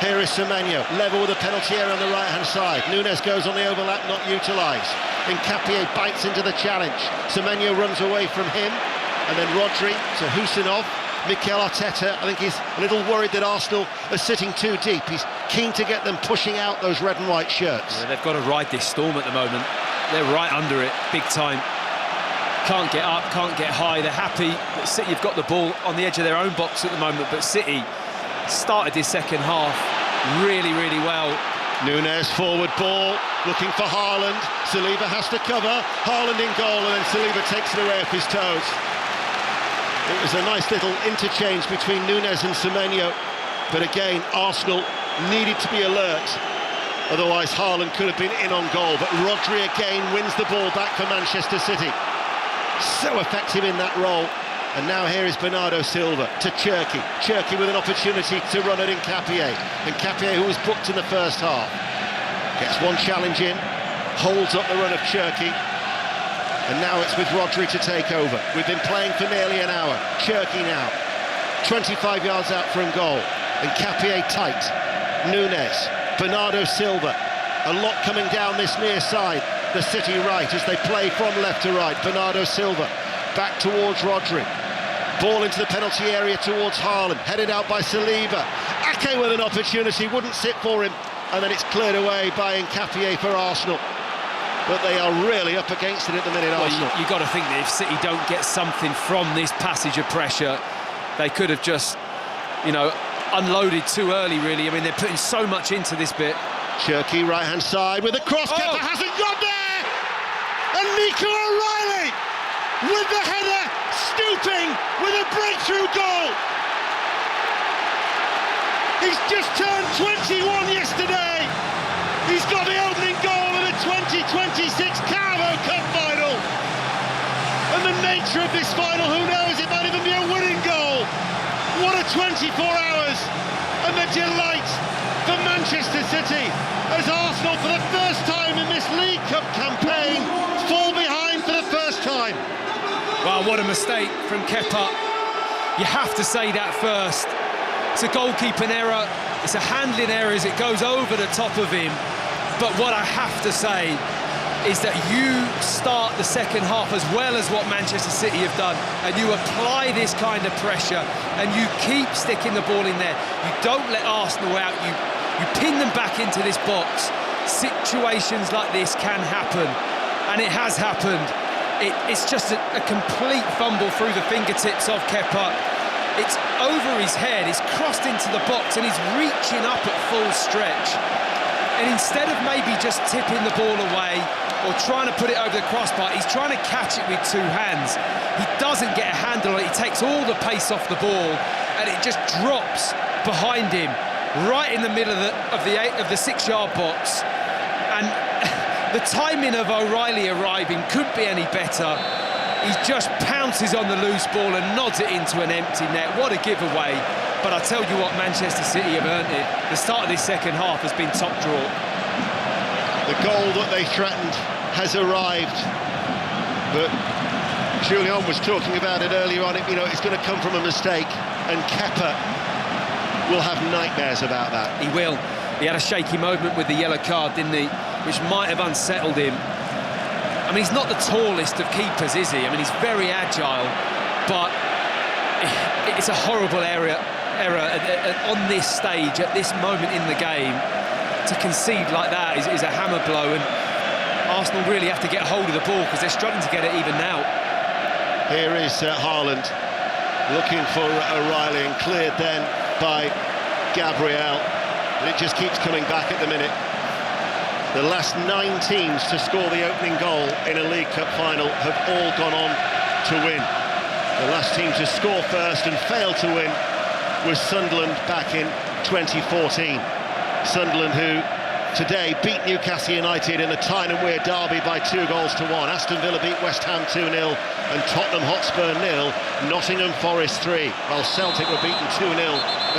Here is Semenyo, level with a penalty area on the right-hand side. Nunes goes on the overlap, not utilised. Hincapié bites into the challenge. Semenyo runs away from him, and then Rodri to Husinov. Mikel Arteta, I think he's a little worried that Arsenal are sitting too deep. He's keen to get them pushing out those red and white shirts. Yeah, they've got to ride this storm at the moment. They're right under it, big time. Can't get up, can't get high. They're happy that City have got the ball on the edge of their own box at the moment, but City started this second half really, really well. Nunes forward ball, looking for Haaland. Saliba has to cover. Haaland in goal, and then Saliba takes it away off his toes. It was a nice little interchange between Nunes and Semenyo, but again, Arsenal needed to be alert. Otherwise, Haaland could have been in on goal, but Rodri again wins the ball back for Manchester City. So effective in that role. And now here is Bernardo Silva to Cherki. Cherki with an opportunity to run at Hincapié. Hincapié, who was booked in the first half, gets one challenge in, holds up the run of Cherki. And now it's with Rodri to take over. We've been playing for nearly an hour. Cherki now, 25 yards out from goal. Hincapié tight. Nunes, Bernardo Silva. A lot coming down this near side, the City right, as they play from left to right. Bernardo Silva back towards Rodri. Ball into the penalty area towards Haaland, headed out by Saliba. Ake with an opportunity, wouldn't sit for him, and then it's cleared away by Hincapié for Arsenal. But they are really up against it at the minute, Arsenal. You've got to think that if City don't get something from this passage of pressure, they could have just, you know, unloaded too early, really. I mean, they're putting so much into this bit. Cherki, right-hand side, with a cross. Kepa hasn't got there! And Nico O'Reilly with the header, stooping with a breakthrough goal. He's just turned 21 yesterday. He's got the opening goal of the 2026 Carabao Cup Final. And the nature of this final, who knows, it might even be a winning goal. What a 24 hours, and the delight for Manchester Manchester City, as Arsenal for the first time in this League Cup campaign fall behind for the first time. Well, what a mistake from Kepa. You have to say that first. It's a goalkeeping error, it's a handling error as it goes over the top of him. But what I have to say is that you start the second half as well as what Manchester City have done, and you apply this kind of pressure and you keep sticking the ball in there. You don't let Arsenal out, you pin them back into this box. Situations like this can happen, and it has happened. It's just a complete fumble through the fingertips of Kepa. It's over his head, he's crossed into the box and he's reaching up at full stretch. And instead of maybe just tipping the ball away or trying to put it over the crossbar, he's trying to catch it with two hands. He doesn't get a handle on it, he takes all the pace off the ball and it just drops behind him, right in the middle of the 6-yard box. And the timing of O'Reilly arriving couldn't be any better. He just pounces on the loose ball and nods it into an empty net. What a giveaway. But I tell you what, Manchester City have earned it. The start of this second half has been top draw. The goal that they threatened has arrived. But Julian was talking about it earlier on. You know, it's going to come from a mistake. And Kepa will have nightmares about that. He will. He had a shaky moment with the yellow card, didn't he? Which might have unsettled him. I mean, he's not the tallest of keepers, is he? I mean, he's very agile, but it's a horrible error on this stage, at this moment in the game. To concede like that is a hammer blow, and Arsenal really have to get hold of the ball because they're struggling to get it even now. Here is Haaland looking for O'Reilly and cleared then by Gabriel. But it just keeps coming back at the minute. The last 9 teams to score the opening goal in a League Cup final have all gone on to win. The last team to score first and fail to win was Sunderland back in 2014. Sunderland, who today beat Newcastle United in the Tyne and Wear derby by 2-1. Aston Villa beat West Ham 2-0 and Tottenham Hotspur 0, Nottingham Forest 3, while Celtic were beaten 2-0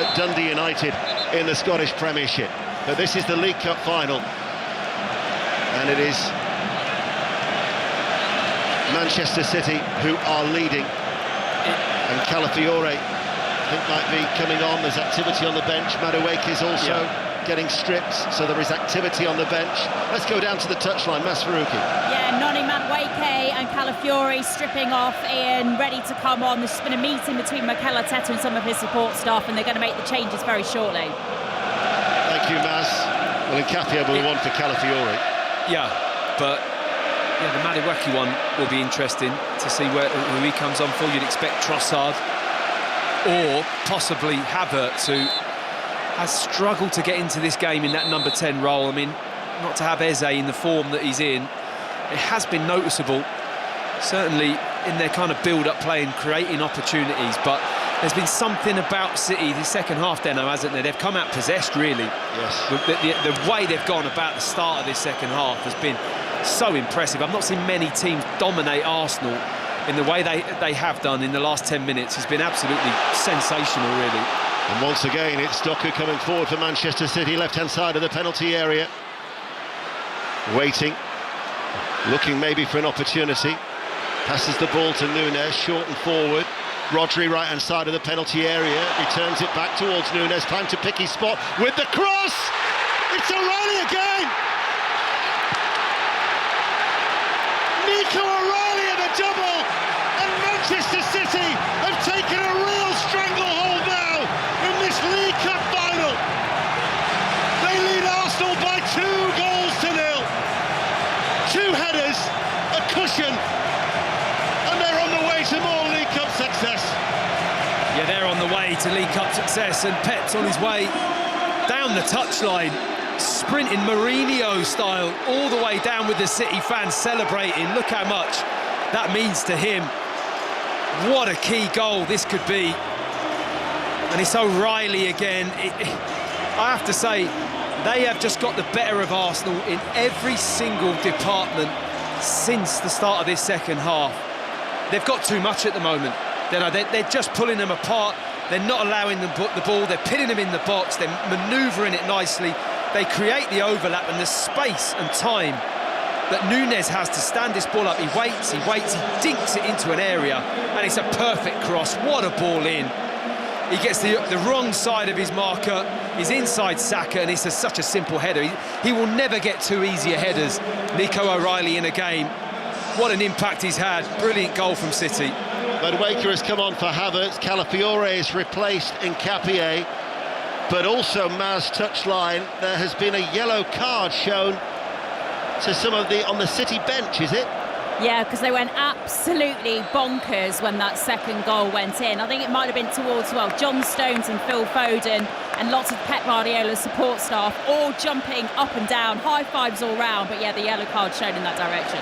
at Dundee United in the Scottish Premiership. But this is the League Cup final. And it is Manchester City who are leading. And Calafiore, I think, might be coming on. There's activity on the bench. Madueke is also getting stripped, so there is activity on the bench. Let's go down to the touchline. Masfaruki. Yeah, Noni Madueke and Calafiore stripping off, Ian, ready to come on. There's been a meeting between Mikel Arteta and some of his support staff, and they're going to make the changes very shortly. Thank you, Mas. Well, Nkapia will want for Calafiore. Yeah, but the Madueke one will be interesting to see who he comes on for. You'd expect Trossard or possibly Havertz, who has struggled to get into this game in that number 10 role. I mean, not to have Eze in the form that he's in, it has been noticeable, certainly in their kind of build-up play and creating opportunities, but there's been something about City the second half, Deno, hasn't there? They've come out possessed, really. Yes. The way they've gone about the start of this second half has been so impressive. I've not seen many teams dominate Arsenal in the way they have done in the last 10 minutes. It's been absolutely sensational, really. And once again, it's Doku coming forward for Manchester City, left-hand side of the penalty area. Waiting, looking maybe for an opportunity. Passes the ball to Nunes, short and forward. Rodri, right-hand side of the penalty area, returns it back towards Nunes. Time to pick his spot with the cross! It's O'Reilly again! Nico O'Reilly at a double! And Manchester City have taken a real stranglehold now in this League Cup final. They lead Arsenal by 2-0. 2 headers, a cushion, and they're on the way to more League Cup success. Yeah, they're on the way to League Cup success, and Pep's on his way down the touchline, sprinting Mourinho style all the way down with the City fans celebrating. Look how much that means to him. What a key goal this could be. And it's O'Reilly again. I have to say, they have just got the better of Arsenal in every single department since the start of this second half. They've got too much at the moment. They're just pulling them apart. They're not allowing them the ball. They're pinning them in the box. They're manoeuvring it nicely. they create the overlap and the space and time that Núñez has to stand this ball up. He waits, he dinks it into an area, and it's a perfect cross. What a ball in. He gets the wrong side of his marker. He's inside Saka, and it's such a simple header. He will never get two easier headers. Nico O'Reilly in a game. What an impact he's had. Brilliant goal from City. Madueke has come on for Havertz. Calafiore is replaced Nkapie. But also, Maz touchline, there has been a yellow card shown to some of on the City bench, is it? Yeah, because they went absolutely bonkers when that second goal went in. I think it might have been towards, well, John Stones and Phil Foden and lots of Pep Guardiola's support staff all jumping up and down, high fives all round. But yeah, the yellow card shown in that direction.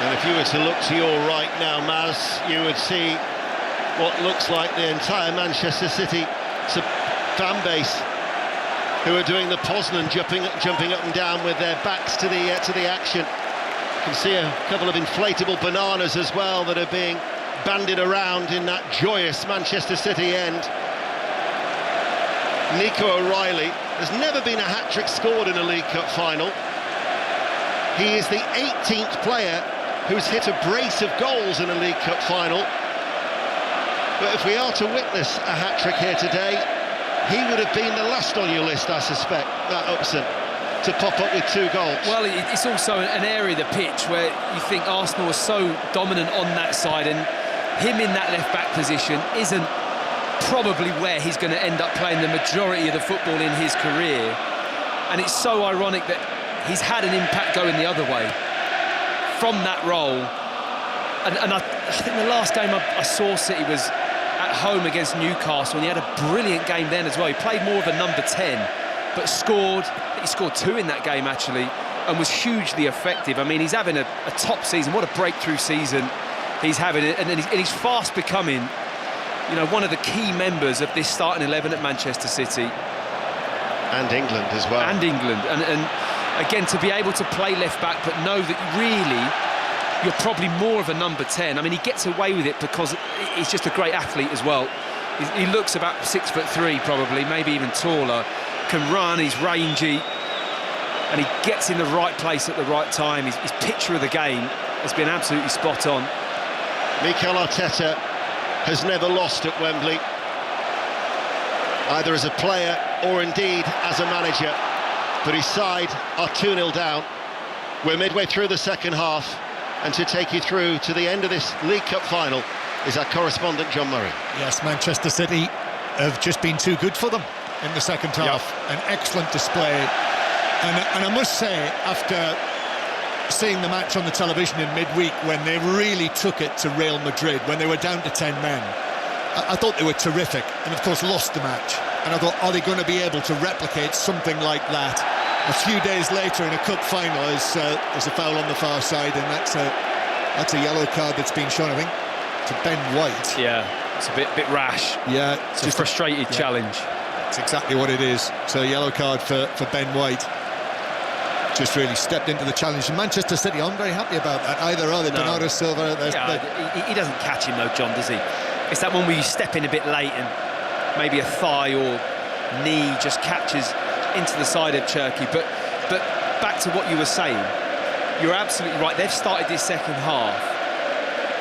And if you were to look to your right now, Maz, you would see what looks like the entire Manchester City fan base, who are doing the Poznan jumping up and down with their backs to the action. You can see a couple of inflatable bananas as well that are being bandied around in that joyous Manchester City end. Nico O'Reilly has never been a hat-trick scored in a League Cup final. He is the 18th player who's hit a brace of goals in a League Cup final. But if we are to witness a hat-trick here today, he would have been the last on your list, I suspect, Matt Upson, to pop up with 2 goals. Well, it's also an area of the pitch where you think Arsenal are so dominant on that side, and him in that left-back position isn't probably where he's going to end up playing the majority of the football in his career. And it's so ironic that he's had an impact going the other way from that role. And I think the last game I saw City was at home against Newcastle, and he had a brilliant game then as well. He played more of a number 10, but he scored 2 in that game actually, and was hugely effective. I mean, he's having a top season. What a breakthrough season he's having, and he's fast becoming, you know, one of the key members of this starting 11 at Manchester City. And England as well. And England, and again, to be able to play left back, but know that really you're probably more of a number 10. I mean, he gets away with it because he's just a great athlete as well. He looks about 6'3", probably, maybe even taller. Can run, he's rangy, and he gets in the right place at the right time. His picture of the game has been absolutely spot on. Mikel Arteta has never lost at Wembley, either as a player or indeed as a manager. But his side are 2-0 down. We're midway through the second half. And to take you through to the end of this League Cup final is our correspondent John Murray. Yes, Manchester City have just been too good for them in the second half. An excellent display. And I must say, after seeing the match on the television in midweek, when they really took it to Real Madrid, when they were down to 10 men, I thought they were terrific, and of course lost the match. And I thought, are they going to be able to replicate something like that? A few days later in a cup final, there's a foul on the far side, and that's a yellow card that's been shown, I think, to Ben White. Yeah, it's a bit rash. Yeah, it's a frustrated challenge. That's exactly what it is. So a yellow card for Ben White. Just really stepped into the challenge. And Manchester City aren't very happy about that either, are they? No. Bernardo Silva. He doesn't catch him though, John, does he? It's that one where you step in a bit late and maybe a thigh or knee just catches into the side of Cherki. But back to what you were saying, you're absolutely right. They've started this second half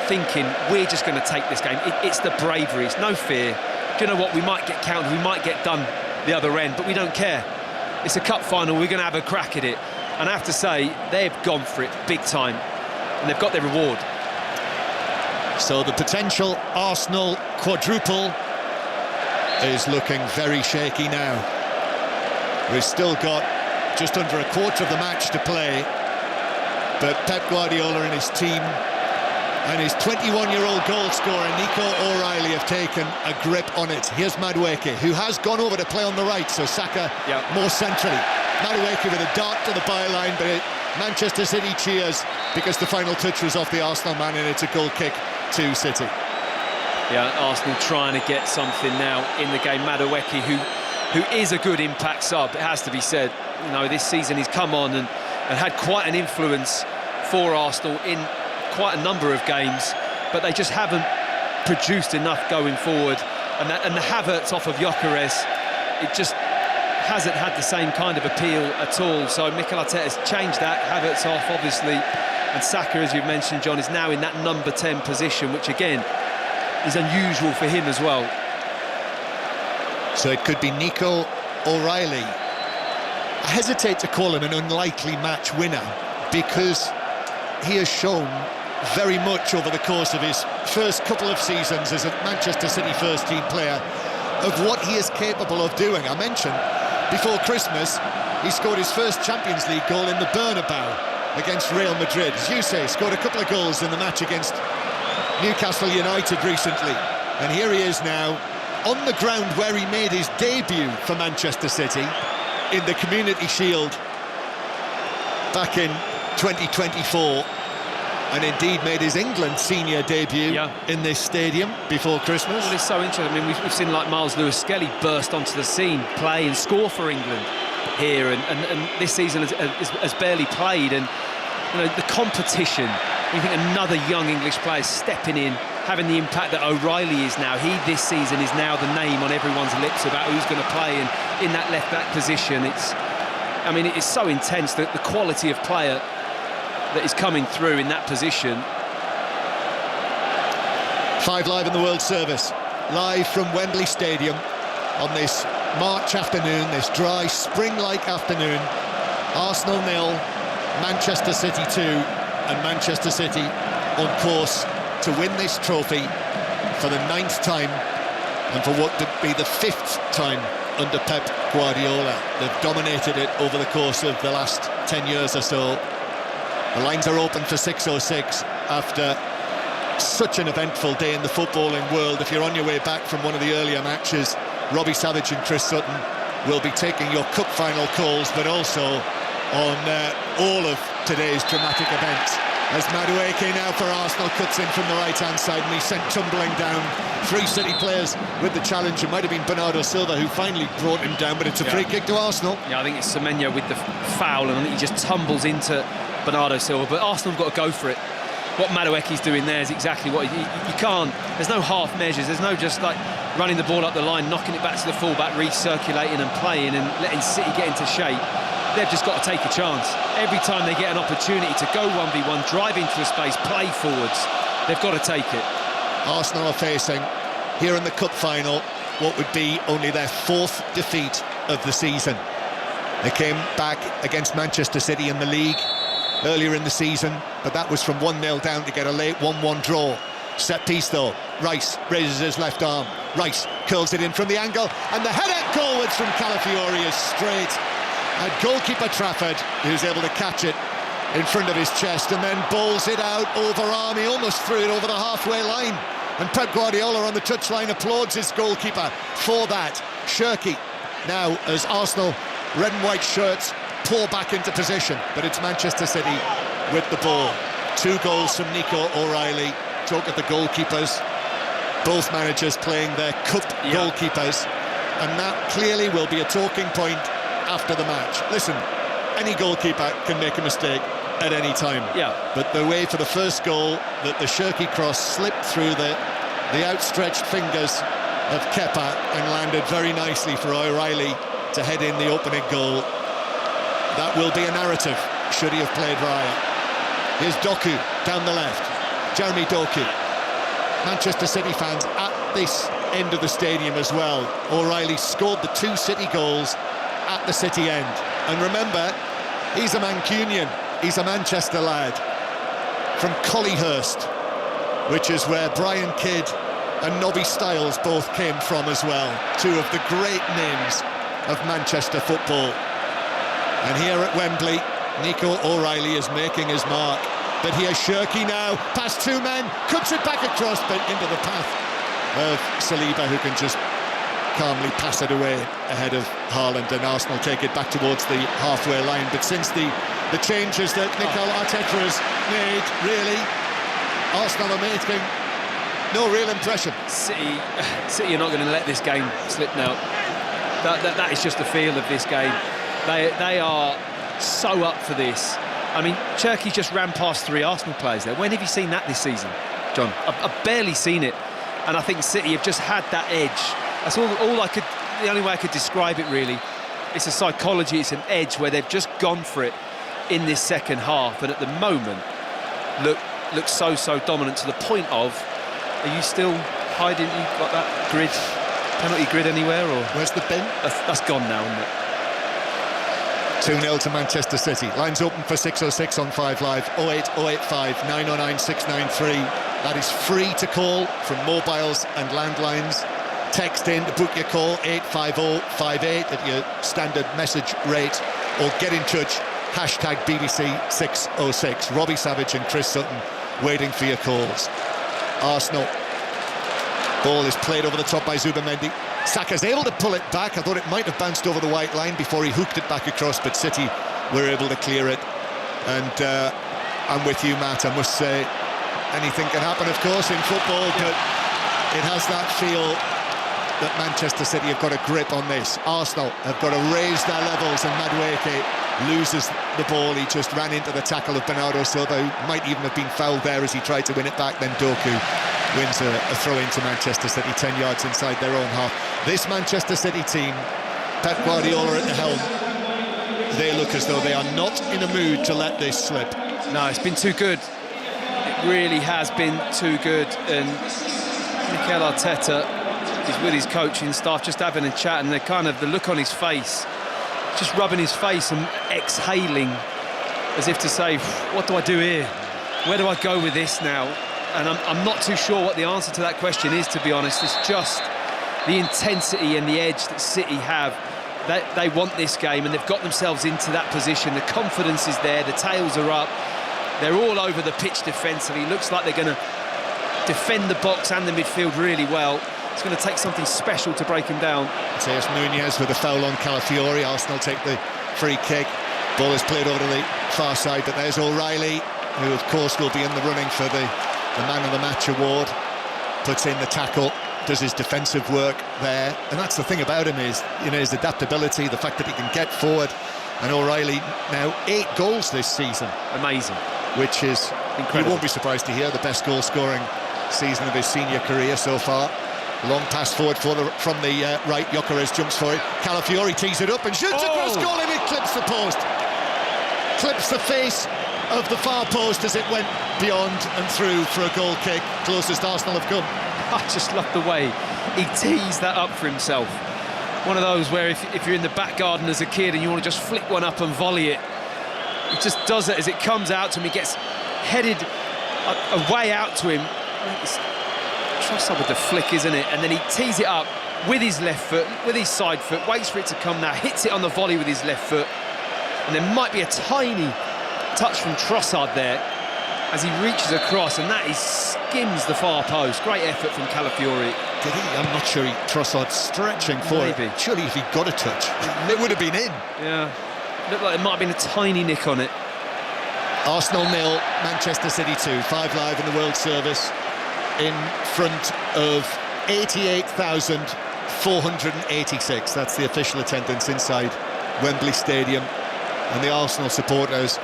thinking we're just going to take this game. It's the bravery, it's no fear. Do you know what? We might get counted, we might get done the other end, but we don't care. It's a cup final, we're going to have a crack at it. And I have to say, they've gone for it big time, and they've got their reward. So the potential Arsenal quadruple is looking very shaky now. We've still got just under a quarter of the match to play, but Pep Guardiola and his team and his 21-year-old goal scorer Nico O'Reilly have taken a grip on it. Here's Madueke, who has gone over to play on the right, so Saka more centrally. Madueke with a dart to the byline, but Manchester City cheers because the final touch was off the Arsenal man, and it's a goal kick to City. Yeah, Arsenal trying to get something now in the game. Madueke, who is a good impact sub, it has to be said. You know, this season he's come on and had quite an influence for Arsenal in quite a number of games, but they just haven't produced enough going forward. And the Havertz off of Gyökeres, it just hasn't had the same kind of appeal at all. So Mikel Arteta's changed that. Havertz off, obviously, and Saka, as you've mentioned, John, is now in that number 10 position, which again is unusual for him as well. So it could be Nico O'Reilly. I hesitate to call him an unlikely match winner because he has shown very much over the course of his first couple of seasons as a Manchester City first-team player of what he is capable of doing. I mentioned before Christmas he scored his first Champions League goal in the Bernabeu against Real Madrid. As you say, scored a couple of goals in the match against Newcastle United recently. And here he is now on the ground where he made his debut for Manchester City in the Community Shield back in 2024, and indeed made his England senior debut in this stadium before Christmas. Well, it's so interesting. I mean, we've seen like Miles Lewis-Skelly burst onto the scene, play and score for England here, and this season has barely played. And you know, the competition, you think another young English player stepping in, having the impact that O'Reilly is now. He, this season, is now the name on everyone's lips about who's going to play in that left-back position. I mean, it's so intense, the quality of player that is coming through in that position. 5 Live in the World Service, live from Wembley Stadium on this March afternoon, this dry, spring-like afternoon. Arsenal 0, Manchester City 2, and Manchester City on course to win this trophy for the 9th time and for what would be the 5th time under Pep Guardiola. They've dominated it over the course of the last 10 years or so. The lines are open for 6:06 after such an eventful day in the footballing world. If you're on your way back from one of the earlier matches, Robbie Savage and Chris Sutton will be taking your cup final calls, but also on all of today's dramatic events. As Madueke now for Arsenal cuts in from the right-hand side and he's sent tumbling down. 3 City players with the challenge. It might have been Bernardo Silva who finally brought him down, but it's a free kick to Arsenal. Yeah, I think it's Semenyo with the foul, and I think he just tumbles into Bernardo Silva, but Arsenal have got to go for it. What Madueke's doing there is exactly what you can't. There's no half measures. There's no just like running the ball up the line, knocking it back to the fullback, recirculating and playing and letting City get into shape. They've just got to take a chance. Every time they get an opportunity to go 1v1, drive into a space, play forwards, they've got to take it. Arsenal are facing, here in the cup final, what would be only their 4th defeat of the season. They came back against Manchester City in the league earlier in the season, but that was from 1-0 down to get a late 1-1 draw. Set piece though, Rice raises his left arm, Rice curls it in from the angle, and the header goalwards from Calafiori is straight at goalkeeper Trafford, who's able to catch it in front of his chest and then bowls it out over arm. He almost threw it over the halfway line, and Pep Guardiola on the touchline applauds his goalkeeper for that. Shirky now, as Arsenal red and white shirts pour back into position, but it's Manchester City with the ball. 2 goals from Nico O'Reilly. Talk of the goalkeepers, both managers playing their cup goalkeepers, and that clearly will be a talking point after the match. Listen, any goalkeeper can make a mistake at any time, but the way for the first goal, that the Shirky cross slipped through the outstretched fingers of Kepa and landed very nicely for O'Reilly to head in the opening goal. That will be a narrative, should he have played Raya. Here's Doku down the left, Jeremy Doku. Manchester City fans at this end of the stadium as well. O'Reilly scored the 2 City goals at the City end. And remember, he's a Mancunian, he's a Manchester lad from Collyhurst, which is where Brian Kidd and Nobby Stiles both came from as well. 2 of the great names of Manchester football. And here at Wembley, Nico O'Reilly is making his mark. But here's Shirky now, past 2 men, cuts it back across, but into the path of Saliba, who can just calmly pass it away ahead of Haaland, and Arsenal take it back towards the halfway line. But since the changes that Mikel Arteta has made, really, Arsenal are making no real impression. City are not going to let this game slip now. That is just the feel of this game. They are so up for this. I mean, Cherky just ran past 3 Arsenal players there. When have you seen that this season, John? I've barely seen it, and I think City have just had that edge. That's all the only way I could describe it, really. it's a psychology, it's an edge where they've just gone for it in this second half, and at the moment look so dominant to the point of, are you still hiding? You got that penalty grid anywhere, or where's the bin? That's gone now, isn't it? 2-0 to Manchester City. Lines open for 606 on 5 Live. 08085 909 693. That is free to call from mobiles and landlines. Text in to book your call 85058 at your standard message rate, or get in touch hashtag BBC 606. Robbie Savage and Chris Sutton waiting for your calls. Arsenal. Ball is played over the top by Zubamendi. Saka's able to pull it back. I thought it might have bounced over the white line before he hooked it back across, but City were able to clear it. And I'm with you, Matt. I must say, anything can happen, of course, in football, but it has that feel that Manchester City have got a grip on this. Arsenal have got to raise their levels, and Madueke loses the ball. He just ran into the tackle of Bernardo Silva, who might even have been fouled there as he tried to win it back. Then Doku wins a throw into Manchester City, 10 yards inside their own half. This Manchester City team, Pep Guardiola at the helm, they look as though they are not in a mood to let this slip. No, it's been too good. It really has been too good. And Mikel Arteta is with his coaching staff, just having a chat, and the look on his face, just rubbing his face and exhaling, as if to say, what do I do here? Where do I go with this now? And I'm not too sure what the answer to that question is, to be honest. It's just the intensity and the edge that City have. They want this game, and they've got themselves into that position. The confidence is there, the tails are up. They're all over the pitch defensively. Looks like they're going to defend the box and the midfield really well. It's going to take something special to break him down. Mateus Nunes with a foul on Calafiori. Arsenal take the free kick. Ball is played over to the far side, but there's O'Reilly, who of course will be in the running for the Man of the Match award. Puts in the tackle, does his defensive work there, and that's the thing about him is, his adaptability, the fact that he can get forward. And O'Reilly now 8 goals this season. Amazing. Which is incredible. You won't be surprised to hear the best goal scoring season of his senior career so far. Long pass forward from the right. Gyökeres jumps for it. Calafiori tees it up and shoots across goal, and it clips the post. Clips the face of the far post as it went beyond and through for a goal kick. Closest Arsenal have come. I just love the way he tees that up for himself. One of those where if you're in the back garden as a kid and you want to just flick one up and volley it, he just does it as it comes out to him. He gets headed away out to him. It's Trossard with the flick, isn't it? And then he tees it up with his left foot, with his side foot, waits for it to come now, hits it on the volley with his left foot. And there might be a tiny touch from Trossard there as he reaches across, and that skims the far post. Great effort from Calafiori. Did he? I'm not sure Trossard's stretching for it. Surely if he got a touch, it would have been in. Yeah, looked like there might have been a tiny nick on it. Arsenal 0, Manchester City 2. 5 Live in the World Service in front of 88,486. That's the official attendance inside Wembley Stadium. And the Arsenal supporters,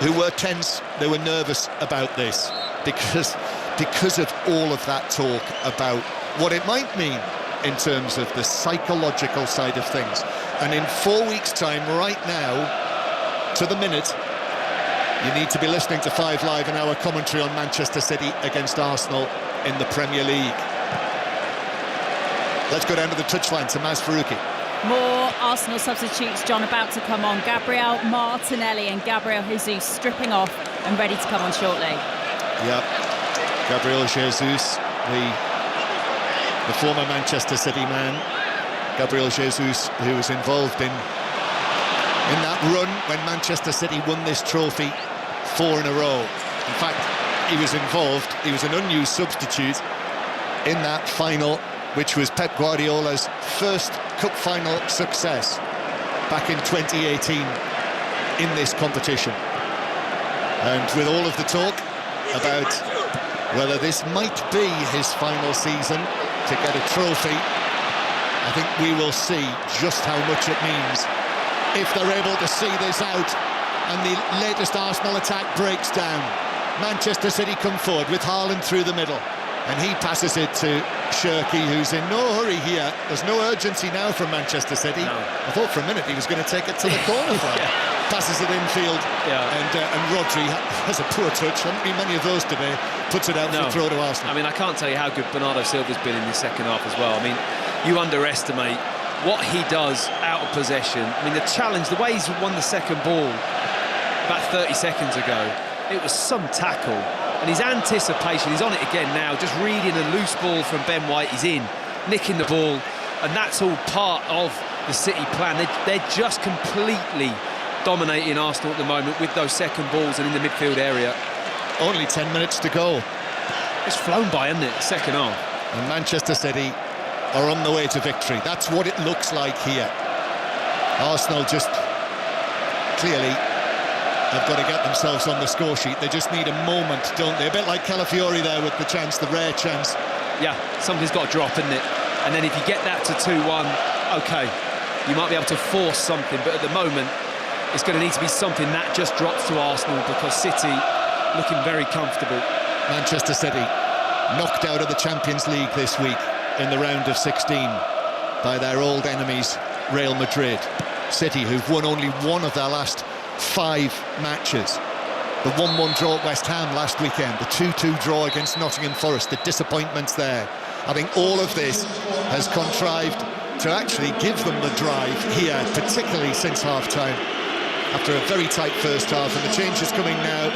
who were tense, they were nervous about this because of all of that talk about what it might mean in terms of the psychological side of things. And in 4 weeks' time, right now, to the minute, you need to be listening to 5 Live and our commentary on Manchester City against Arsenal in the Premier League. Let's go down to the touchline to Maz Faruqi. More Arsenal substitutes, John, about to come on. Gabriel Martinelli and Gabriel Jesus stripping off and ready to come on shortly. Yep, Gabriel Jesus, the former Manchester City man. Gabriel Jesus, who was involved in that run when Manchester City won this trophy 4 in a row. In fact, he was involved, he was an unused substitute in that final, which was Pep Guardiola's first cup final success back in 2018 in this competition. And with all of the talk about whether this might be his final season to get a trophy, I think we will see just how much it means if they're able to see this out and the latest Arsenal attack breaks down. Manchester City come forward with Haaland through the middle. and he passes it to Shirky, who's in no hurry here. There's no urgency now from Manchester City. No. I thought for a minute he was going to take it to the corner flag. Passes it infield, and Rodri has a poor touch. Haven't been many of those today. Puts it out for a throw to Arsenal. I mean, I can't tell you how good Bernardo Silva's been in the second half as well. I mean, you underestimate what he does out of possession. I mean, the challenge, the way he's won the second ball about 30 seconds ago, it was some tackle. And his anticipation, he's on it again now, just reading a loose ball from Ben White, he's in, nicking the ball, and that's all part of the City plan. They're just completely dominating Arsenal at the moment with those second balls and in the midfield area. Only 10 minutes to go. It's flown by, hasn't it, second half? And Manchester City are on the way to victory. That's what it looks like here. Arsenal just clearly have got to get themselves on the score sheet. They just need a moment, don't they? A bit like Calafiori there with the chance, the rare chance. Yeah, something's got to drop, isn't it? And then if you get that to 2-1, OK, you might be able to force something, but at the moment, it's going to need to be something that just drops to Arsenal, because City looking very comfortable. Manchester City knocked out of the Champions League this week in the round of 16 by their old enemies, Real Madrid. City, who've won only one of their last 5 matches. The 1-1 draw at West Ham last weekend, the 2-2 draw against Nottingham Forest, the disappointments there. I think all of this has contrived to actually give them the drive here, particularly since half-time, after a very tight first half. And the changes coming now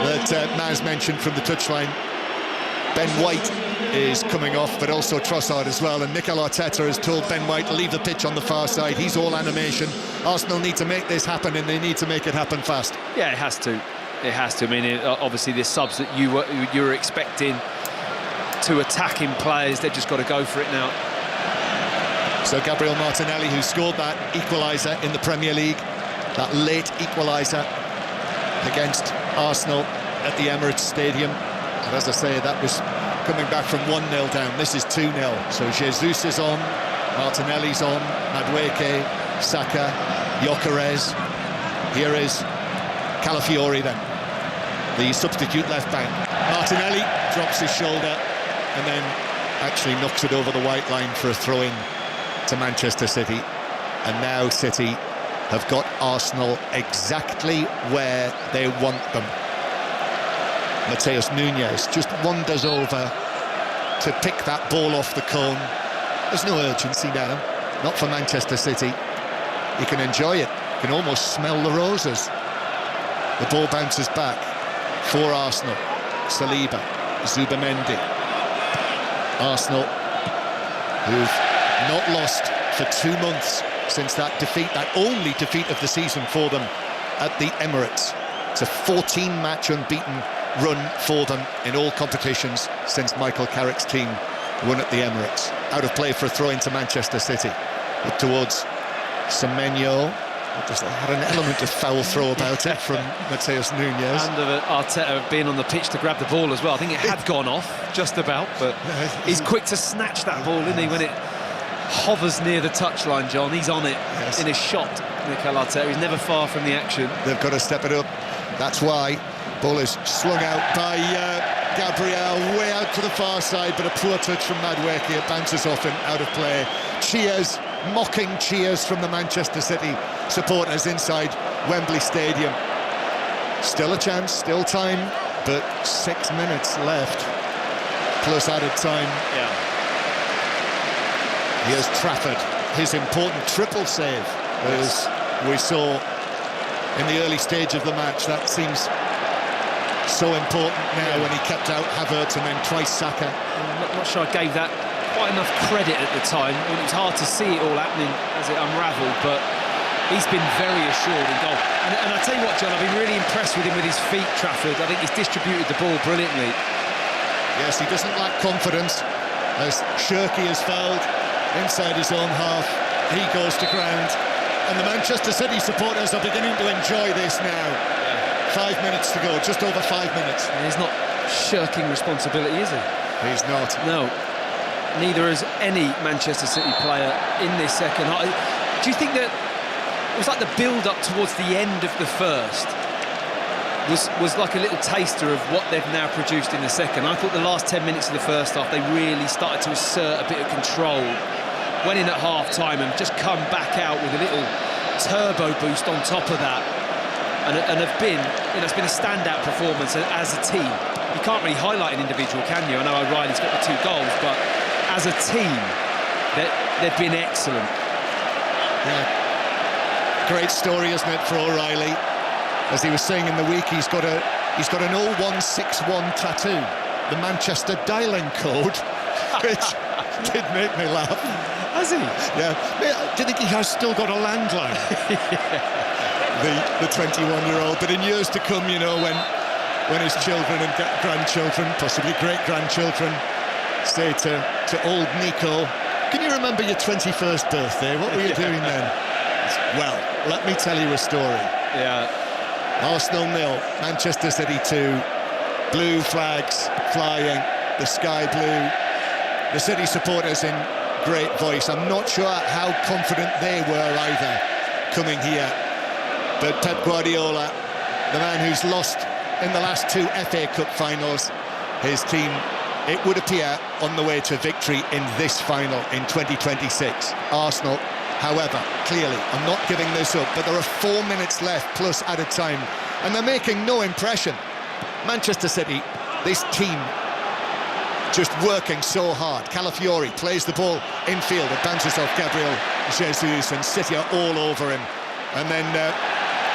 that Maz mentioned from the touchline. Ben White is coming off, but also Trossard as well, and Mikel Arteta has told Ben White to leave the pitch on the far side. He's all animation. Arsenal need to make this happen, and they need to make it happen fast. Yeah, it has to. It has to. I mean, obviously the subs that you were expecting to attacking players, they've just got to go for it now. So Gabriel Martinelli, who scored that equaliser in the Premier League, that late equaliser against Arsenal at the Emirates Stadium. And as I say, that was coming back from 1-0 down. This is 2-0. So Jesus is on, Martinelli's on, Madueke, Saka, Gyökeres. Here is Calafiori then, the substitute left back. Martinelli drops his shoulder and then actually knocks it over the white line for a throw-in to Manchester City. And now City have got Arsenal exactly where they want them. Mateus Nunes just wanders over to pick that ball off the cone. There's no urgency now, not for Manchester City. You can enjoy it, you can almost smell the roses. The ball bounces back for Arsenal. Saliba, Zubamendi. Arsenal, who've not lost for 2 months since that defeat, that only defeat of the season for them at the Emirates. It's a 14-match unbeaten run for them in all competitions since Michael Carrick's team won at the Emirates. Out of play for a throw into Manchester City. Up towards Semenyo. Just had an element of foul throw about it from Mateus Nunes. And Arteta being on the pitch to grab the ball as well. I think it had gone off, just about, but he's quick to snatch that ball, isn't he, when it hovers near the touchline, John. He's on it in his shot, Mikel Arteta. He's never far from the action. They've got to step it up. That's why. Ball is slung out by Gabriel, way out to the far side, but a poor touch from Madueke. It bounces off him, out of play. Cheers, mocking cheers from the Manchester City supporters inside Wembley Stadium. Still a chance, still time, but 6 minutes left, plus added time. Yeah. Here's Trafford, his important triple save, as we saw in the early stage of the match. That seems so important now when he kept out Havertz and then twice Saka. I'm not sure I gave that quite enough credit at the time. I mean, it was hard to see it all happening as it unravelled, but he's been very assured in goal. And I tell you what, John, I've been really impressed with him with his feet, Trafford. I think he's distributed the ball brilliantly. Yes, he doesn't lack confidence, as Shirky is fouled inside his own half. He goes to ground, and the Manchester City supporters are beginning to enjoy this now. 5 minutes to go, just over 5 minutes. And he's not shirking responsibility, is he? He's not. No. Neither is any Manchester City player in this second half. Do you think that it was like the build-up towards the end of the first? was like a little taster of what they've now produced in the second. I thought the last 10 minutes of the first half, they really started to assert a bit of control. Went in at half-time and just come back out with a little turbo boost on top of that. And have been, it's been a standout performance as a team. You can't really highlight an individual, can you? I know O'Reilly's got the 2 goals, but as a team, they've been excellent. Yeah. Great story, isn't it, for O'Reilly? As he was saying in the week, he's got an 0161 tattoo, the Manchester dialing code, which did make me laugh. Has he? Yeah. Do you think he has still got a landline? The 21-year-old, but in years to come, when his children and grandchildren, possibly great-grandchildren, say to old Nico, can you remember your 21st birthday? What were you doing then? Well, let me tell you a story. Yeah. Arsenal 0, Manchester City 2, blue flags flying, the sky blue, the City supporters in great voice. I'm not sure how confident they were either coming here. But Pep Guardiola, the man who's lost in the last 2 FA Cup finals, his team, it would appear, on the way to victory in this final in 2026. Arsenal, however, clearly, I'm not giving this up, but there are 4 minutes left plus added time, and they're making no impression. Manchester City, this team, just working so hard. Calafiori plays the ball infield, it bounces off Gabriel Jesus, and City are all over him. And then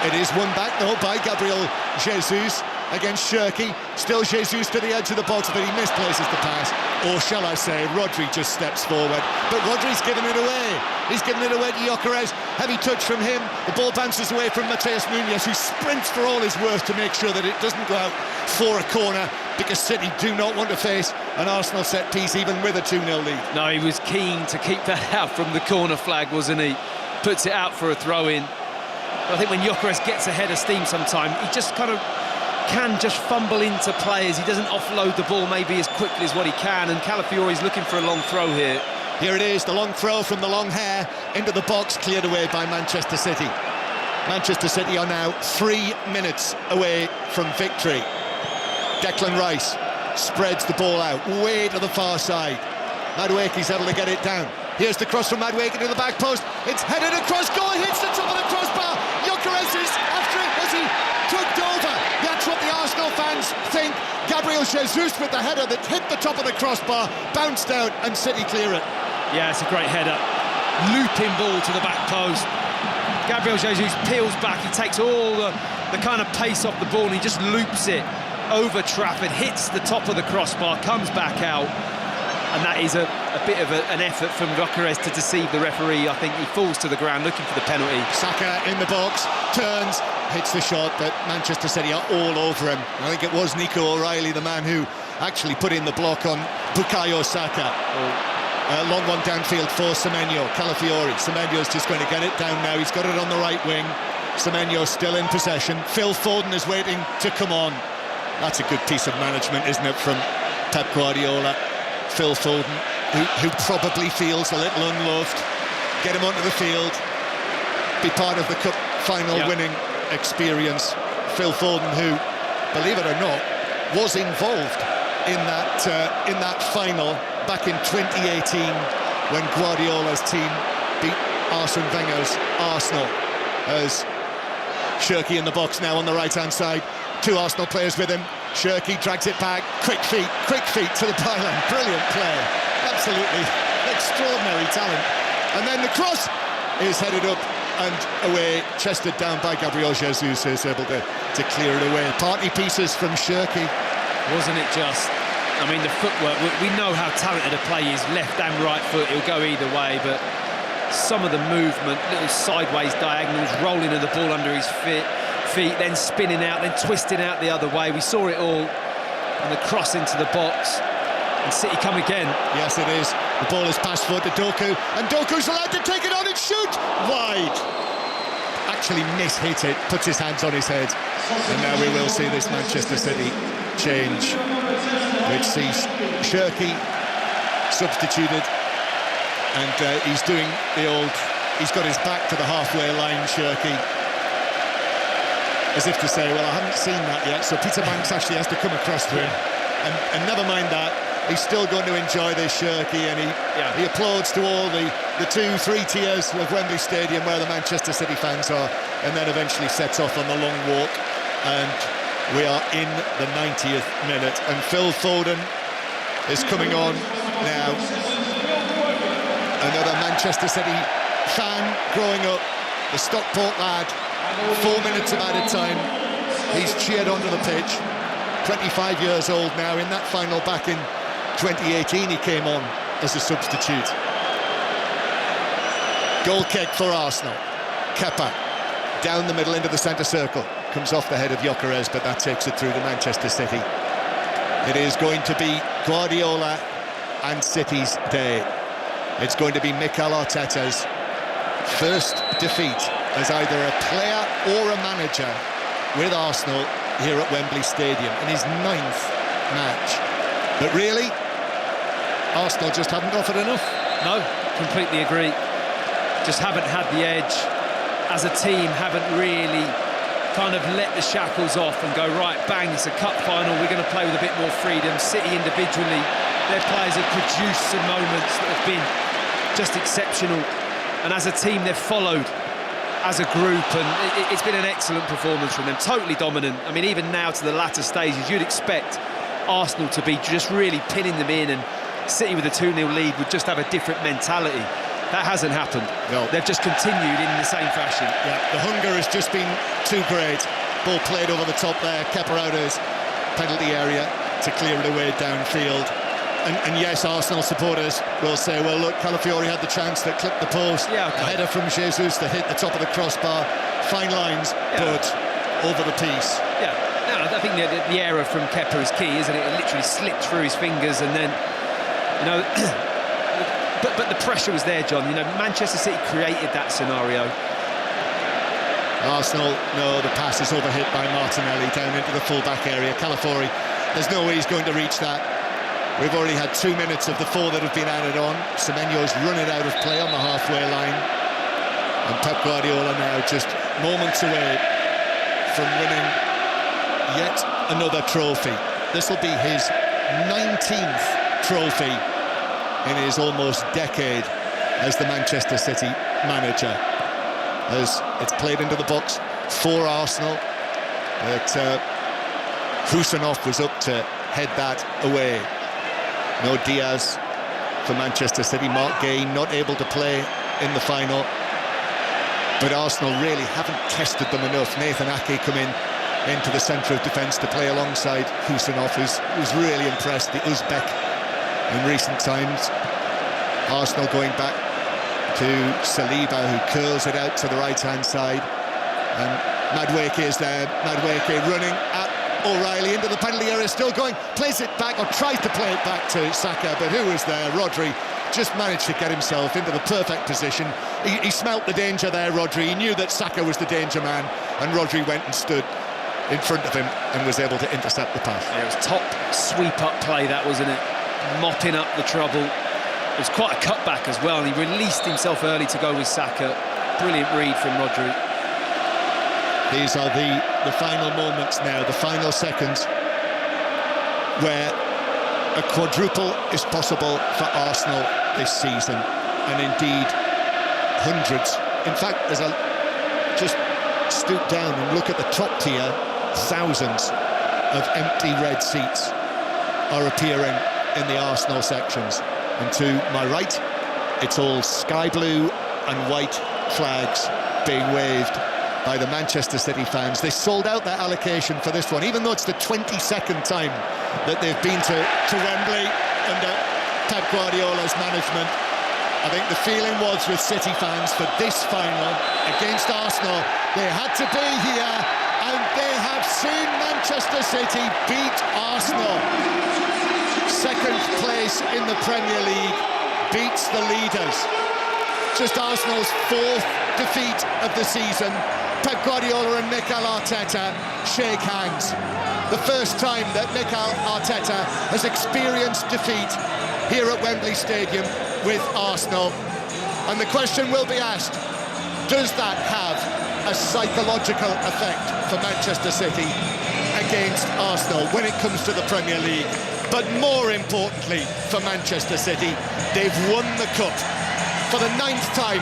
it is won back, though, by Gabriel Jesus against Shirky. Still Jesus to the edge of the box, but he misplaces the pass. Or shall I say, Rodri just steps forward. But Rodri's given it away. He's given it away to Gyökeres. Heavy touch from him. The ball bounces away from Mateus Nunes, who sprints for all his worth to make sure that it doesn't go out for a corner, because City do not want to face an Arsenal set piece, even with a 2-0 lead. No, he was keen to keep that out from the corner flag, wasn't he? Puts it out for a throw-in. I think when Gyökeres gets ahead of steam sometime, he just kind of can just fumble into players. He doesn't offload the ball maybe as quickly as what he can, and Calafiori's looking for a long throw here. Here it is, the long throw from the long hair into the box, cleared away by Manchester City. Manchester City are now 3 minutes away from victory. Declan Rice spreads the ball out way to the far side. Madueke's able to get it down. Here's the cross from Madueke to the back post. It's headed across goal, hits the top of the crossbar. Gyökeres is after it as he tugged over. That's what the Arsenal fans think. Gabriel Jesus with the header that hit the top of the crossbar, bounced out, and City clear it. Yeah, it's a great header. Looping ball to the back post. Gabriel Jesus peels back. He takes all the kind of pace off the ball, and he just loops it over Trafford, hits the top of the crossbar, comes back out. And that is a bit of an effort from Gyökeres to deceive the referee. I think he falls to the ground looking for the penalty. Saka in the box, turns, hits the shot, but Manchester City are all over him. I think it was Nico O'Reilly, the man who actually put in the block on Bukayo Saka. Long one downfield for Semenyo. Calafiori. Semenyo's just going to get it down now. He's got it on the right wing. Semenyo still in possession. Phil Foden is waiting to come on. That's a good piece of management, isn't it, from Pep Guardiola. Phil Foden, who probably feels a little unloved. Get him onto the field, be part of the cup final winning experience. Phil Foden, who, believe it or not, was involved in that final back in 2018 when Guardiola's team beat Arsene Wenger's Arsenal. As Shirky in the box now on the right-hand side, 2 Arsenal players with him. Shirky drags it back, quick feet to the byline. Brilliant play, absolutely extraordinary talent. And then the cross is headed up and away, chested down by Gabriel Jesus, who's able to clear it away. Party pieces from Shirky. Wasn't it just? I mean, the footwork, we know how talented a player is, left and right foot, he'll go either way, but some of the movement, little sideways diagonals, rolling of the ball under his feet, then spinning out, then twisting out the other way. We saw it all, and the cross into the box, and City come again. Yes, it is. The ball is passed forward to Doku, and Doku's allowed to take it on and shoot wide. Actually mishit it, puts his hands on his head, and now we will see this Manchester City change, which sees Shirky substituted, and he's doing the old, he's got his back to the halfway line, Shirky. as if to say, well, I haven't seen that yet, so Peter Banks actually has to come across to him. And never mind that, he's still going to enjoy this shirky, and he applauds to all the 2-3 tiers of Wembley Stadium where the Manchester City fans are, and then eventually sets off on the long walk. And we are in the 90th minute, and Phil Foden is coming on now. Another Manchester City fan growing up, the Stockport lad, 4 minutes of added time. He's cheered onto the pitch. 25 years old now. In that final back in 2018, he came on as a substitute. Goal kick for Arsenal. Kepa down the middle into the centre circle. Comes off the head of Gyökeres, but that takes it through to Manchester City. It is going to be Guardiola and City's day. It's going to be Mikel Arteta's first defeat as either a player or a manager with Arsenal here at Wembley Stadium in his 9th match. But really, Arsenal just haven't offered enough. No, completely agree. Just haven't had the edge. As a team, haven't really kind of let the shackles off and go, right, bang, it's a cup final, we're going to play with a bit more freedom. City individually, their players have produced some moments that have been just exceptional. And as a team, they've followed as a group, and it's been an excellent performance from them, totally dominant. I mean, even now to the latter stages, you'd expect Arsenal to be just really pinning them in, and City with a 2-0 lead would just have a different mentality. That hasn't happened. No. They've just continued in the same fashion. Yeah, the hunger has just been too great. Ball played over the top there, Kepa out of his penalty area to clear it away downfield. And yes, Arsenal supporters will say, well, look, Calafiori had the chance that clipped the post. Yeah, okay. A header from Jesus that hit the top of the crossbar. Fine lines, but over the piece. Yeah, no, I think the error from Kepa is key, isn't it? It literally slipped through his fingers, and then, you know, but the pressure was there, John. You know, Manchester City created that scenario. Arsenal, no, the pass is overhit by Martinelli down into the full-back area. Calafiori, there's no way he's going to reach that. We've already had 2 minutes of the 4 that have been added on. Semenyo's run it out of play on the halfway line. And Pep Guardiola now just moments away from winning yet another trophy. This will be his 19th trophy in his almost decade as the Manchester City manager. As it's played into the box for Arsenal, but Husanov was up to head that away. No Diaz for Manchester City. Mark Gay not able to play in the final. But Arsenal really haven't tested them enough. Nathan Ake come into the centre of defence to play alongside Husanov, who's really impressed the Uzbek in recent times. Arsenal going back to Saliba, who curls it out to the right-hand side. And Madueke is there. Madueke running at O'Reilly into the penalty area, still going, plays it back, or tries to play it back to Saka, but who was there? Rodri just managed to get himself into the perfect position. He smelt the danger there, Rodri. He knew that Saka was the danger man, and Rodri went and stood in front of him and was able to intercept the pass. Yeah, it was top sweep-up play, that, wasn't it? Mopping up the trouble. It was quite a cutback as well, and he released himself early to go with Saka. Brilliant read from Rodri. These are the final moments now, the final seconds, where a quadruple is possible for Arsenal this season, and indeed hundreds. In fact, as I just stoop down and look at the top tier, thousands of empty red seats are appearing in the Arsenal sections. And to my right, it's all sky blue and white flags being waved by the Manchester City fans. They sold out their allocation for this one, even though it's the 22nd time that they've been to Wembley under Pep Guardiola's management. I think the feeling was with City fans for this final against Arsenal, they had to be here, and they have seen Manchester City beat Arsenal. Second place in the Premier League, beats the leaders. Just Arsenal's 4th defeat of the season. Pep Guardiola and Mikel Arteta shake hands. The first time that Mikel Arteta has experienced defeat here at Wembley Stadium with Arsenal. And the question will be asked, does that have a psychological effect for Manchester City against Arsenal when it comes to the Premier League. But more importantly for Manchester City, they've won the Cup for the 9th time,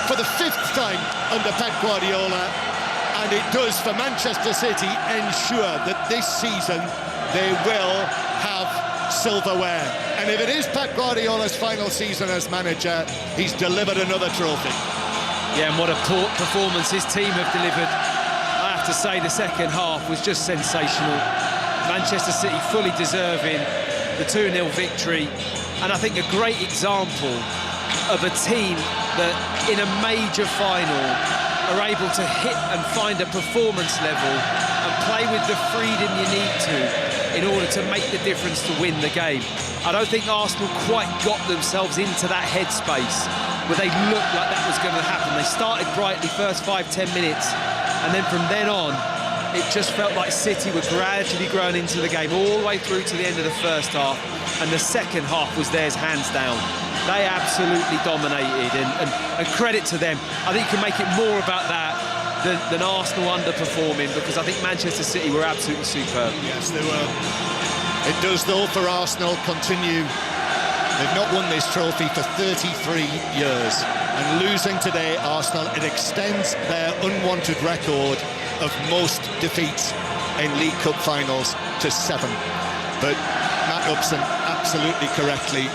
for the 5th time under Pep Guardiola, and it does for Manchester City ensure that this season they will have silverware. And if it is Pep Guardiola's final season as manager, he's delivered another trophy. Yeah, and what a poor performance his team have delivered. I have to say the second half was just sensational. Manchester City fully deserving the 2-0 victory, and I think a great example of a team that in a major final are able to hit and find a performance level and play with the freedom you need to in order to make the difference to win the game. I don't think Arsenal quite got themselves into that headspace where they looked like that was going to happen. They started brightly first 5-10 minutes, and then from then on it just felt like City were gradually growing into the game all the way through to the end of the first half, and the second half was theirs hands down. They absolutely dominated, and credit to them. I think you can make it more about that than Arsenal underperforming, because I think Manchester City were absolutely superb. Yes, they were. It does, though, for Arsenal continue. They've not won this trophy for 33 years, and losing today, Arsenal, it extends their unwanted record of most defeats in League Cup finals to 7. But Matt Upson, absolutely correctly,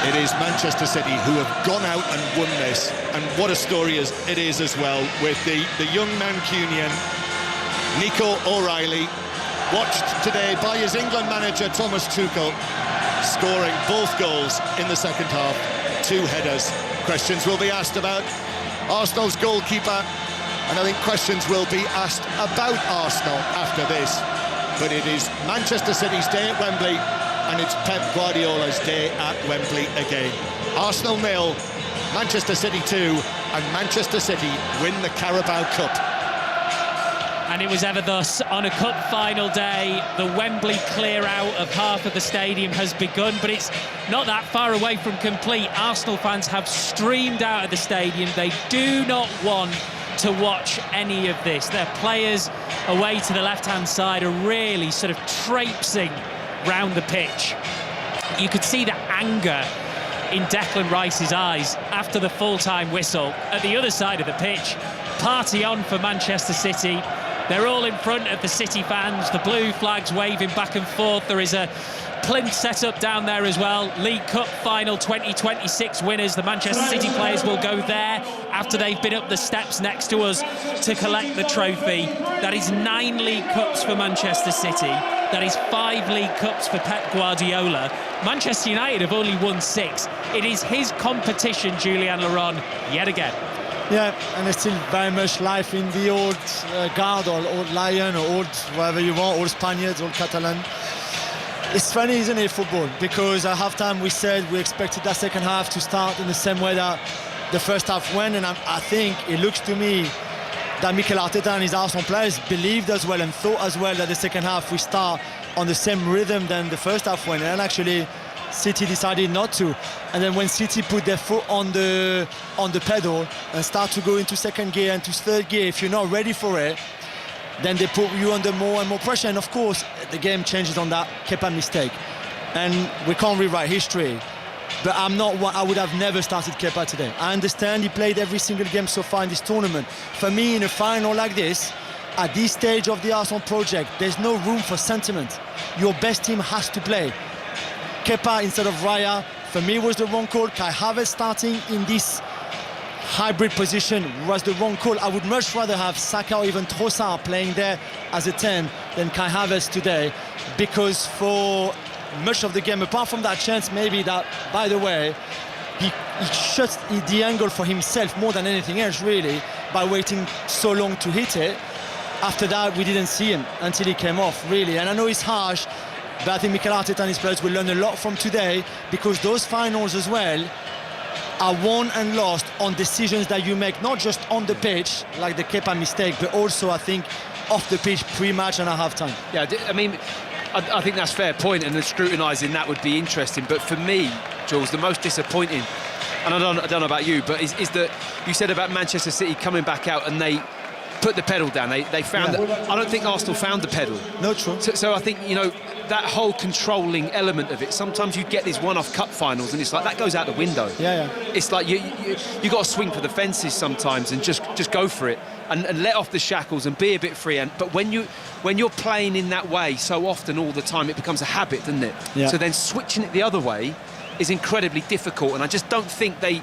it is Manchester City who have gone out and won this, and what a story it is as well, with the young Mancunian Nico O'Reilly, watched today by his England manager Thomas Tuchel, scoring both goals in the second half, 2 headers. Questions will be asked about Arsenal's goalkeeper, and I think questions will be asked about Arsenal after this. But it is Manchester City's day at Wembley, and it's Pep Guardiola's day at Wembley again. Arsenal 0, Manchester City 2, and Manchester City win the Carabao Cup. And it was ever thus on a cup final day. The Wembley clear out of half of the stadium has begun, but it's not that far away from complete. Arsenal fans have streamed out of the stadium. They do not want to watch any of this. Their players away to the left-hand side are really sort of traipsing round the pitch. You could see the anger in Declan Rice's eyes after the full-time whistle. At the other side of the pitch, party on for Manchester City. They're all in front of the City fans, the blue flags waving back and forth. There is a plinth set up down there as well. League Cup Final 2026 winners. The Manchester City players will go there after they've been up the steps next to us to collect the trophy. That is 9 League Cups for Manchester City. That is 5 League Cups for Pep Guardiola. Manchester United have only won 6. It is his competition, Julian Laurent, yet again. Yeah, and there's still very much life in the old guard, or old Lion, or old whatever you want, old Spaniards, old Catalan. It's funny, isn't it, football? Because at half-time we said we expected that second half to start in the same way that the first half went, and I think it looks to me that Mikel Arteta and his Arsenal players believed as well and thought as well that the second half we start on the same rhythm than the first half went, and actually City decided not to. And then when City put their foot on the pedal and start to go into second gear and to third gear, if you're not ready for it, then they put you under more and more pressure. And of course, the game changes on that Kepa mistake. And we can't rewrite history. But I would have never started Kepa today. I understand he played every single game so far in this tournament. For me, in a final like this, at this stage of the Arsenal project, there's no room for sentiment. Your best team has to play. Kepa instead of Raya, for me, was the wrong call. Kai Havertz starting in this hybrid position was the wrong call. I would much rather have Saka or even Trossard playing there as a 10 than Kai Havertz today, because for much of the game, apart from that chance maybe that, by the way, he shut the angle for himself more than anything else, really, by waiting so long to hit it. After that, we didn't see him until he came off, really. And I know it's harsh, but I think Mikel Arteta and his players will learn a lot from today, because those finals as well are won and lost on decisions that you make, not just on the pitch, like the Kepa mistake, but also, I think, off the pitch, pre-match and at half-time. Yeah, I mean, I think that's a fair point, and the scrutinising that would be interesting. But for me, Jules, the most disappointing and I don't know about you, but is that you said about Manchester City coming back out and they put the pedal down. They found that. I don't think Arsenal found the pedal. No, true. So I think, you know, that whole controlling element of it, sometimes you get these one-off cup finals and it's like that goes out the window. Yeah. It's like you got to swing for the fences sometimes and just go for it and let off the shackles and be a bit free. But when you're playing in that way so often all the time, it becomes a habit, doesn't it? Yeah. So then switching it the other way is incredibly difficult, and I just don't think they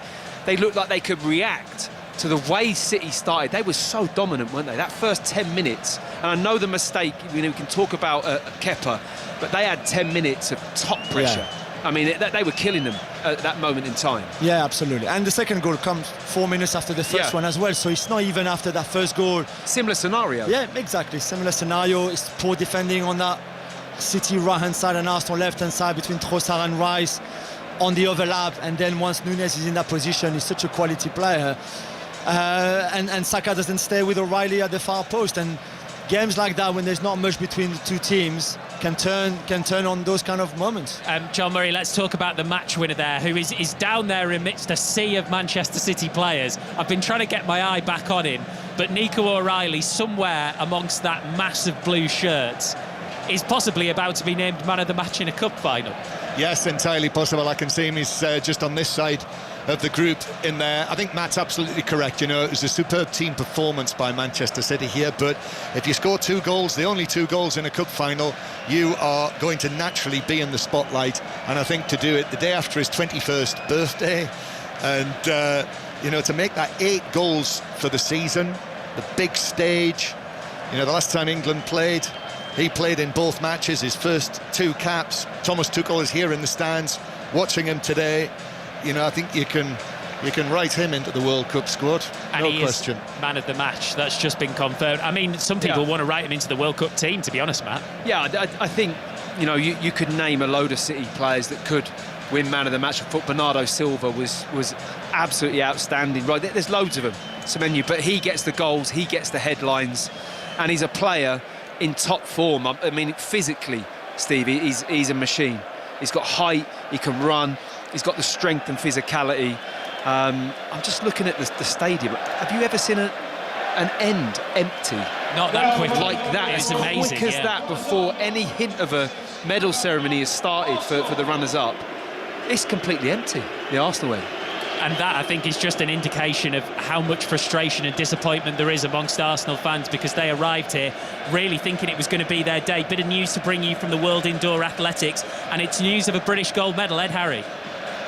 looked like they could react to the way City started. They were so dominant, weren't they? That first 10 minutes, and I know the mistake, you know, we can talk about Kepa, but they had 10 minutes of top pressure. Yeah. I mean, they were killing them at that moment in time. Yeah, absolutely. And the second goal comes 4 minutes after the first one as well, so it's not even after that first goal. Similar scenario. Yeah, exactly. Similar scenario. It's poor defending on that City right-hand side and Arsenal left-hand side between Trossard and Rice on the overlap, and then once Núñez is in that position, he's such a quality player. And Saka doesn't stay with O'Reilly at the far post, and games like that when there's not much between the two teams can turn on those kind of moments. John Murray, let's talk about the match winner there, who is down there amidst a sea of Manchester City players. I've been trying to get my eye back on him, but Nico O'Reilly, somewhere amongst that mass of blue shirts, is possibly about to be named man of the match in a cup final. Yes, entirely possible. I can see him. He's just on this side of the group in there. I think Matt's absolutely correct. You know, it was a superb team performance by Manchester City here, but if you score 2 goals, the only 2 goals in a cup final, you are going to naturally be in the spotlight. And I think to do it the day after his 21st birthday, and you know, to make that 8 goals for the season, the big stage. You know, the last time England played, he played in both matches, his first 2 caps. Thomas Tuchel is here in the stands watching him today. You know, I think you can write him into the World Cup squad, and no he question. Is man of the match. That's just been confirmed. I mean, some people want to write him into the World Cup team, to be honest, Matt. Yeah, I think, you know, you could name a load of City players that could win man of the match. I thought Bernardo Silva was absolutely outstanding. Right, there's loads of them, Semenyo, but he gets the goals, he gets the headlines, and he's a player in top form. I mean, physically, Steve, he's a machine. He's got height, he can run, he's got the strength and physicality. I'm just looking at the stadium. Have you ever seen an end empty? Not that quickly. Like that, it's as amazing, quick as that, before any hint of a medal ceremony has started for the runners-up. It's completely empty, the Arsenal end. And that, I think, is just an indication of how much frustration and disappointment there is amongst Arsenal fans, because they arrived here really thinking it was going to be their day. Bit of news to bring you from the World Indoor Athletics, and it's news of a British gold medal. Ed Harry.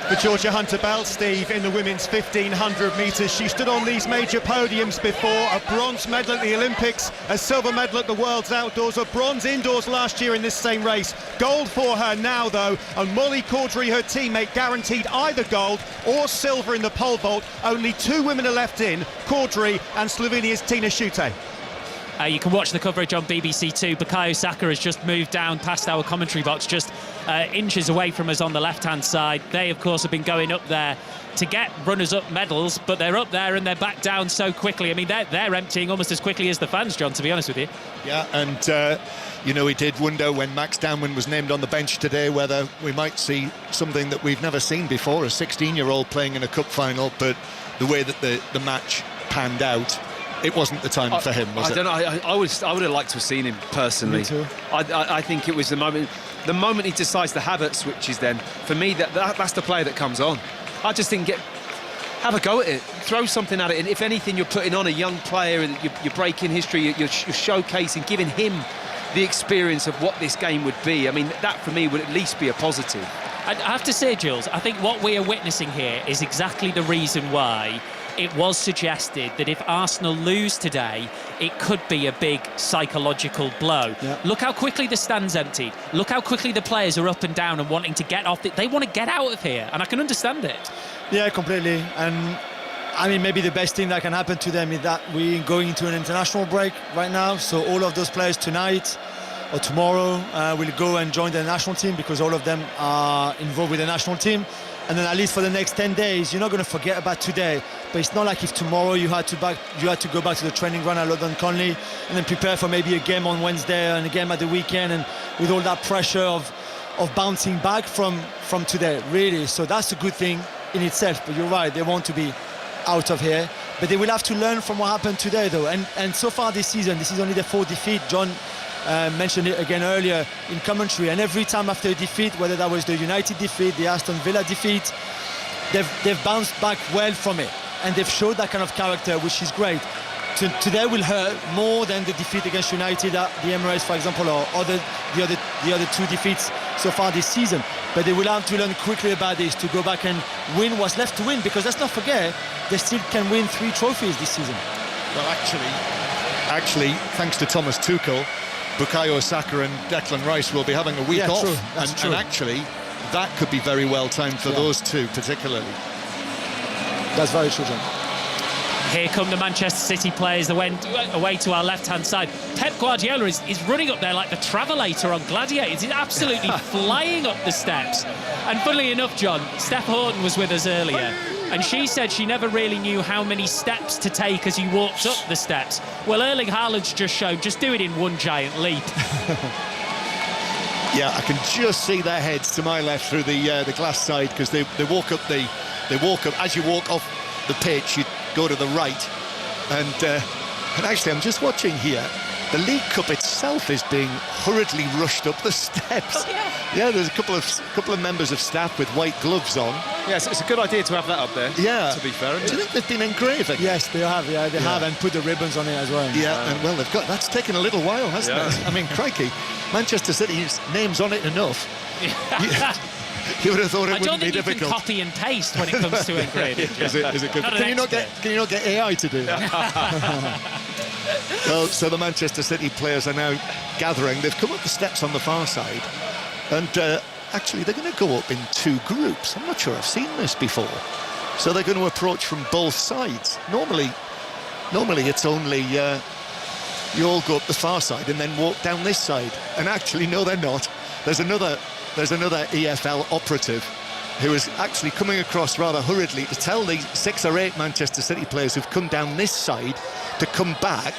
For Georgia Hunter-Bell, Steve, in the women's 1500 metres. She stood on these major podiums before. A bronze medal at the Olympics, a silver medal at the World's Outdoors, a bronze indoors last year in this same race. Gold for her now, though, and Molly Caudry, her teammate, guaranteed either gold or silver in the pole vault. Only 2 women are left in, Caudry and Slovenia's Tina Šutej. You can watch the coverage on BBC Two. Bukayo Saka has just moved down past our commentary box, just inches away from us on the left-hand side. They, of course, have been going up there to get runners-up medals, but they're up there and they're back down so quickly. I mean, they're emptying almost as quickly as the fans, John, to be honest with you. Yeah, and, you know, we did wonder when Max Downman was named on the bench today whether we might see something that we've never seen before, a 16-year-old playing in a cup final, but the way that the match panned out, it wasn't the time for him, was it? I don't know. I would have liked to have seen him personally. Me too. I think it was the moment he decides to have it switches. Then for me, that's the player that comes on. I just think have a go at it, throw something at it, and if anything, you're putting on a young player, you're breaking history, you're showcasing, giving him the experience of what this game would be. I mean, that for me would at least be a positive. I have to say, Jules, I think what we are witnessing here is exactly the reason why it was suggested that if Arsenal lose today, it could be a big psychological blow. Yeah. Look how quickly the stand's emptied. Look how quickly the players are up and down and wanting to get off. They want to get out of here, and I can understand it. Yeah, completely. And I mean, maybe the best thing that can happen to them is that we're going into an international break right now. So all of those players tonight or tomorrow will go and join the national team, because all of them are involved with the national team. And then at least for the next 10 days, you're not going to forget about today. But it's not like if tomorrow you had to go back to the training ground at London Conley and then prepare for maybe a game on Wednesday and a game at the weekend, and with all that pressure of bouncing back from today, really. So that's a good thing. in itself, but you're right, they want to be out of here. But they will have to learn from what happened today, though. And so far this season, this is only their 4th defeat. John mentioned it again earlier in commentary. And every time after a defeat, whether that was the United defeat, the Aston Villa defeat, they've bounced back well from it. And they've showed that kind of character, which is great. Today will hurt more than the defeat against United at the Emirates, for example, or the other 2 defeats so far this season. But they will have to learn quickly about this to go back and win what's left to win, because let's not forget, they still can win 3 trophies this season. Well, actually, thanks to Thomas Tuchel, Bukayo Saka and Declan Rice will be having a week off. True. And actually, that could be very well timed for those 2 particularly. That's very true, John. Here come the Manchester City players that went away to our left-hand side. Pep Guardiola is running up there like the Travelator on Gladiators. He's absolutely flying up the steps. And funnily enough, John, Steph Horton was with us earlier, and she said she never really knew how many steps to take as you walked up the steps. Well, Erling Haaland's just showed, just do it in one giant leap. Yeah, I can just see their heads to my left through the glass side, because they walk up as you walk off the pitch, you go to the right, and actually I'm just watching here, the League Cup itself is being hurriedly rushed up the steps. Yeah, there's a couple of members of staff with white gloves on. Yes, it's a good idea to have that up there. Yeah, to be fair. Do you think they've been engraving? Yes, they have. Yeah, they have, and put the ribbons on it as well. Yeah, and well, that's taken a little while, hasn't it? I mean, crikey, Manchester City's name's on it enough. You would have thought it wouldn't be difficult. I don't think you can copy and paste when it comes to engraving. Is it good? Can you not get AI to do that? Well, so the Manchester City players are now gathering. They've come up the steps on the far side, and actually they're going to go up in 2 groups. I'm not sure I've seen this before. So they're going to approach from both sides. Normally it's only you all go up the far side and then walk down this side. And actually, no, they're not. There's another EFL operative who is actually coming across rather hurriedly to tell the 6 or 8 Manchester City players who've come down this side to come back,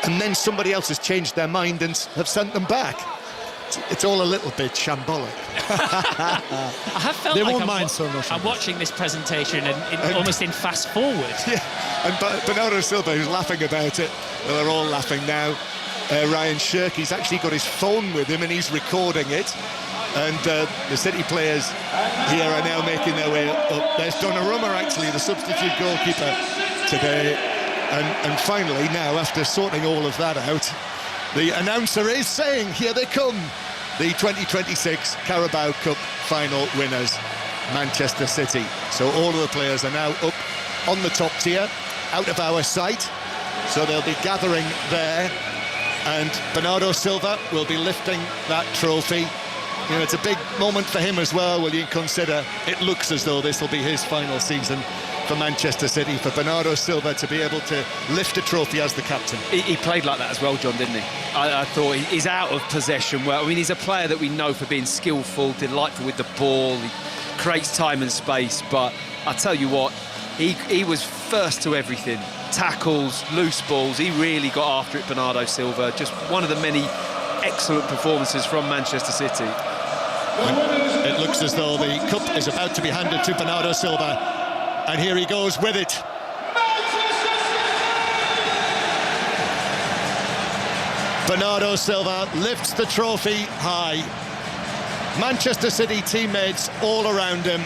and then somebody else has changed their mind and have sent them back. It's all a little bit shambolic. I have felt I'm watching this presentation and almost in fast forward. Yeah, and Bernardo Silva, who's laughing about it, well, they're all laughing now. Ryan Shirky's actually got his phone with him and he's recording it. And the City players here are now making their way up. There's Donnarumma, actually, the substitute goalkeeper today. And finally, now, after sorting all of that out, the announcer is saying, here they come, the 2026 Carabao Cup Final winners, Manchester City. So all of the players are now up on the top tier, out of our sight. So they'll be gathering there. And Bernardo Silva will be lifting that trophy. You know, it's a big moment for him as well, will you consider. It looks as though this will be his final season for Manchester City, for Bernardo Silva to be able to lift a trophy as the captain. He played like that as well, John, didn't he? I thought he's out of possession well. I mean, he's a player that we know for being skillful, delightful with the ball. He creates time and space, but I tell you what, he was first to everything. Tackles, loose balls, he really got after it, Bernardo Silva. Just one of the many excellent performances from Manchester City. It looks as though the cup is about to be handed to Bernardo Silva, and here he goes with it. Bernardo Silva lifts the trophy high. Manchester City teammates all around him.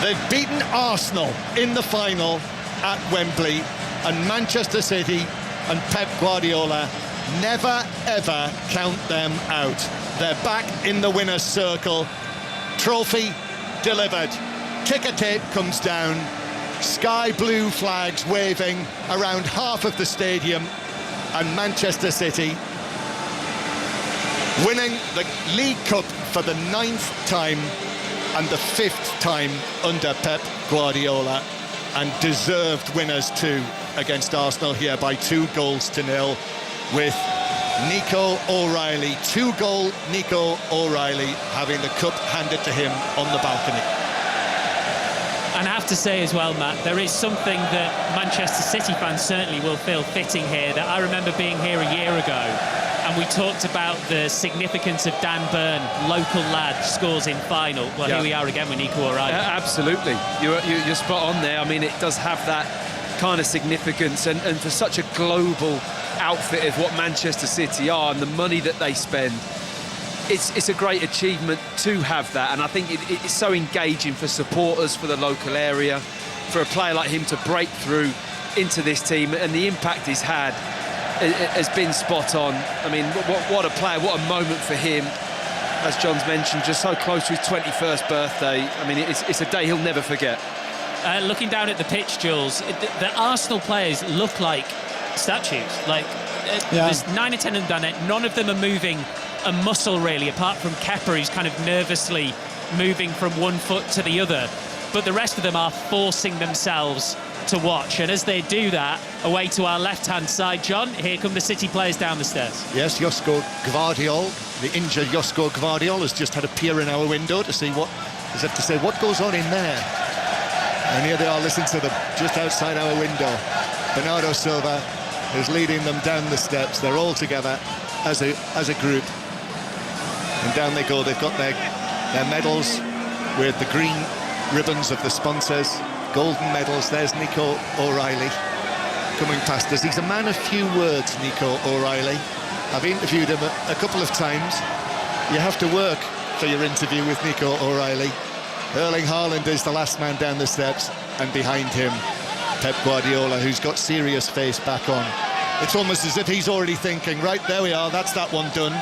They've beaten Arsenal in the final at Wembley, and Manchester City and Pep Guardiola never ever count them out. They're back in the winner's circle. Trophy delivered. Ticker tape comes down. Sky blue flags waving around half of the stadium, and Manchester City winning the League Cup for the 9th time and the 5th time under Pep Guardiola, and deserved winners too against Arsenal here by 2-0, with Nico O'Reilly, 2-goal Nico O'Reilly, having the cup handed to him on the balcony. And I have to say as well, Matt, there is something that Manchester City fans certainly will feel fitting here, that I remember being here a year ago And we talked about the significance of Dan Burn, local lad, scores in final. Well, here we are again with Nico O'Reilly. Absolutely. You're spot on there. I mean, it does have that kind of significance. And for such a global outfit of what Manchester City are and the money that they spend, it's a great achievement to have that. And I think it's so engaging for supporters, for the local area, for a player like him to break through into this team, and the impact he's had has been spot on. I mean, what a player, what a moment for him. As John's mentioned, just so close to his 21st birthday. I mean, it's a day he'll never forget. Looking down at the pitch, Jules, the Arsenal players look like statues. Like, there's 9 or 10 of them down there. None of them are moving a muscle, really, apart from Kepa, who's kind of nervously moving from one foot to the other. But the rest of them are forcing themselves to watch, and as they do that, away to our left-hand side, John, here come the City players down the stairs. Yes, Josko Gvardiol, the injured Josko Gvardiol, has just had a peer in our window to see what goes on in there. And here they are, listen to them, just outside our window. Bernardo Silva is leading them down the steps. They're all together as a group, and down they go. They've got their medals with the green ribbons of the sponsors, golden medals. There's Nico O'Reilly coming past us. He's a man of few words, Nico O'Reilly. I've interviewed him a couple of times. You have to work for your interview with Nico O'Reilly. Erling Haaland is the last man down the steps, and behind him, Pep Guardiola, who's got serious face back on. It's almost as if he's already thinking, right, there we are, that's that one done.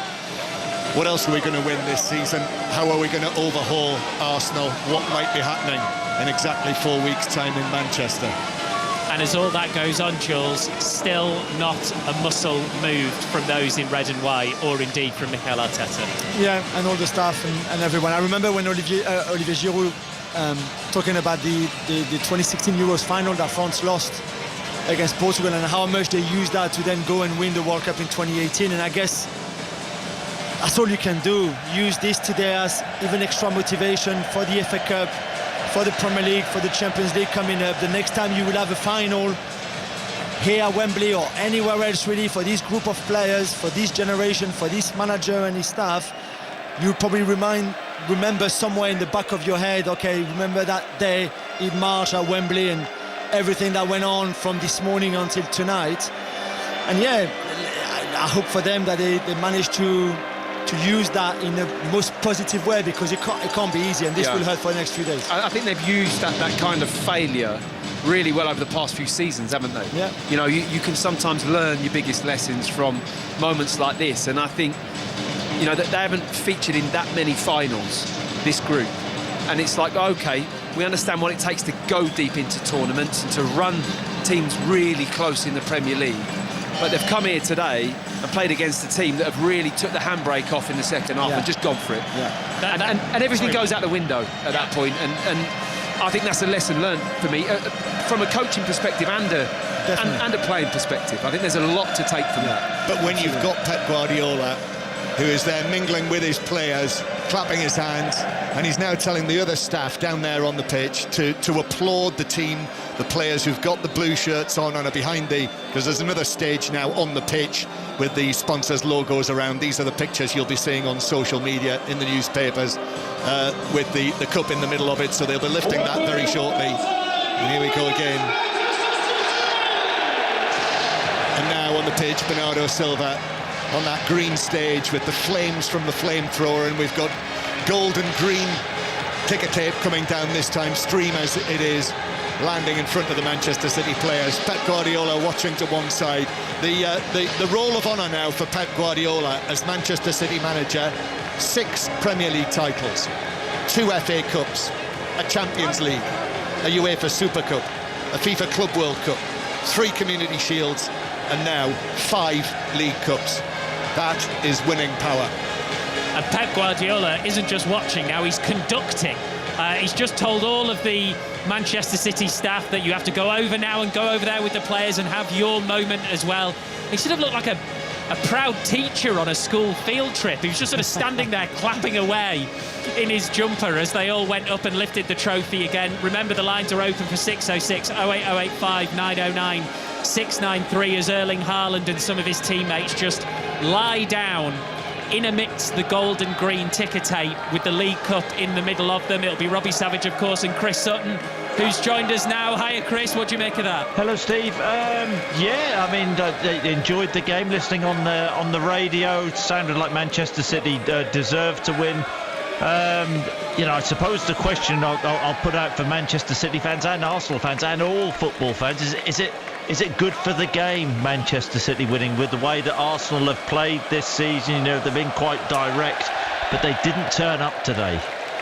What else are we going to win this season? How are we going to overhaul Arsenal? What might be happening in exactly 4 weeks' time in Manchester? And as all that goes on, Jules, still not a muscle moved from those in red and white, or indeed from Mikel Arteta. Yeah, and all the staff and everyone. I remember when Olivier Giroud talking about the 2016 Euros final that France lost against Portugal, and how much they used that to then go and win the World Cup in 2018. And I guess that's all you can do. Use this today as even extra motivation for the FA Cup, for the Premier League, for the Champions League coming up. The next time you will have a final here at Wembley or anywhere else, really, for this group of players, for this generation, for this manager and his staff, you'll probably remember somewhere in the back of your head, okay, remember that day in March at Wembley and everything that went on from this morning until tonight. And yeah, I hope for them that they manage to use that in the most positive way, because it can't be easy, and this will hurt for the next few days. I think they've used that kind of failure really well over the past few seasons, haven't they? Yeah. You know, you can sometimes learn your biggest lessons from moments like this, and I think, you know, that they haven't featured in that many finals, this group, and it's like, okay, we understand what it takes to go deep into tournaments and to run teams really close in the Premier League. But they've come here today and played against a team that have really took the handbrake off in the second half and just gone for it. Yeah. And everything goes out the window at that point. And I think that's a lesson learned for me from a coaching perspective and a playing perspective. I think there's a lot to take from that. But when you've got Pep Guardiola, who is there mingling with his players, clapping his hands, and he's now telling the other staff down there on the pitch to applaud the team, the players who've got the blue shirts on and are behind because there's another stage now on the pitch with the sponsors' logos around. These are the pictures you'll be seeing on social media, in the newspapers, with the cup in the middle of it, so they'll be lifting that very shortly. And here we go again. And now on the pitch, Bernardo Silva on that green stage with the flames from the flamethrower, and we've got gold and green ticker tape coming down this time, stream as it is, landing in front of the Manchester City players. Pep Guardiola watching to one side. The roll of honour now for Pep Guardiola as Manchester City manager: 6 Premier League titles, 2 FA Cups, a Champions League, a UEFA Super Cup, a FIFA Club World Cup, 3 Community Shields, and now 5 League Cups. That is winning power. And Pep Guardiola isn't just watching now, he's conducting. He's just told all of the Manchester City staff that you have to go over now and go over there with the players and have your moment as well. He should have looked like a proud teacher on a school field trip. He was just sort of standing there clapping away in his jumper as they all went up and lifted the trophy again. Remember, the lines are open for 606 08085 909 6-9-3 as Erling Haaland and some of his teammates just lie down in amidst the gold and green ticker tape with the League Cup in the middle of them. It'll be Robbie Savage, of course, and Chris Sutton, who's joined us now. Hiya, Chris. What do you make of that? Hello, Steve. Yeah, I mean, I enjoyed the game. Listening on the radio, it sounded like Manchester City deserved to win. I suppose the question I'll put out for Manchester City fans and Arsenal fans and all football fans is it good for the game, Manchester City winning, with the way that Arsenal have played this season? They've been quite direct, but they didn't turn up today,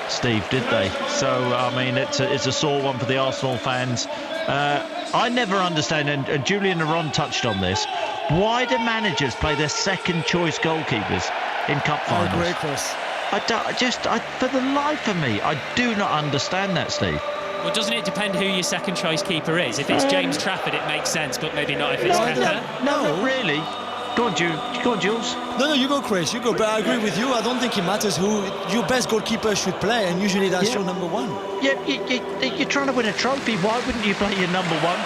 Steve, did they? So, I mean, it's a sore one for the Arsenal fans. I never understand, and Julian Laron touched on this, why do managers play their second-choice goalkeepers in cup finals? I agree, Chris. For the life of me, I do not understand that, Steve. Well, doesn't it depend who your second choice keeper is? If it's James Trafford, it makes sense, but maybe not if it's Kepa. No, not really. Go on, Jules. No, you go, Chris. You go. But I agree with you. I don't think it matters who your best goalkeeper should play, and usually that's your number one. Yeah, you're trying to win a trophy. Why wouldn't you play your number one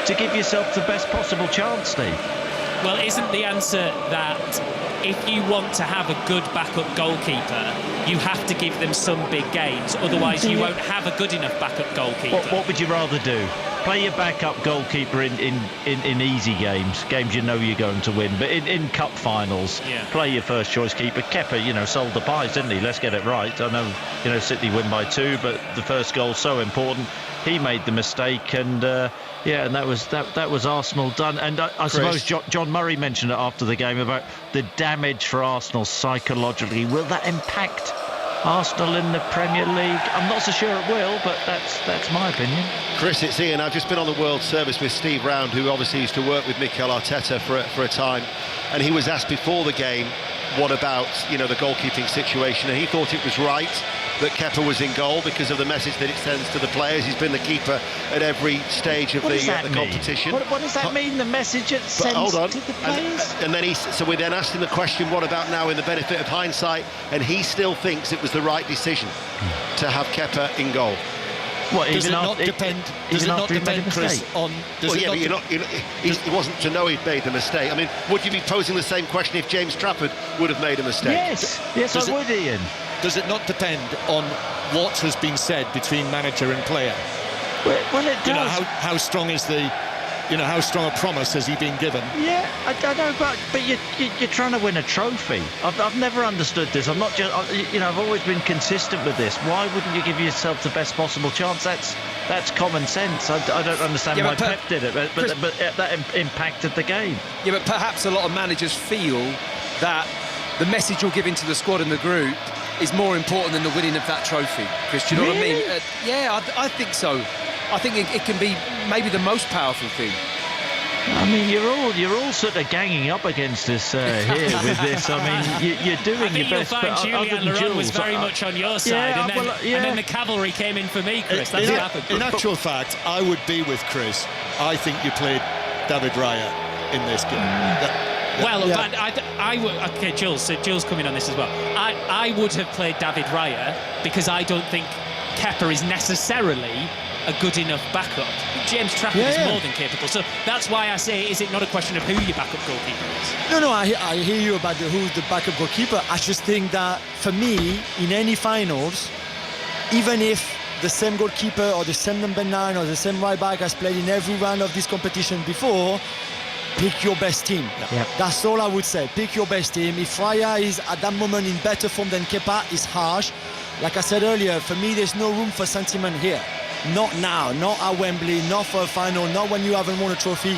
to give yourself the best possible chance, Steve? Well, isn't the answer that if you want to have a good backup goalkeeper, you have to give them some big games, otherwise you won't have a good enough backup goalkeeper? What would you rather do? Play your backup goalkeeper in easy games you know you're going to win, but in cup finals, play your first choice keeper. Kepa, sold the pies, didn't he? Let's get it right. I know, City win by 2, but the first goal's so important. He made the mistake, and and that was Arsenal done. And I suppose John Murray mentioned it after the game about the damage for Arsenal psychologically. Will that impact Arsenal in the Premier League? I'm not so sure it will, but that's my opinion. Chris, it's Ian. I've just been on the World Service with Steve Round, who obviously used to work with Mikel Arteta for a time, and he was asked before the game what about the goalkeeping situation, and he thought it was right that Kepa was in goal because of the message that it sends to the players. He's been the keeper at every stage of the competition. What does that mean, the message it sends to the players? And then so we then asked him the question, what about now in the benefit of hindsight? And he still thinks it was the right decision to have Kepa in goal. Does it not depend, Chris, on... It wasn't to know he'd made the mistake. I mean, would you be posing the same question if James Trafford would have made a mistake? Yes, I would, Ian. Does it not depend on what has been said between manager and player? Well, it does. How strong is how strong a promise has he been given? Yeah, I don't know, but you're trying to win a trophy. I've never understood this. I'm not just, I've always been consistent with this. Why wouldn't you give yourself the best possible chance? That's common sense. I don't understand why Pep did it, but that impacted the game. Yeah, but perhaps a lot of managers feel that the message you're giving to the squad and the group is more important than the winning of that trophy. Chris, do you know what I mean? I think so. I think it can be maybe the most powerful thing. I mean, you're all sort of ganging up against us here with this. I mean, you're doing your best. I think you'll find Julian Laron was very much on your side, and then the cavalry came in for me, Chris. That's what happened. In actual fact, I would be with Chris. I think you played David Raya in this game. Okay, Jules. So Jules coming on this as well. I would have played David Raya because I don't think Kepa is necessarily a good enough backup. James Trafford is more than capable. So that's why I say, is it not a question of who your backup goalkeeper is? No, I hear you about who's the backup goalkeeper. I just think that, for me, in any finals, even if the same goalkeeper or the same number 9 or the same right back has played in every round of this competition before, pick your best team. That's all I would say. Pick your best team. If Raya is at that moment in better form than Kepa, it's harsh. Like I said earlier, for me, there's no room for sentiment here. Not now, not at Wembley, not for a final, not when you haven't won a trophy.